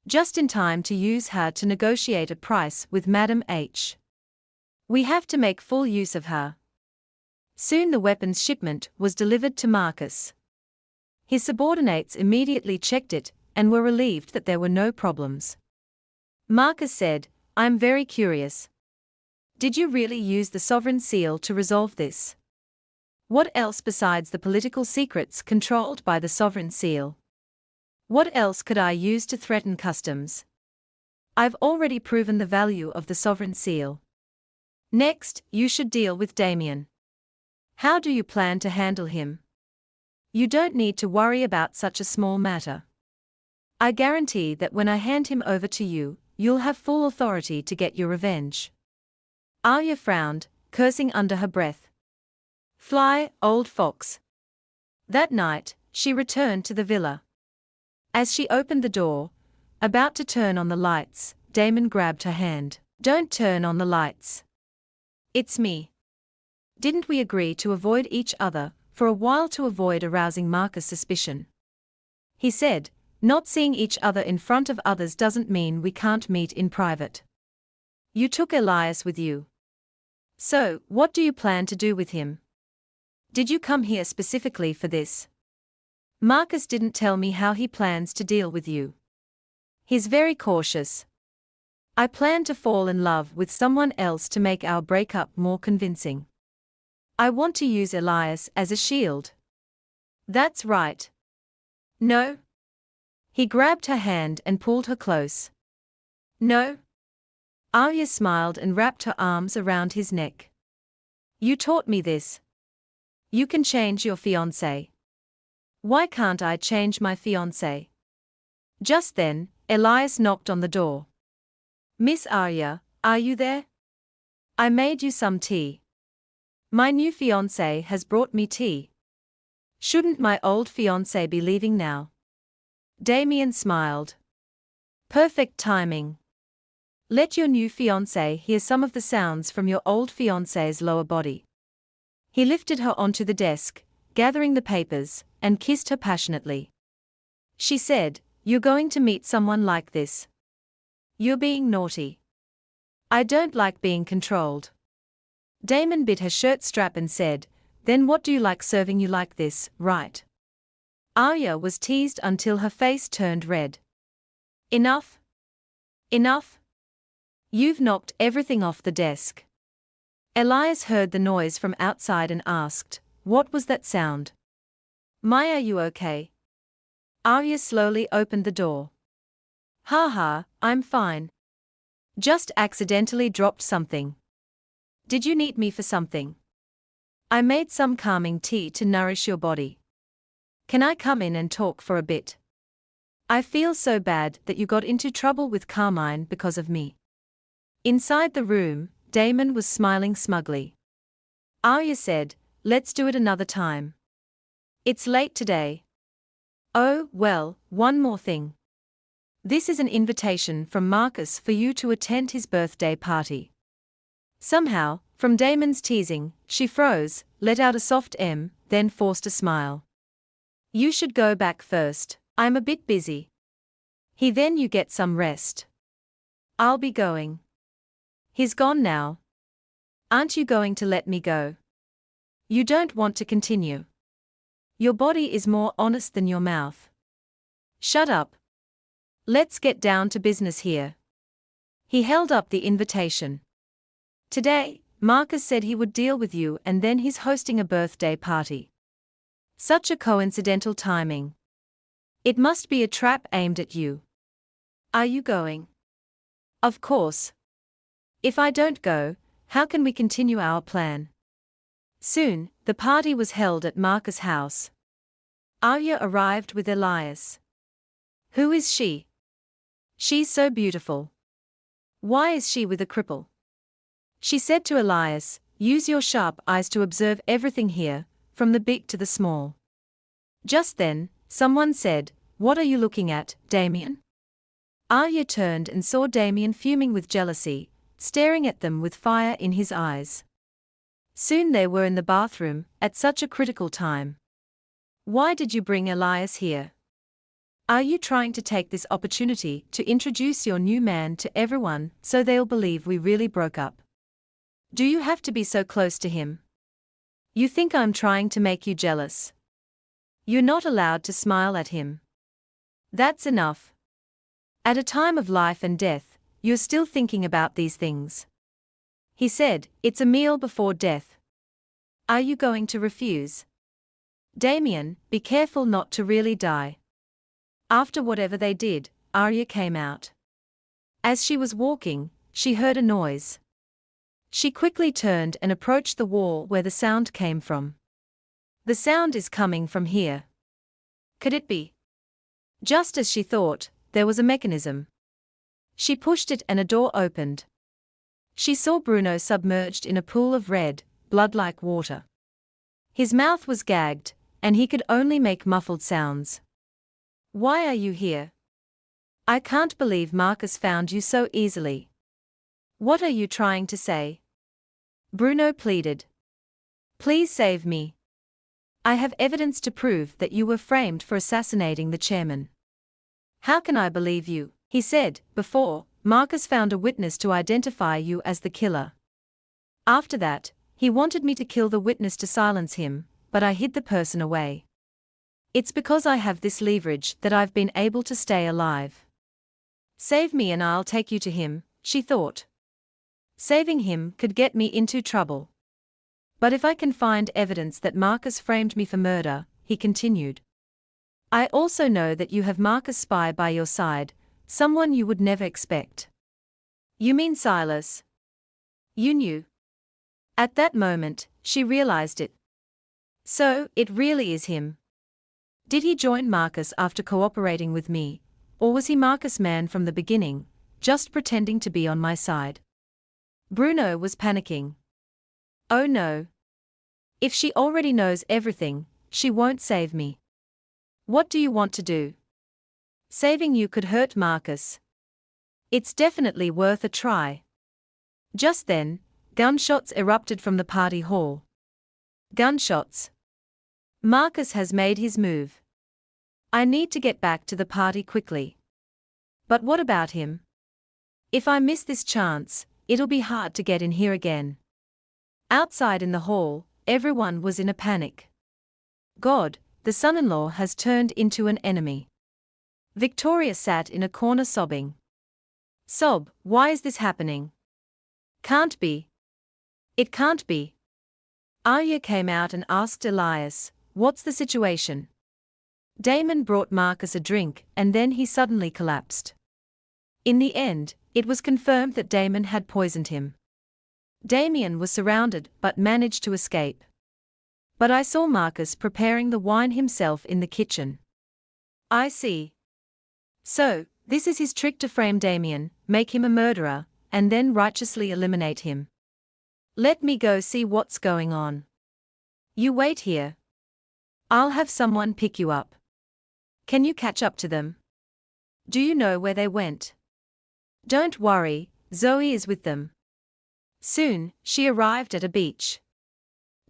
Just in time to use her to negotiate a price with Madam H. We have to make full use of her. Soon the weapons shipment was delivered to Marcus. His subordinates immediately checked it and were relieved that there were no problems. Marcus said, I'm very curious. Did you really use the sovereign seal to resolve this? What else besides the political secrets controlled by the sovereign seal? What else could I use to threaten customs? I've already proven the value of the sovereign seal. Next, you should deal with Damien. How do you plan to handle him? You don't need to worry about such a small matter. I guarantee that when I hand him over to you, you'll have full authority to get your revenge. Arya frowned, cursing under her breath. Fly, old fox. That night, she returned to the villa. As she opened the door, about to turn on the lights, Damon grabbed her hand. Don't turn on the lights. It's me. Didn't we agree to avoid each other for a while to avoid arousing Marcus' suspicion? He said, not seeing each other in front of others doesn't mean we can't meet in private. You took Elias with you. So, what do you plan to do with him? Did you come here specifically for this? Marcus didn't tell me how he plans to deal with you. He's very cautious. I plan to fall in love with someone else to make our breakup more convincing. I want to use Elias as a shield. That's right. No? He grabbed her hand and pulled her close. No. Arya smiled and wrapped her arms around his neck. You taught me this. You can change your fiancé. Why can't I change my fiancé? Just then, Elias knocked on the door. Miss Arya, are you there? I made you some tea. My new fiancé has brought me tea. Shouldn't my old fiancé be leaving now? Damien smiled. Perfect timing. Let your new fiancé hear some of the sounds from your old fiancé's lower body. He lifted her onto the desk, gathering the papers, and kissed her passionately. She said, You're going to meet someone like this. You're being naughty. I don't like being controlled. Damon bit her shirt strap and said, Then what do you like serving you like this, right? Arya was teased until her face turned red. Enough? Enough? You've knocked everything off the desk. Elias heard the noise from outside and asked, What was that sound? Maya, are you okay? Arya slowly opened the door. Ha ha, I'm fine. Just accidentally dropped something. Did you need me for something? I made some calming tea to nourish your body. Can I come in and talk for a bit? I feel so bad that you got into trouble with Carmine because of me. Inside the room, Damon was smiling smugly. Arya said, Let's do it another time. It's late today. Oh, well, one more thing. This is an invitation from Marcus for you to attend his birthday party. Somehow, from Damon's teasing, she froze, let out a soft then forced a smile. You should go back first, I'm a bit busy. Then you get some rest. I'll be going. He's gone now. Aren't you going to let me go? You don't want to continue. Your body is more honest than your mouth. Shut up. Let's get down to business here. He held up the invitation. Today, Marcus said he would deal with you and then he's hosting a birthday party. Such a coincidental timing. It must be a trap aimed at you. Are you going? Of course. If I don't go, how can we continue our plan? Soon, the party was held at Marcus' house. Arya arrived with Elias. Who is she? She's so beautiful. Why is she with a cripple? She said to Elias, Use your sharp eyes to observe everything here, from the big to the small. Just then, someone said, What are you looking at, Damien? Arya turned and saw Damien fuming with jealousy, staring at them with fire in his eyes. Soon they were in the bathroom, at such a critical time. Why did you bring Elias here? Are you trying to take this opportunity to introduce your new man to everyone so they'll believe we really broke up? Do you have to be so close to him? You think I'm trying to make you jealous? You're not allowed to smile at him. That's enough. At a time of life and death, you're still thinking about these things. He said, It's a meal before death. Are you going to refuse? Damien, be careful not to really die. After whatever they did, Arya came out. As she was walking, she heard a noise. She quickly turned and approached the wall where the sound came from. The sound is coming from here. Could it be? Just as she thought, there was a mechanism. She pushed it and a door opened. She saw Bruno submerged in a pool of red, blood-like water. His mouth was gagged, and he could only make muffled sounds. Why are you here? I can't believe Marcus found you so easily. What are you trying to say? Bruno pleaded. Please save me. I have evidence to prove that you were framed for assassinating the chairman. How can I believe you? He said, before, Marcus found a witness to identify you as the killer. After that, he wanted me to kill the witness to silence him, but I hid the person away. It's because I have this leverage that I've been able to stay alive. Save me and I'll take you to him, she thought. Saving him could get me into trouble. But if I can find evidence that Marcus framed me for murder, he continued. I also know that you have Marcus spy by your side, someone you would never expect. You mean Silas? You knew. At that moment, she realized it. So, it really is him. Did he join Marcus after cooperating with me, or was he Marcus' man from the beginning, just pretending to be on my side? Bruno was panicking. Oh no. If she already knows everything, she won't save me. What do you want to do? Saving you could hurt Marcus. It's definitely worth a try. Just then, gunshots erupted from the party hall. Gunshots. Marcus has made his move. I need to get back to the party quickly. But what about him? If I miss this chance, it'll be hard to get in here again. Outside in the hall, everyone was in a panic. God, the son-in-law has turned into an enemy. Victoria sat in a corner sobbing. Sob, why is this happening? Can't be. It can't be. Arya came out and asked Elias, what's the situation? Damon brought Marcus a drink and then he suddenly collapsed. In the end, it was confirmed that Damon had poisoned him. Damien was surrounded but managed to escape. But I saw Marcus preparing the wine himself in the kitchen. I see. So, this is his trick to frame Damien, make him a murderer, and then righteously eliminate him. Let me go see what's going on. You wait here. I'll have someone pick you up. Can you catch up to them? Do you know where they went? Don't worry, Zoe is with them. Soon, she arrived at a beach.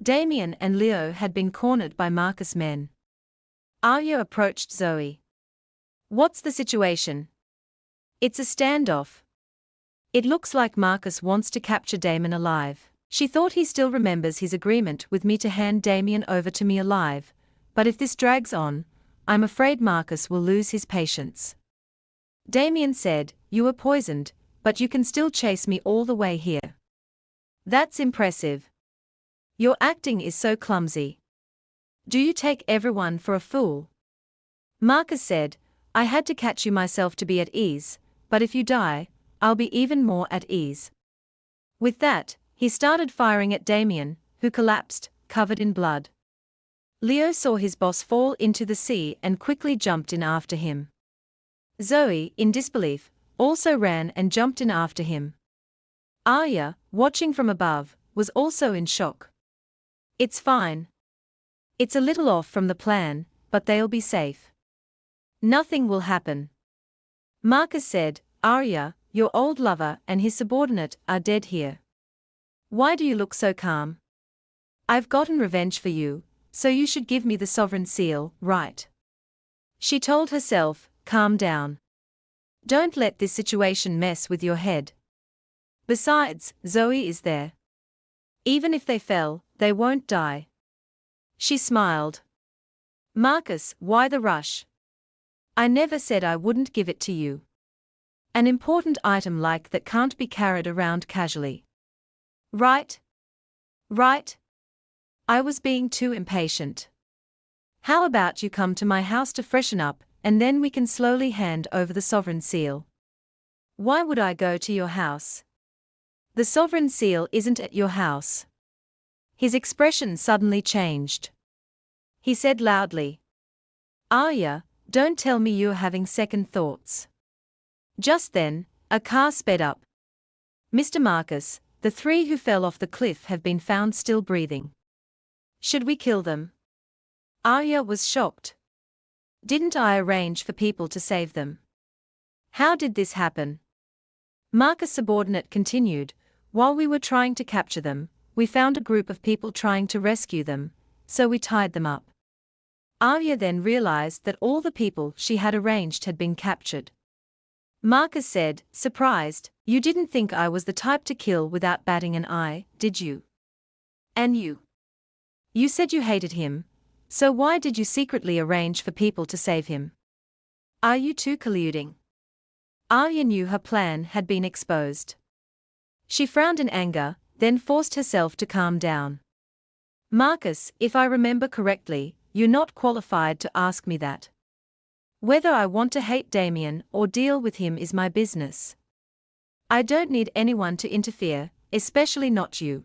Damien and Leo had been cornered by Marcus' men. Arya approached Zoe. What's the situation? It's a standoff. It looks like Marcus wants to capture Damon alive. She thought he still remembers his agreement with me to hand Damien over to me alive, but if this drags on, I'm afraid Marcus will lose his patience. Damien said, you were poisoned, but you can still chase me all the way here. That's impressive. Your acting is so clumsy. Do you take everyone for a fool? Marcus said, I had to catch you myself to be at ease, but if you die, I'll be even more at ease. With that, he started firing at Damien, who collapsed, covered in blood. Leo saw his boss fall into the sea and quickly jumped in after him. Zoe, in disbelief, also ran and jumped in after him. Arya, watching from above, was also in shock. It's fine. It's a little off from the plan, but they'll be safe. Nothing will happen. Marcus said, Arya, your old lover and his subordinate are dead here. Why do you look so calm? I've gotten revenge for you, so you should give me the sovereign seal, right? She told herself, calm down. Don't let this situation mess with your head. Besides, Zoe is there. Even if they fell, they won't die. She smiled. Marcus, why the rush? I never said I wouldn't give it to you. An important item like that can't be carried around casually. Right? Right? I was being too impatient. How about you come to my house to freshen up, and then we can slowly hand over the sovereign seal. Why would I go to your house? The sovereign seal isn't at your house. His expression suddenly changed. He said loudly. Arya, don't tell me you're having second thoughts. Just then, a car sped up. Mr. Marcus, the 3 who fell off the cliff have been found still breathing. Should we kill them? Arya was shocked. Didn't I arrange for people to save them? How did this happen? Marcus' subordinate continued, while we were trying to capture them, we found a group of people trying to rescue them, so we tied them up. Arya then realized that all the people she had arranged had been captured. Marcus said, surprised, you didn't think I was the type to kill without batting an eye, did you? And you? You said you hated him, so why did you secretly arrange for people to save him? Are you two colluding? Arya knew her plan had been exposed. She frowned in anger, then forced herself to calm down. Marcus, if I remember correctly, you're not qualified to ask me that. Whether I want to hate Damien or deal with him is my business. I don't need anyone to interfere, especially not you.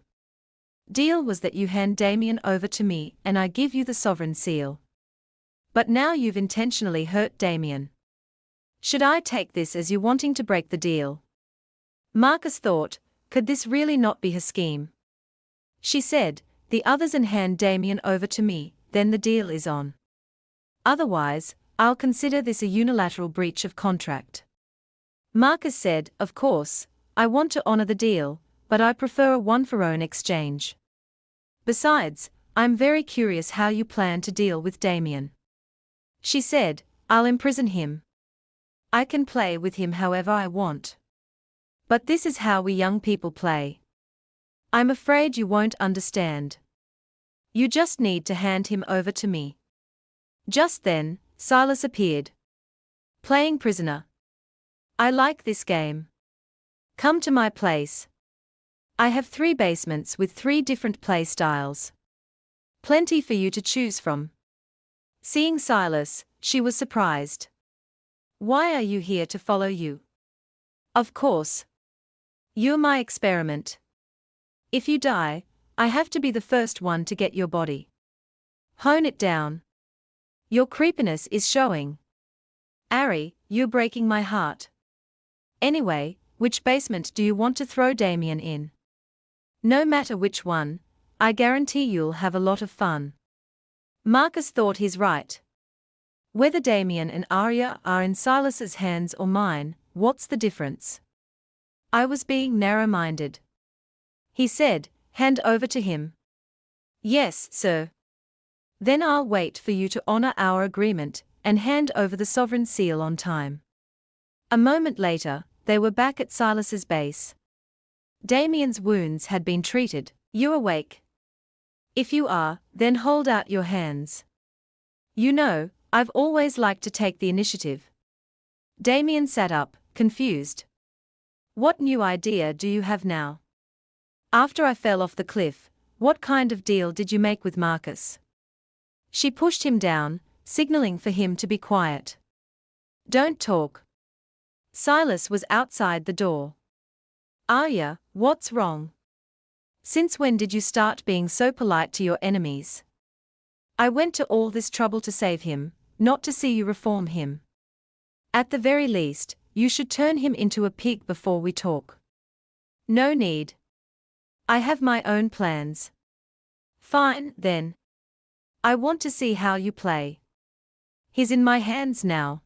Deal was that you hand Damien over to me and I give you the sovereign seal. But now you've intentionally hurt Damien. Should I take this as you wanting to break the deal? Marcus thought, could this really not be her scheme? She said, the others and hand Damien over to me, then the deal is on. Otherwise, I'll consider this a unilateral breach of contract. Marcus said, of course, I want to honor the deal, but I prefer a one-for-one exchange. Besides, I'm very curious how you plan to deal with Damien. She said, I'll imprison him. I can play with him however I want. But this is how we young people play. I'm afraid you won't understand. You just need to hand him over to me. Just then, Silas appeared. Playing prisoner. I like this game. Come to my place. I have 3 basements with 3 different play styles. Plenty for you to choose from. Seeing Silas, she was surprised. Why are you here to follow you? Of course. You're my experiment. If you die, I have to be the first one to get your body. Hone it down. Your creepiness is showing. Ari, you're breaking my heart. Anyway, which basement do you want to throw Damien in? No matter which one, I guarantee you'll have a lot of fun. Marcus thought he's right. Whether Damien and Arya are in Silas's hands or mine, what's the difference? I was being narrow-minded. He said, hand over to him. Yes, sir. Then I'll wait for you to honor our agreement and hand over the sovereign seal on time. A moment later, they were back at Silas's base. Damien's wounds had been treated. You awake? If you are, then hold out your hands. You know, I've always liked to take the initiative. Damien sat up, confused. What new idea do you have now? After I fell off the cliff, what kind of deal did you make with Marcus? She pushed him down, signaling for him to be quiet. Don't talk. Silas was outside the door. Arya, what's wrong? Since when did you start being so polite to your enemies? I went to all this trouble to save him, not to see you reform him. At the very least, you should turn him into a pig before we talk. No need. I have my own plans. Fine, then. I want to see how you play. He's in my hands now.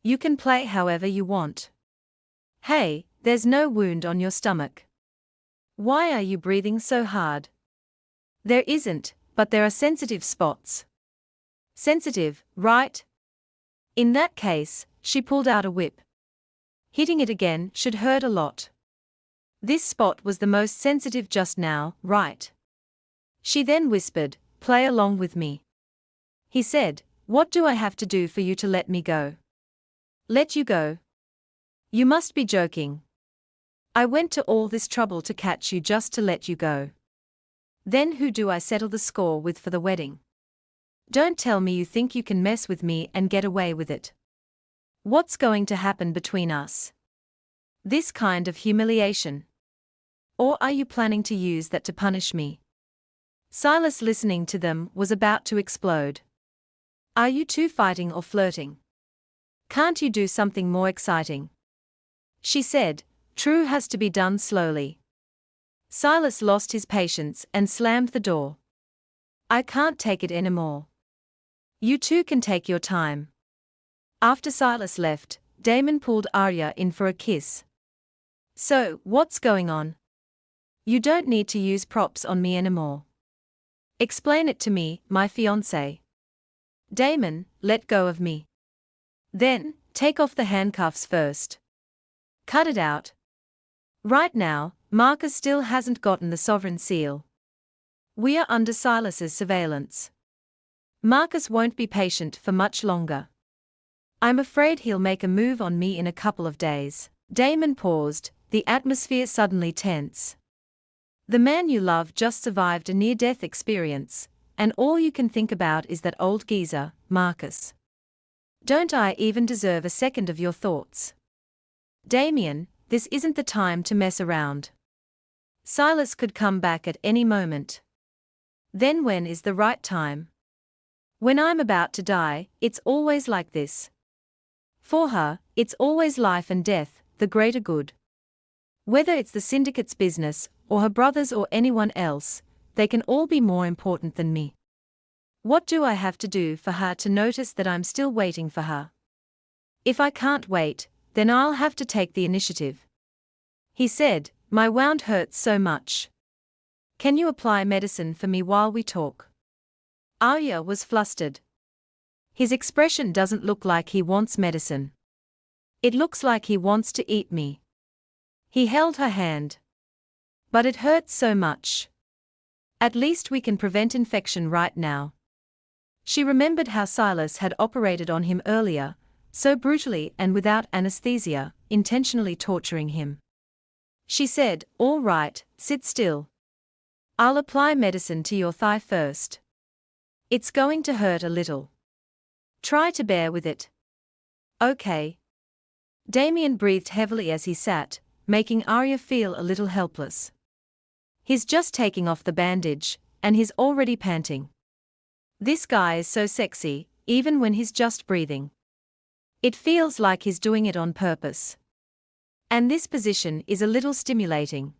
You can play however you want. Hey, there's no wound on your stomach. Why are you breathing so hard? There isn't, but there are sensitive spots. Sensitive, right? In that case, she pulled out a whip. Hitting it again should hurt a lot. This spot was the most sensitive just now, right? She then whispered, play along with me. He said, what do I have to do for you to let me go? Let you go? You must be joking. I went to all this trouble to catch you just to let you go. Then who do I settle the score with for the wedding? Don't tell me you think you can mess with me and get away with it. What's going to happen between us? This kind of humiliation? Or are you planning to use that to punish me? Silas, listening to them, was about to explode. Are you two fighting or flirting? Can't you do something more exciting? She said, True has to be done slowly. Silas lost his patience and slammed the door. I can't take it anymore. You two can take your time. After Silas left, Damon pulled Arya in for a kiss. So, what's going on? You don't need to use props on me anymore. Explain it to me, my fiancé. Damon, let go of me. Then, take off the handcuffs first. Cut it out. Right now, Marcus still hasn't gotten the sovereign seal. We are under Silas's surveillance. Marcus won't be patient for much longer. I'm afraid he'll make a move on me in a couple of days. Damon paused, the atmosphere suddenly tense. The man you love just survived a near-death experience, and all you can think about is that old geezer, Marcus. Don't I even deserve a second of your thoughts? Damien, this isn't the time to mess around. Silas could come back at any moment. Then when is the right time? When I'm about to die, it's always like this. For her, it's always life and death, the greater good. Whether it's the syndicate's business, or her brother's or anyone else, they can all be more important than me. What do I have to do for her to notice that I'm still waiting for her? If I can't wait, then I'll have to take the initiative. He said, my wound hurts so much. Can you apply medicine for me while we talk? Arya was flustered. His expression doesn't look like he wants medicine. It looks like he wants to eat me. He held her hand. But it hurts so much. At least we can prevent infection right now. She remembered how Silas had operated on him earlier, so brutally and without anesthesia, intentionally torturing him. She said, all right, sit still. I'll apply medicine to your thigh first. It's going to hurt a little. Try to bear with it. Okay. Damien breathed heavily as he sat, making Arya feel a little helpless. He's just taking off the bandage, and he's already panting. This guy is so sexy, even when he's just breathing. It feels like he's doing it on purpose. And this position is a little stimulating.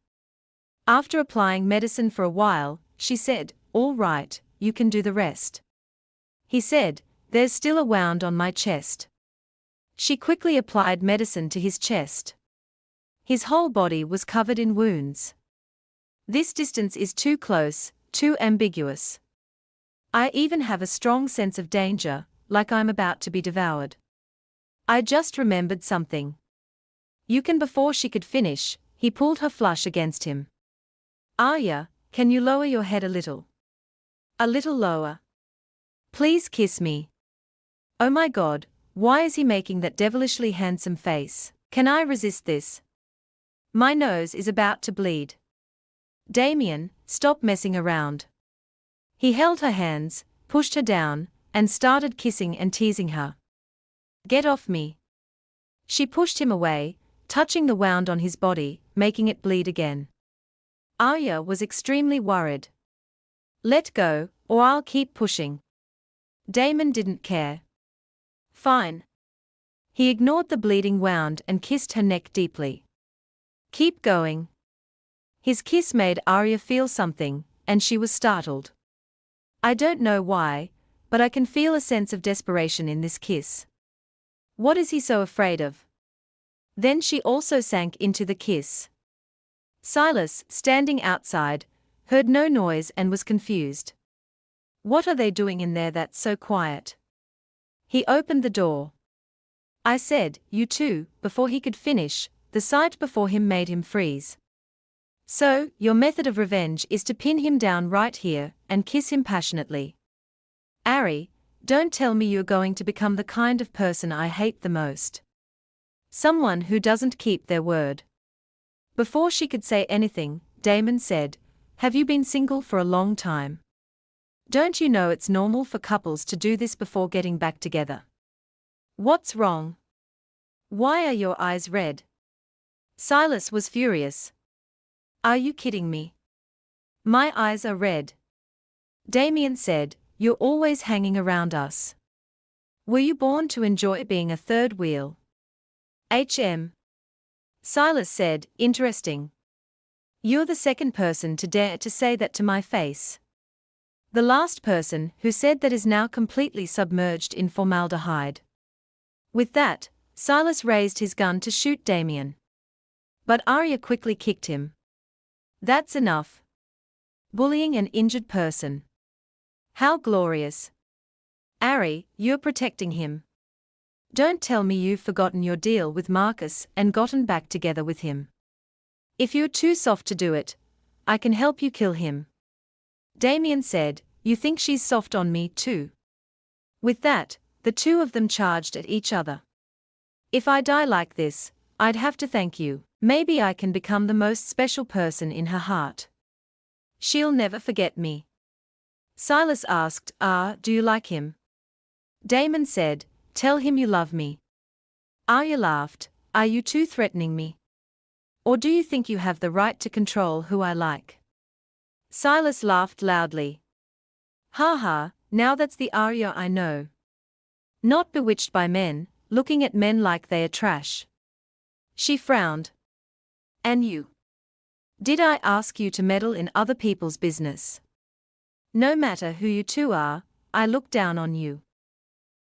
After applying medicine for a while, she said, all right, you can do the rest. He said, there's still a wound on my chest. She quickly applied medicine to his chest. His whole body was covered in wounds. This distance is too close, too ambiguous. I even have a strong sense of danger, like I'm about to be devoured. I just remembered something. You can. Before she could finish, he pulled her flush against him. Arya, can you lower your head a little? A little lower. Please kiss me. Oh my God, why is he making that devilishly handsome face? Can I resist this? My nose is about to bleed. Damien, stop messing around. He held her hands, pushed her down, and started kissing and teasing her. Get off me. She pushed him away, touching the wound on his body, making it bleed again. Arya was extremely worried. Let go, or I'll keep pushing. Damon didn't care. Fine. He ignored the bleeding wound and kissed her neck deeply. Keep going. His kiss made Arya feel something, and she was startled. I don't know why, but I can feel a sense of desperation in this kiss. What is he so afraid of? Then she also sank into the kiss. Silas, standing outside, heard no noise and was confused. What are they doing in there that's so quiet? He opened the door. I said, you too, before he could finish. The sight before him made him freeze. So, your method of revenge is to pin him down right here and kiss him passionately. Ari, don't tell me you're going to become the kind of person I hate the most. Someone who doesn't keep their word. Before she could say anything, Damon said, have you been single for a long time? Don't you know it's normal for couples to do this before getting back together? What's wrong? Why are your eyes red? Silas was furious. Are you kidding me? My eyes are red. Damien said, you're always hanging around us. Were you born to enjoy being a third wheel? Silas said, interesting. You're the second person to dare to say that to my face. The last person who said that is now completely submerged in formaldehyde. With that, Silas raised his gun to shoot Damien. But Arya quickly kicked him. That's enough. Bullying an injured person. How glorious. Ari, you're protecting him. Don't tell me you've forgotten your deal with Marcus and gotten back together with him. If you're too soft to do it, I can help you kill him. Damien said, you think she's soft on me too? With that, the two of them charged at each other. If I die like this, I'd have to thank you. Maybe I can become the most special person in her heart. She'll never forget me. Silas asked, do you like him? Damon said, Tell him you love me. Arya laughed. Are you too threatening me? Or do you think you have the right to control who I like? Silas laughed loudly. Ha ha, now that's the Arya I know. Not bewitched by men, looking at men like they are trash. She frowned. And you? Did I ask you to meddle in other people's business? No matter who you two are, I look down on you.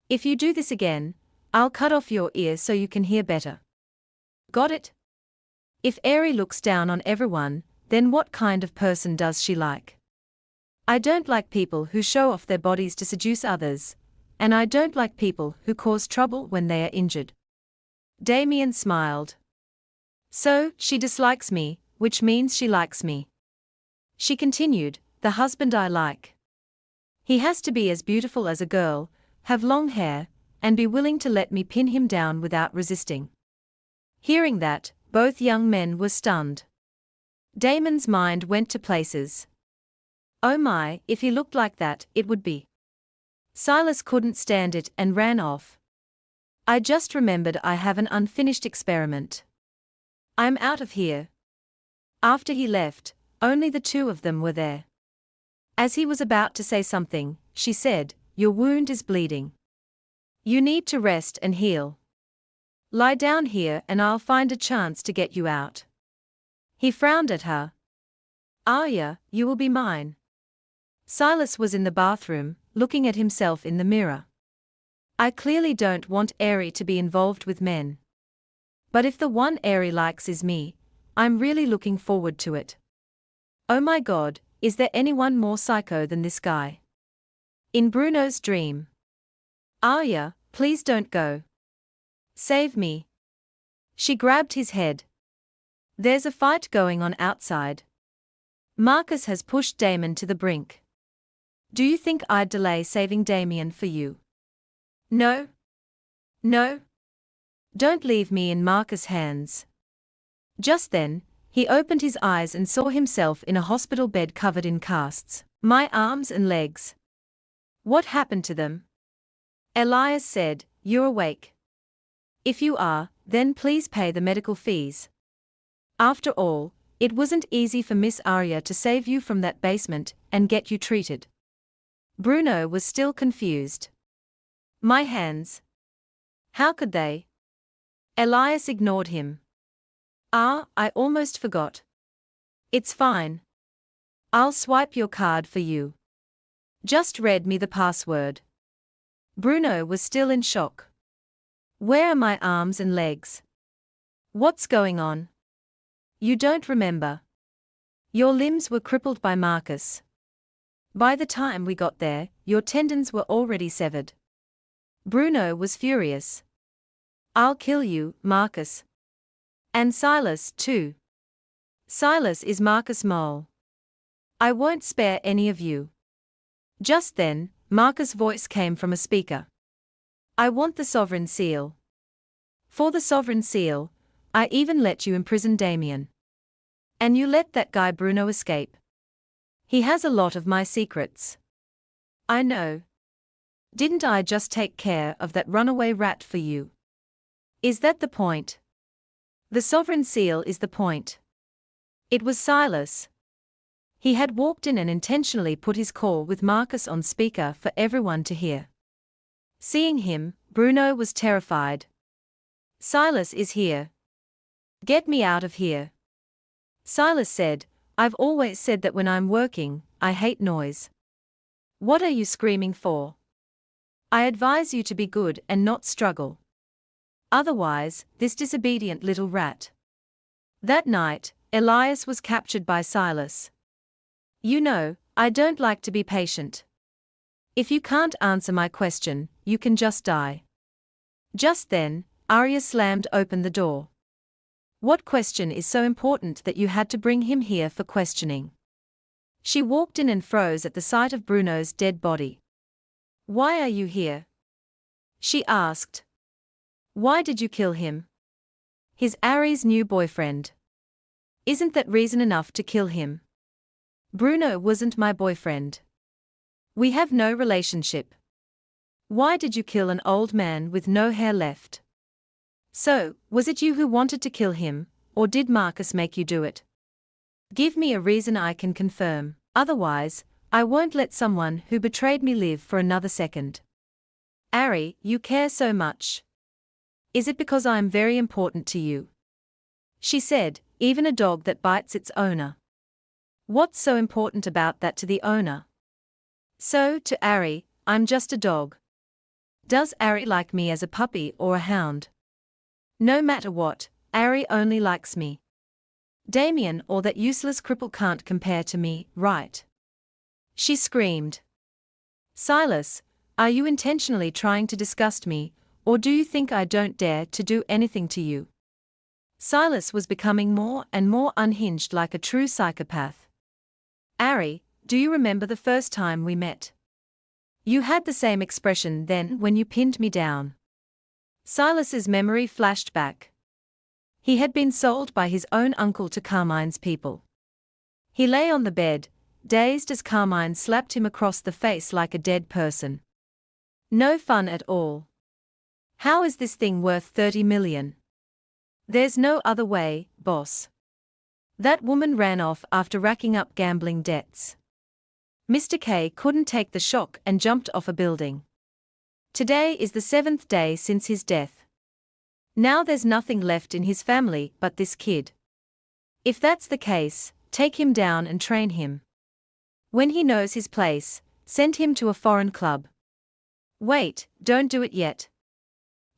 If you do this again, I'll cut off your ear so you can hear better. Got it? If Aerie looks down on everyone, then what kind of person does she like? I don't like people who show off their bodies to seduce others, and I don't like people who cause trouble when they are injured. Damien smiled. So, she dislikes me, which means she likes me. She continued, the husband I like. He has to be as beautiful as a girl, have long hair, and be willing to let me pin him down without resisting. Hearing that, both young men were stunned. Damon's mind went to places. Oh my, if he looked like that, it would be. Silas couldn't stand it and ran off. I just remembered I have an unfinished experiment. I'm out of here. After he left, only the two of them were there. As he was about to say something, she said, your wound is bleeding. You need to rest and heal. Lie down here and I'll find a chance to get you out. He frowned at her. Arya, you will be mine. Silas was in the bathroom, looking at himself in the mirror. I clearly don't want Aerie to be involved with men. But if the one Aerie likes is me, I'm really looking forward to it. Oh my god, is there anyone more psycho than this guy? In Bruno's dream. Arya, please don't go. Save me. She grabbed his head. There's a fight going on outside. Marcus has pushed Damon to the brink. Do you think I'd delay saving Damien for you? No. No. Don't leave me in Marcus' hands. Just then, he opened his eyes and saw himself in a hospital bed covered in casts. My arms and legs. What happened to them? Elias said, you're awake. If you are, then please pay the medical fees. After all, it wasn't easy for Miss Arya to save you from that basement and get you treated. Bruno was still confused. My hands. How could they? Elias ignored him. Ah, I almost forgot. It's fine. I'll swipe your card for you. Just read me the password. Bruno was still in shock. Where are my arms and legs? What's going on? You don't remember. Your limbs were crippled by Marcus. By the time we got there, your tendons were already severed. Bruno was furious. I'll kill you, Marcus. And Silas, too. Silas is Marcus' mole. I won't spare any of you. Just then, Marcus' voice came from a speaker. I want the sovereign seal. For the sovereign seal, I even let you imprison Damien. And you let that guy Bruno escape. He has a lot of my secrets. I know. Didn't I just take care of that runaway rat for you? Is that the point? The sovereign seal is the point. It was Silas. He had walked in and intentionally put his call with Marcus on speaker for everyone to hear. Seeing him, Bruno was terrified. Silas is here. Get me out of here. Silas said, I've always said that when I'm working, I hate noise. What are you screaming for? I advise you to be good and not struggle. Otherwise, this disobedient little rat. That night, Elias was captured by Silas. You know, I don't like to be patient. If you can't answer my question, you can just die. Just then, Arya slammed open the door. What question is so important that you had to bring him here for questioning? She walked in and froze at the sight of Bruno's dead body. Why are you here? She asked. Why did you kill him? He's Ari's new boyfriend. Isn't that reason enough to kill him? Bruno wasn't my boyfriend. We have no relationship. Why did you kill an old man with no hair left? So, was it you who wanted to kill him, or did Marcus make you do it? Give me a reason I can confirm, otherwise, I won't let someone who betrayed me live for another second. Ari, you care so much. Is it because I am very important to you? She said, even a dog that bites its owner. What's so important about that to the owner? So, to Ari, I'm just a dog. Does Ari like me as a puppy or a hound? No matter what, Ari only likes me. Damien or that useless cripple can't compare to me, right? She screamed. Silas, are you intentionally trying to disgust me, or do you think I don't dare to do anything to you? Silas was becoming more and more unhinged like a true psychopath. Ari, do you remember the first time we met? You had the same expression then when you pinned me down. Silas's memory flashed back. He had been sold by his own uncle to Carmine's people. He lay on the bed, dazed as Carmine slapped him across the face like a dead person. No fun at all. How is this thing worth 30 million? There's no other way, boss. That woman ran off after racking up gambling debts. Mr. K couldn't take the shock and jumped off a building. Today is the 7th day since his death. Now there's nothing left in his family but this kid. If that's the case, take him down and train him. When he knows his place, send him to a foreign club. Wait, don't do it yet.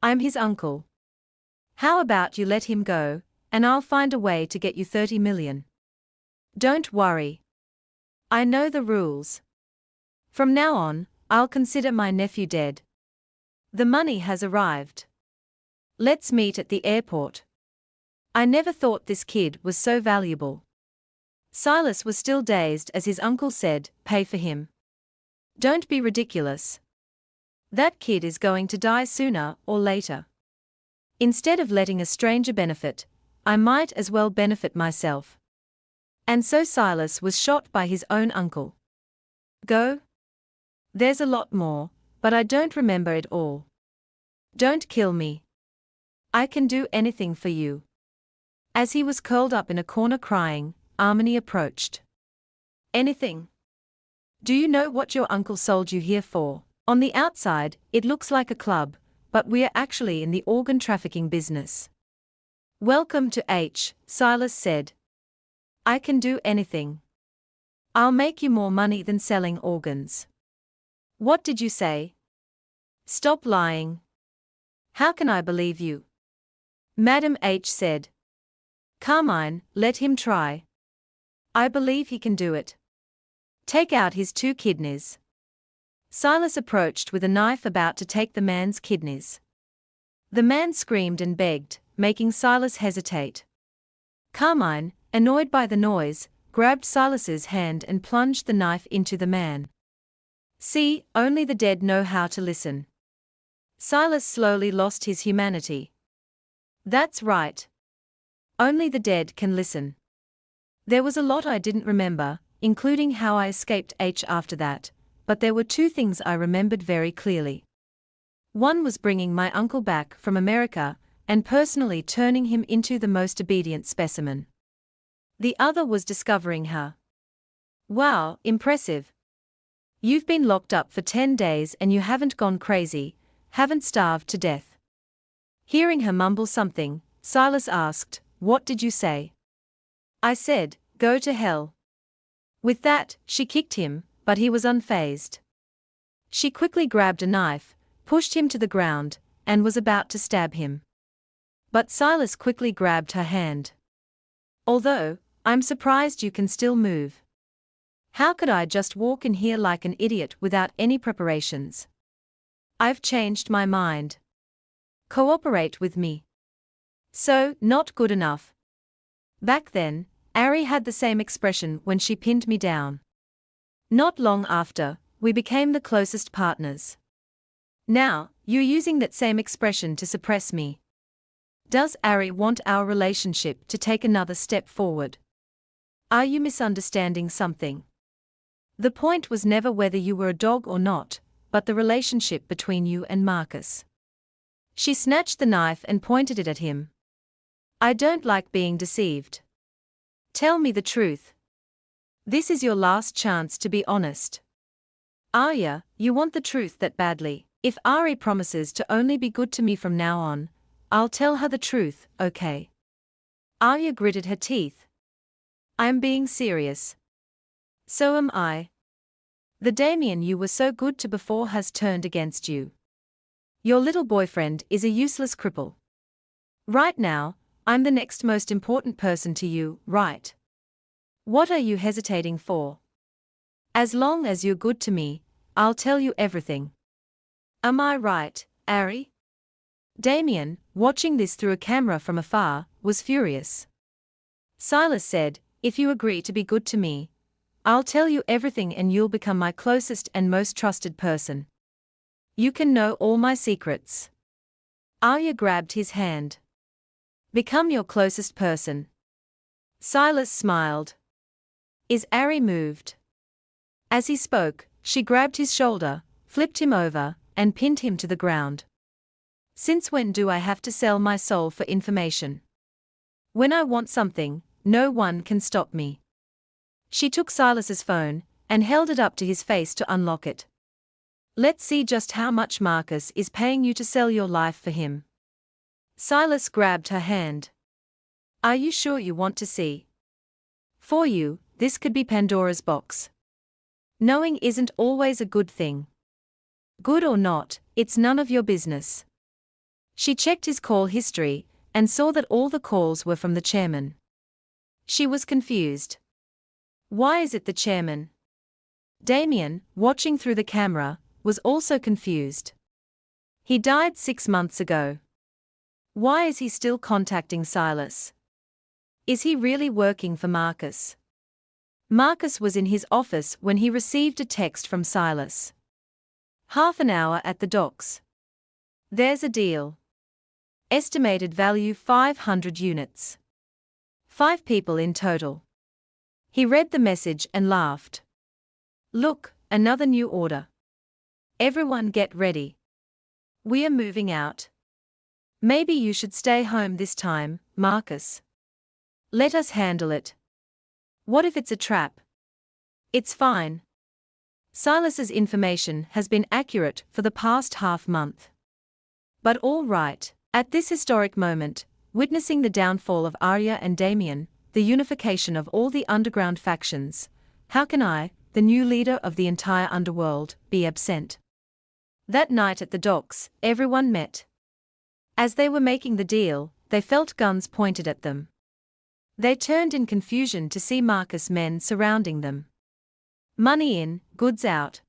I'm his uncle. How about you let him go, and I'll find a way to get you 30 million. Don't worry. I know the rules. From now on, I'll consider my nephew dead. The money has arrived. Let's meet at the airport. I never thought this kid was so valuable. Silas was still dazed as his uncle said, pay for him. Don't be ridiculous. That kid is going to die sooner or later. Instead of letting a stranger benefit, I might as well benefit myself. And so Silas was shot by his own uncle. Go? There's a lot more, but I don't remember it all. Don't kill me. I can do anything for you. As he was curled up in a corner crying, Harmony approached. Anything? Do you know what your uncle sold you here for? On the outside, it looks like a club, but we're actually in the organ trafficking business. Welcome to H, Silas said. I can do anything. I'll make you more money than selling organs. What did you say? Stop lying. How can I believe you? Madam H said. Carmine, let him try. I believe he can do it. Take out his 2 kidneys. Silas approached with a knife about to take the man's kidneys. The man screamed and begged, making Silas hesitate. Carmine, annoyed by the noise, grabbed Silas's hand and plunged the knife into the man. See, only the dead know how to listen. Silas slowly lost his humanity. That's right. Only the dead can listen. There was a lot I didn't remember, including how I escaped H after that, but there were 2 things I remembered very clearly. One was bringing my uncle back from America and personally turning him into the most obedient specimen. The other was discovering her. Wow, impressive. You've been locked up for 10 days and you haven't gone crazy, haven't starved to death. Hearing her mumble something, Silas asked, what did you say? I said, go to hell. With that, she kicked him, but he was unfazed. She quickly grabbed a knife, pushed him to the ground, and was about to stab him. But Silas quickly grabbed her hand. Although, I'm surprised you can still move. How could I just walk in here like an idiot without any preparations? I've changed my mind. Cooperate with me. So, not good enough. Back then, Ari had the same expression when she pinned me down. Not long after, we became the closest partners. Now, you're using that same expression to suppress me. Does Ari want our relationship to take another step forward? Are you misunderstanding something? The point was never whether you were a dog or not, but the relationship between you and Marcus. She snatched the knife and pointed it at him. I don't like being deceived. Tell me the truth. This is your last chance to be honest. Arya, you want the truth that badly. If Ari promises to only be good to me from now on, I'll tell her the truth, okay? Arya gritted her teeth. I am being serious. So am I. The Damien you were so good to before has turned against you. Your little boyfriend is a useless cripple. Right now, I'm the next most important person to you, right? What are you hesitating for? As long as you're good to me, I'll tell you everything. Am I right, Ari? Damien, watching this through a camera from afar, was furious. Silas said, if you agree to be good to me, I'll tell you everything and you'll become my closest and most trusted person. You can know all my secrets. Arya grabbed his hand. Become your closest person. Silas smiled. Is Ari moved? As he spoke, she grabbed his shoulder, flipped him over, and pinned him to the ground. Since when do I have to sell my soul for information? When I want something, no one can stop me. She took Silas's phone and held it up to his face to unlock it. Let's see just how much Marcus is paying you to sell your life for him. Silas grabbed her hand. Are you sure you want to see? For you, this could be Pandora's box. Knowing isn't always a good thing. Good or not, it's none of your business. She checked his call history and saw that all the calls were from the chairman. She was confused. Why is it the chairman? Damien, watching through the camera, was also confused. He died 6 months ago. Why is he still contacting Silas? Is he really working for Marcus? Marcus was in his office when he received a text from Silas. Half an hour at the docks. There's a deal. Estimated value 500 units. 5 people in total. He read the message and laughed. Look, another new order. Everyone get ready. We are moving out. Maybe you should stay home this time, Marcus. Let us handle it. What if it's a trap? It's fine. Silas's information has been accurate for the past half month. But all right, at this historic moment, witnessing the downfall of Arya and Damien, the unification of all the underground factions, how can I, the new leader of the entire underworld, be absent? That night at the docks, everyone met. As they were making the deal, they felt guns pointed at them. They turned in confusion to see Marcus' men surrounding them. Money in, goods out.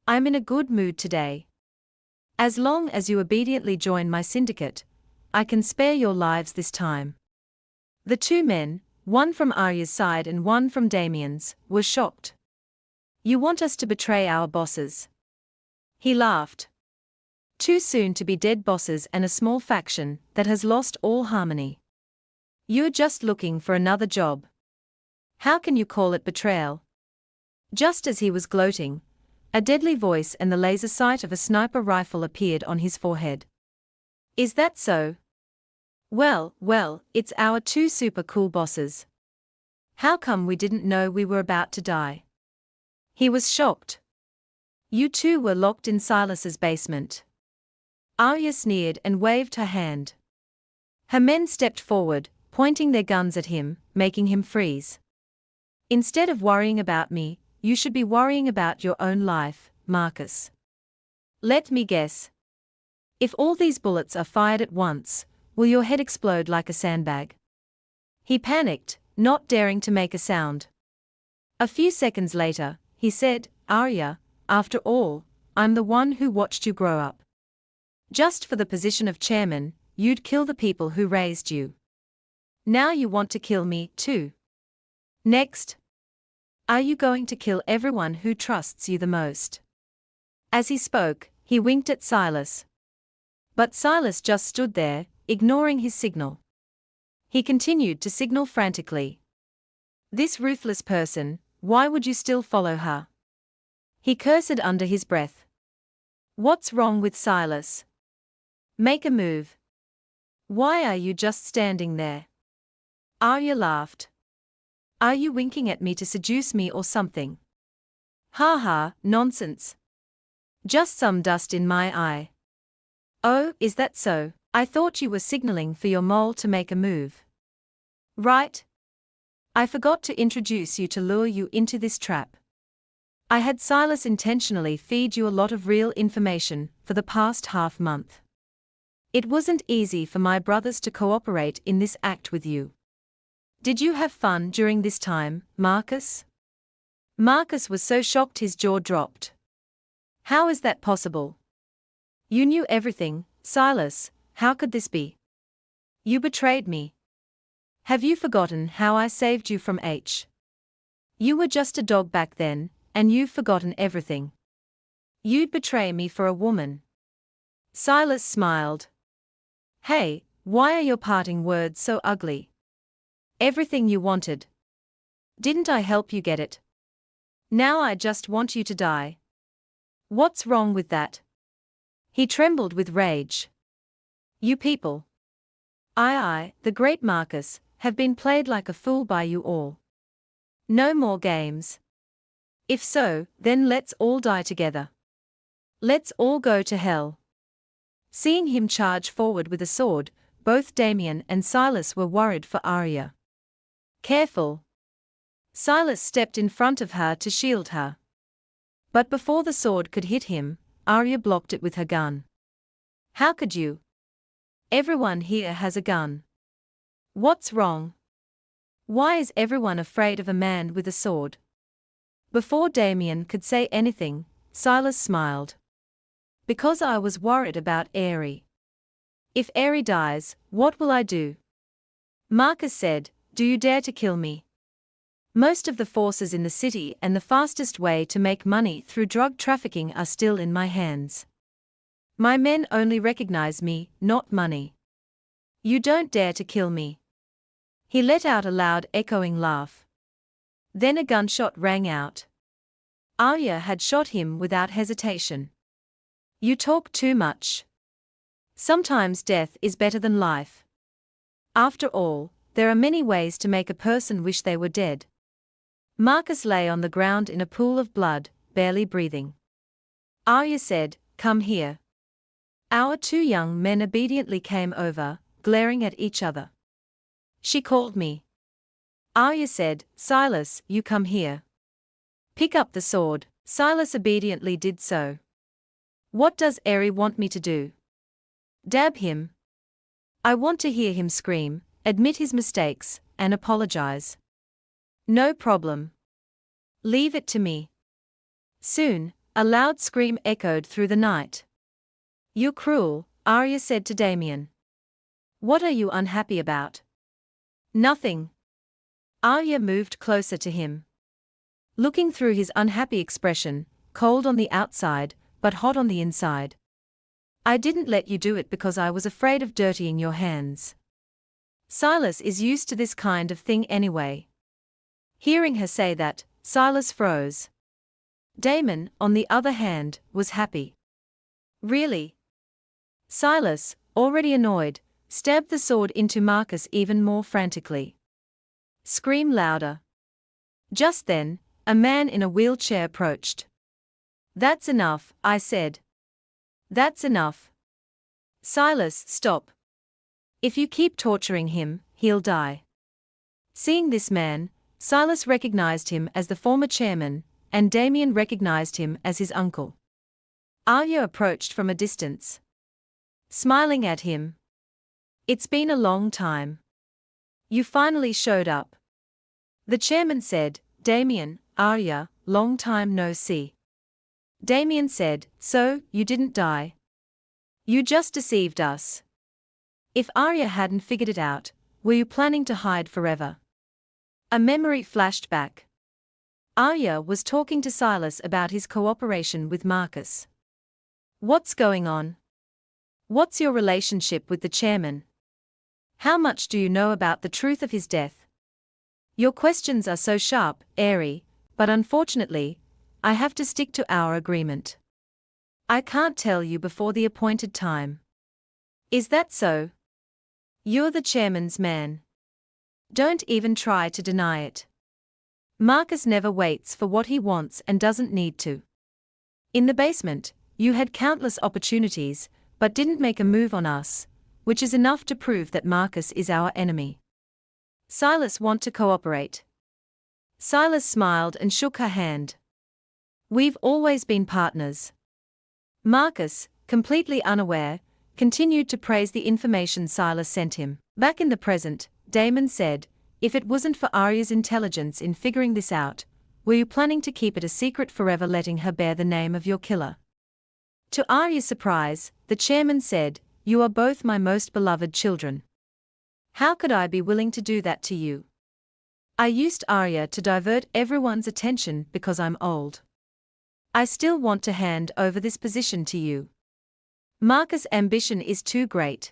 I'm in a good mood today. As long as you obediently join my syndicate, I can spare your lives this time. The 2 men, one from Arya's side and one from Damien's, were shocked. You want us to betray our bosses? He laughed. Too soon to be dead bosses and a small faction that has lost all harmony. You're just looking for another job. How can you call it betrayal? Just as he was gloating, a deadly voice and the laser sight of a sniper rifle appeared on his forehead. Is that so? Well, it's our 2 super cool bosses. How come we didn't know we were about to die? He was shocked. You 2 were locked in Silas's basement. Arya sneered and waved her hand. Her men stepped forward, pointing their guns at him, making him freeze. Instead of worrying about me, you should be worrying about your own life, Marcus. Let me guess. If all these bullets are fired at once, will your head explode like a sandbag? He panicked, not daring to make a sound. A few seconds later, he said, Arya, after all, I'm the one who watched you grow up. Just for the position of chairman, you'd kill the people who raised you. Now you want to kill me, too. Next. Are you going to kill everyone who trusts you the most? As he spoke, he winked at Silas. But Silas just stood there, ignoring his signal. He continued to signal frantically. This ruthless person, why would you still follow her? He cursed under his breath. What's wrong with Silas? Make a move. Why are you just standing there? Arya laughed. Are you winking at me to seduce me or something? Ha ha, nonsense. Just some dust in my eye. Oh, is that so? I thought you were signaling for your mole to make a move. Right. I forgot to introduce you to lure you into this trap. I had Silas intentionally feed you a lot of real information for the past half month. It wasn't easy for my brothers to cooperate in this act with you. Did you have fun during this time, Marcus? Marcus was so shocked his jaw dropped. How is that possible? You knew everything, Silas, how could this be? You betrayed me. Have you forgotten how I saved you from H? You were just a dog back then, and you've forgotten everything. You'd betray me for a woman. Silas smiled. Hey, why are your parting words so ugly? Everything you wanted. Didn't I help you get it? Now I just want you to die. What's wrong with that? He trembled with rage. You people. I, the great Marcus, have been played like a fool by you all. No more games. If so, then let's all die together. Let's all go to hell. Seeing him charge forward with a sword, both Damien and Silas were worried for Arya. Careful. Silas stepped in front of her to shield her. But before the sword could hit him, Arya blocked it with her gun. How could you? Everyone here has a gun. What's wrong? Why is everyone afraid of a man with a sword? Before Damien could say anything, Silas smiled. Because I was worried about Aerie. If Aerie dies, what will I do? Marcus said, do you dare to kill me? Most of the forces in the city and the fastest way to make money through drug trafficking are still in my hands. My men only recognize me, not money. You don't dare to kill me. He let out a loud echoing laugh. Then a gunshot rang out. Arya had shot him without hesitation. You talk too much. Sometimes death is better than life. After all, there are many ways to make a person wish they were dead. Marcus lay on the ground in a pool of blood, barely breathing. Arya said, come here. Our two young men obediently came over, glaring at each other. She called me. Arya said, Silas, you come here. Pick up the sword. Silas obediently did so. What does Aerie want me to do? Dab him. I want to hear him scream, admit his mistakes, and apologize. No problem. Leave it to me. Soon, a loud scream echoed through the night. You're cruel, Arya said to Damien. What are you unhappy about? Nothing. Arya moved closer to him. Looking through his unhappy expression, cold on the outside, but hot on the inside. I didn't let you do it because I was afraid of dirtying your hands. Silas is used to this kind of thing anyway. Hearing her say that, Silas froze. Damon, on the other hand, was happy. Really? Silas, already annoyed, stabbed the sword into Marcus even more frantically. Scream louder. Just then, a man in a wheelchair approached. That's enough, I said. That's enough. Silas, stop. If you keep torturing him, he'll die. Seeing this man, Silas recognized him as the former chairman, and Damien recognized him as his uncle. Arya approached from a distance. Smiling at him. It's been a long time. You finally showed up. The chairman said, Damien, Arya, long time no see. Damien said, so, you didn't die? You just deceived us. If Arya hadn't figured it out, were you planning to hide forever? A memory flashed back. Arya was talking to Silas about his cooperation with Marcus. What's going on? What's your relationship with the chairman? How much do you know about the truth of his death? Your questions are so sharp, Aerie, but unfortunately, I have to stick to our agreement. I can't tell you before the appointed time. Is that so? You're the chairman's man. Don't even try to deny it. Marcus never waits for what he wants and doesn't need to. In the basement, you had countless opportunities, but didn't make a move on us, which is enough to prove that Marcus is our enemy. Silas want to cooperate. Silas smiled and shook her hand. We've always been partners. Marcus, completely unaware, continued to praise the information Silas sent him. Back in the present, Damon said, if it wasn't for Arya's intelligence in figuring this out, were you planning to keep it a secret forever, letting her bear the name of your killer? To Arya's surprise, the chairman said, you are both my most beloved children. How could I be willing to do that to you? I used Arya to divert everyone's attention because I'm old. I still want to hand over this position to you. Marcus' ambition is too great.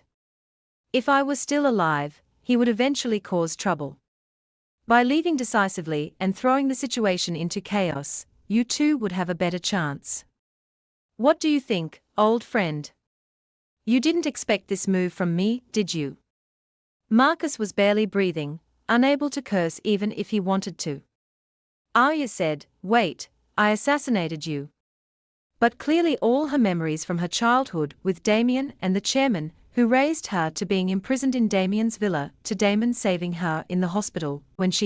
If I was still alive, he would eventually cause trouble. By leaving decisively and throwing the situation into chaos, you two would have a better chance. What do you think, old friend? You didn't expect this move from me, did you? Marcus was barely breathing, unable to curse even if he wanted to. Arya said, wait, I assassinated you. But clearly all her memories from her childhood with Damien and the chairman, who raised her, to being imprisoned in Damien's villa, to Damon saving her in the hospital when she